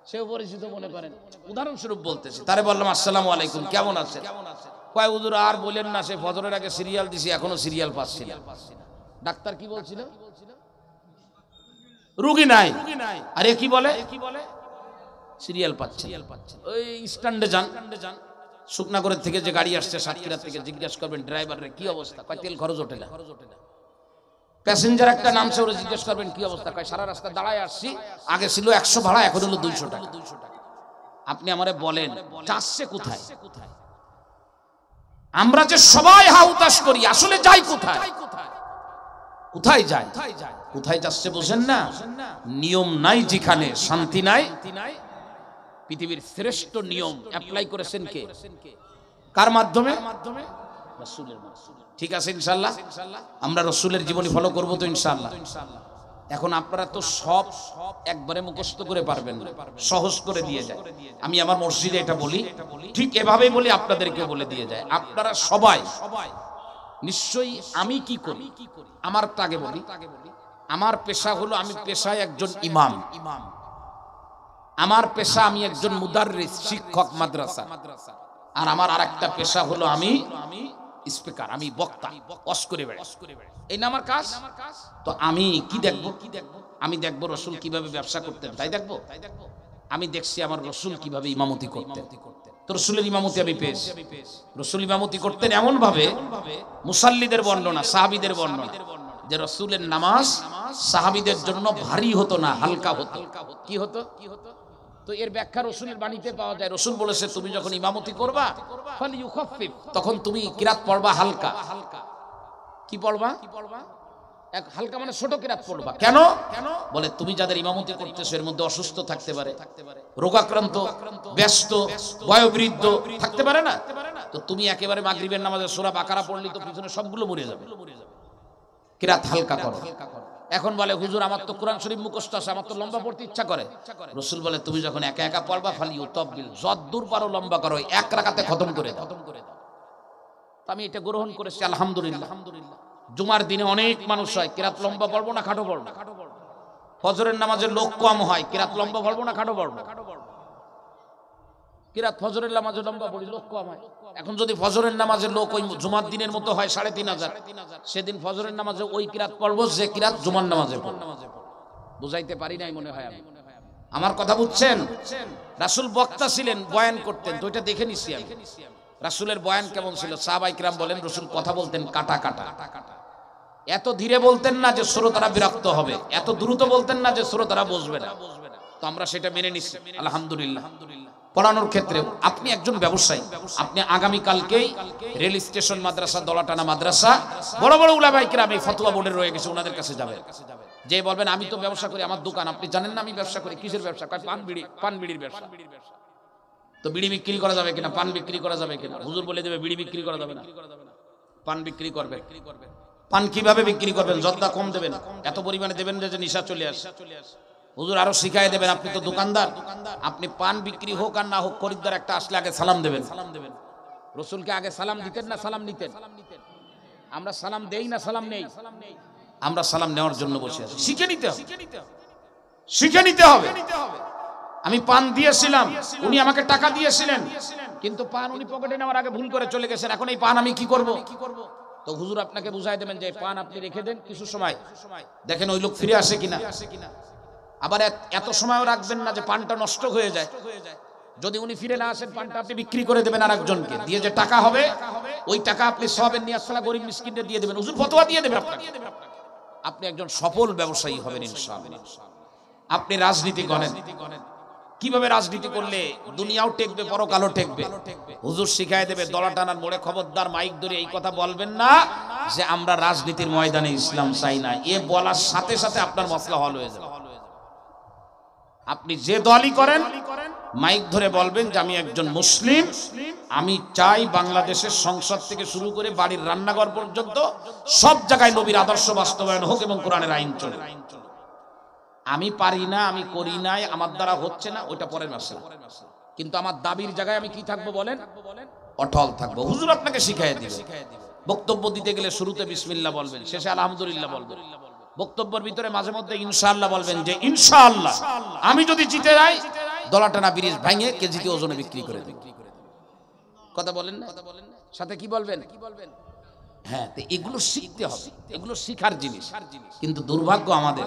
সেও পরিচিত মনে করেন, উদাহরণস্বরূপ বলতেছি। তারে বললাম আসসালামু আলাইকুম, কেমন আছে? কয় হুজুর আর বলেন না, সে ফজরের আগে সিরিয়াল দিছি, এখনো সিরিয়াল পাচ্ছি না। ডাক্তার কি বলছিল? রোগী নাই। আরে কি বলে? সিরিয়াল পাচ্ছে। ওই স্ট্যান্ডে যান, শুকনাগরের থেকে যে গাড়ি আসছে সাতক্ষীরা থেকে, জিজ্ঞাসা করবেন ড্রাইভারের কি অবস্থা, কয় তেল খরচ ওঠে না। প্যাসেঞ্জার একটা নামছে, ওরা জিজ্ঞেস করবেন কি অবস্থা, কয় সারা রাস্তা দাঁড়ায় আসছি, আগে ছিল 100 ভাড়া, এখন হলো 200 টাকা। আপনি আমারে বলেন যাচ্ছে কোথায়? আমরা যে সবাই হাউতাস করি, আসলে যাই কোথায়? কোথায় যায়? কোথায় যাচ্ছে বোঝেন না? নিয়ম নাই যেখানে শান্তি নাই। পৃথিবীর শ্রেষ্ঠ নিয়ম অ্যাপ্লাই করেছেন কে? কার মাধ্যমে? রাসূলের মাধ্যমে। ঠিক আছে ইনশাআল্লাহ আমরা রাসূলের জীবনী ফলো করব তো ইনশাআল্লাহ। এখন আপনারা তো সব একবারে মুখস্থ করে পারবেন না, সহজ করে দিয়ে যায়। আমি আমার মসজিদে এটা বলি, ঠিক এভাবেই বলি, আপনাদেরকেও বলে দিয়ে যায়। আপনারা সবাই নিশ্চয়ই আমি কি করি, আমারটা আগে বলি। আমার পেশা হলো, আমি পেশায় একজন ইমাম। আমার পেশা, আমি একজন মুদাররিস, শিক্ষক মাদ্রাসা। আর আমার আরেকটা পেশা হলো আমি স্পিকার, আমি বক্তা, ওয়াজ করে বেড়াই। এই না আমার কাজ। তো আমি কি দেখব? আমি দেখব রাসূল কিভাবে ব্যবসা করতেন, তাই দেখব। আমি দেখছি আমার রাসূল কিভাবে ইমামতি করতেন। তো রাসূলের ইমামতি আমি পেয়েছি। রাসূল ইমামতি করতেন এমন ভাবে, মুসাল্লিদের বর্ণনা, সাহাবীদের বর্ণনা, যে রাসূলের নামাজ সাহাবীদের জন্য ভারী হতো না, হালকা হতো। কি হতো? তো এর ব্যাখ্যা রাসূলের বাণীতে পাওয়া যায়। রাসূল বলেছে, তুমি যখন ইমামতি করবা ফালিয়ুখাফফিফ, তখন তুমি কিরাত পড়বা হালকা। কি পড়বা? এক হালকা মানে ছোট কিরাত পড়বা। কেন? বলে তুমি যাদের ইমামতি করতেছো এর মধ্যে অসুস্থ থাকতে পারে, রোগাক্রান্ত, ব্যস্ত, বয়োবৃদ্ধ থাকতে পারে না। তো তুমি একেবারে মাগরিবের নামাজে সূরা বাকারা পড়লি তো পিছনে সবগুলো মরে যাবে। কিরাত হালকা করো। এখন বলে হুজুর আমার তো কোরআন শরীফ মুখস্থ আছে, আমার তো লম্বা পড়তে ইচ্ছা করে। রাসূল বলে তুমি যখন একা একা পড়বা ফালিয়ুতাব্বিল, যতদূর পারো লম্বা করো, এক রাকাতে খতম করে দাও। আমি এটা গ্রহণ করেছি আলহামদুলিল্লাহ। জুমার দিনে অনেক মানুষ হয়, কিরাত লম্বা পড়বো না খাটো পড়বো। ফজরের নামাজে লোক কম হয়, কিরাত লম্বা পড়বো না খাটো পড়বো। কিরাত ফজরের নামাজে লম্বা পড়ি, লোক কম হয়। এখন যদি ফজরের নামাজে লোক ওই জুমার দিনের মতো হয় ৩৫০০, সেদিন ফজরের নামাজে ওই কিরাত পড়বো যে কিরাত জুমার নামাজে পড়বো। বুঝাইতে পারি নাই মনে হয় আমি। আমার কথা বুঝছেন? রাসূল বক্তা ছিলেন, বয়ান করতেন, তো এটা দেখে নিছি আমি। রাসূলের বয়ান কেমন ছিল? সাহাবায়ে কিরাম বলেন রাসূল কথা বলতেন কাটা কাটা। এত ধীরে বলতেন না যে শ্রোতারা বিরক্ত হবে, এত দ্রুত বলতেন না যে শ্রোতারা বুঝবে না। তো আমরা সেটা মেনে নিচ্ছি আলহামদুলিল্লাহ। পড়ানোর ক্ষেত্রে আপনি একজন ব্যবসায়ী, আপনি আগামী কালকেই রেল স্টেশন মাদ্রাসা, দলাটানা মাদ্রাসা, বড় বড় উলামায়ে কিরাম এই ফতোয়া বোর্ডে রয়ে গেছে, ওনাদের কাছে যাবেন। যে বলবেন আমি তো ব্যবসা করি, আমার দোকান, আপনি জানেন না আমি ব্যবসা করি। কিসের ব্যবসা? পান বিড়ির ব্যবসা। তো বিড়ি বিক্রি করা যাবে কিনা, পান বিক্রি করা যাবে কিনা? হুজুর বলে দেবে বিড়ি বিক্রি করা যাবে না, পান বিক্রি করবে। পান কিভাবে বিক্রি করবেন? জর্দা কম দেবেন, এত পরিমাণে দেবেন যে নিশা চলে আসে। হুজুর আরো শিখাই দেবেন, আপনি তো দোকানদার, আপনি পান বিক্রি হোক আর না হোক, খরিদ্দার একটা আসলে আগে সালাম দেবেন। রাসূলকে আগে সালাম দিতেন না সালাম নিতেন? আমরা সালাম দেই না সালাম নেই? আমরা সালাম নেওয়ার জন্য বসে আছি। শিখে নিতে হবে, শিখে নিতে হবে। আমি পান দিয়েছিলাম, উনি আমাকে টাকা দিয়েছিলেন, কিন্তু পান উনি পকেটে নেওয়ার আগে ভুল করে চলে গেছেন। এখন এই পান আমি কি করব? তো হুজুর আপনাকে বুঝাই দেবেন যে পান আপনি রেখে দেন, কিছু সময় দেখেন ওই লোক ফিরে আসে কিনা। আবার এত সময়ও রাখবেন না যে পানটা নষ্ট হয়ে যায়। যদি উনি ফিরে না আসেন, পানটা আপনি বিক্রি করে দেবেন আরেকজনকে দিয়ে, যে টাকা হবে ওই টাকা আপনি সওয়াবের নিয়াত ছাড়া গরিব মিসকিনদের দিয়ে দেবেন। হুজুর ফতোয়া দিয়ে দেবেন আপনাকে। আপনি একজন সফল ব্যবসায়ী হবেন ইনশাআল্লাহ। আপনি রাজনীতি করেন, কিভাবে রাজনীতি করলে দুনিয়াও টেকবে, পরকালও টেকবে। হুজুর শিখায় দেবে। দলা টানার মোড়ে খবরদার মাইক ধরে এই কথা বলবেন না যে আমরা রাজনীতির ময়দানে ইসলাম চাই না। এ বলার সাথে সাথে আপনার মাসলা হল হয়ে যাবে। আপনি যে দলই করেন মাইক ধরে বলবেন যে আমি একজন মুসলিম, আমি চাই বাংলাদেশের সংসদ থেকে শুরু করে বাড়ির রান্নাঘর পর্যন্ত সব জায়গায় নবীর আদর্শ বাস্তবায়ন হোক এবং কোরআনের আইন চলে। আমি পারি না, আমি করি নাই, আমার দ্বারা হচ্ছে না, ওইটা পরের মাসলা। কিন্তু আমার দাবির জায়গায় আমি কি থাকবো বলেন? অটল থাকবো। হুজুর আপনাকে শিখাই দিবে। বক্তব্য দিতে গেলে শুরুতে বিসমিল্লাহ বলবেন, শেষে আলহামদুলিল্লাহ বলবেন। বক্তব্যের ভিতরে মাঝে মধ্যে ইনশাআল্লাহ বলবেন, যে ইনশাআল্লাহ আমি যদি জিতে যাই দলাটানা ব্রিজ ভাঙে কেজিতে ওজনে বিক্রি করে দেব। কথা বলেন না? সাথে কি বলবেন? হ্যাঁ, তো এগুলো শিখতে হবে, এগুলো শিখার জিনিস। কিন্তু দুর্ভাগ্য আমাদের,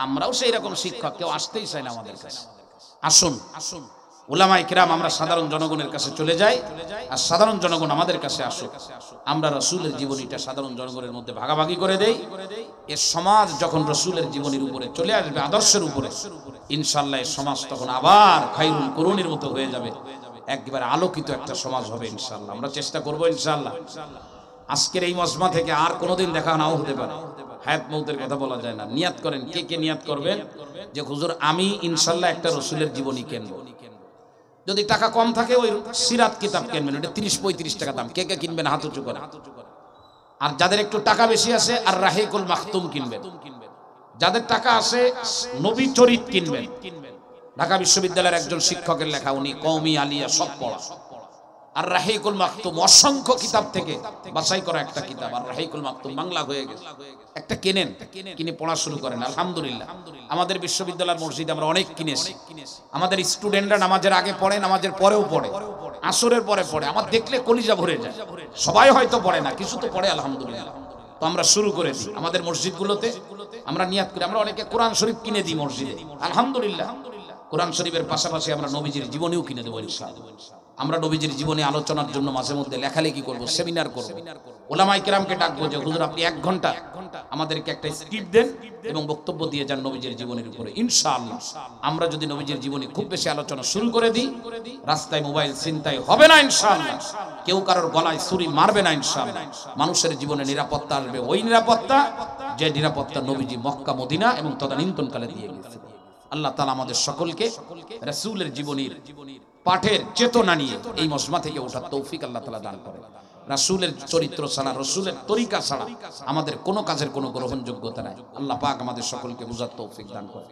আমরাও সেই রকম শিক্ষক, কেউ আসতেই চায় না আমাদের কাছে। আসুন উলামায়ে কিরাম, আমরা সাধারণ জনগণের কাছে চলে যাই, আর সাধারণ জনগণ আমাদের কাছে আসুক। আমরা রাসূলের জীবনীটা সাধারণ জনগণের মধ্যে ভাগাভাগি করে দেই। এ সমাজ যখন রাসূলের জীবনীর উপরে চলে আসবে, আদর্শের উপরে, ইনশাআল্লাহ এই সমাজ তখন আবার খায়রুল কুরুনির মতো হয়ে যাবে, একেবারে আলোকিত একটা সমাজ হবে ইনশাআল্লাহ। আমরা চেষ্টা করব ইনশাআল্লাহ। আজকের এই মজমা থেকে আর কোনোদিন দেখা নাও হতে পারে, হায়াত মৌতের কথা বলা যায় না। নিয়াত করেন, কে কে নিয়াত করবেন যে হুজুর আমি ইনশাল্লাহ একটা রসুলের জীবনী কিনবো। যদি টাকা কম থাকে ওই সিরাত কিতাব কিনবেন, ওটা 30-35 টাকা দাম। কে কে কিনবেন হাত উঁচু করেন। আর যাদের একটু টাকা বেশি আছে আর রাহিকুল মাখতুম কিনবেন। যাদের টাকা আছে নবী চরিত কিনবেন। ঢাকা বিশ্ববিদ্যালয়ের একজন শিক্ষকের লেখা, উনি কওমি আলিয়া সব পড়া। আর রাহিকুল মাখতুম অসংখ্য কিতাব থেকে বাছাই করা একটা কিতাব। আর রাহিকুল মাখতুম বাংলা হয়ে গেছে, একটা কেনেন, কিনে পড়া শুরু করেন। আলহামদুলিল্লাহ আমাদের বিশ্ববিদ্যালয়ের মসজিদে আমরা অনেক কিনেছি। আমাদের স্টুডেন্টরা নামাজের আগে পড়ে, নামাজের পরেও পড়ে, আসরের পরে পড়ে। আমার দেখলে কলিজা ভরে যায়। সবাই হয়তো পড়ে না, কিছু তো পড়ে আলহামদুলিল্লাহ। তো আমরা শুরু করে দিই আমাদের মসজিদগুলোতে, আমরা নিয়াত করি। আমরা অনেকে কোরআন শরীফ কিনে দিই মসজিদে, আলহামদুলিল্লাহ। কোরআন শরীফের পাশাপাশি আমরা নবীজির জীবনীও কিনে দেবো ইনশাআল্লাহ। আমরা নবীজির জীবনে আলোচনার জন্য মাঝে মধ্যে লেখালেখি করব, সেমিনার করব। ওলামায়ে কেরামকে ডাকবো যে হুজুর আপনি 1 ঘন্টা আমাদেরকে একটা স্ক্রিপ্ট দেন এবং বক্তব্য দিয়ে যান নবীজির জীবনের উপরে। ইনশাআল্লাহ আমরা যদি নবীজির জীবনী খুব বেশি আলোচনা শুরু করে দিই, রাস্তায় মোবাইল ছিনতাই হবে না ইনশাআল্লাহ, কেউ কারোর গলায় ছুরি মারবে না ইনশাআল্লাহ। মানুষের জীবনে নিরাপত্তা আসবে, ওই নিরাপত্তা যে নিরাপত্তা নবীজি মক্কা মদিনা এবং তদানীন্তনকালে দিয়ে গেছে। আল্লাহ তাআলা আমাদের সকলকে রাসূলের জীবনীর পাঠের চেতনা নিয়ে এই মজমা থেকে ওঠার তৌফিক আল্লাহ তাআলা দান করেন। রাসূলের চরিত্র ছাড়া, রাসূলের তরিকা ছাড়া আমাদের কোনো কাজের কোনো গ্রহণযোগ্যতা নাই। আল্লাহ পাক আমাদের সকলকে বুঝার তৌফিক দান করেন।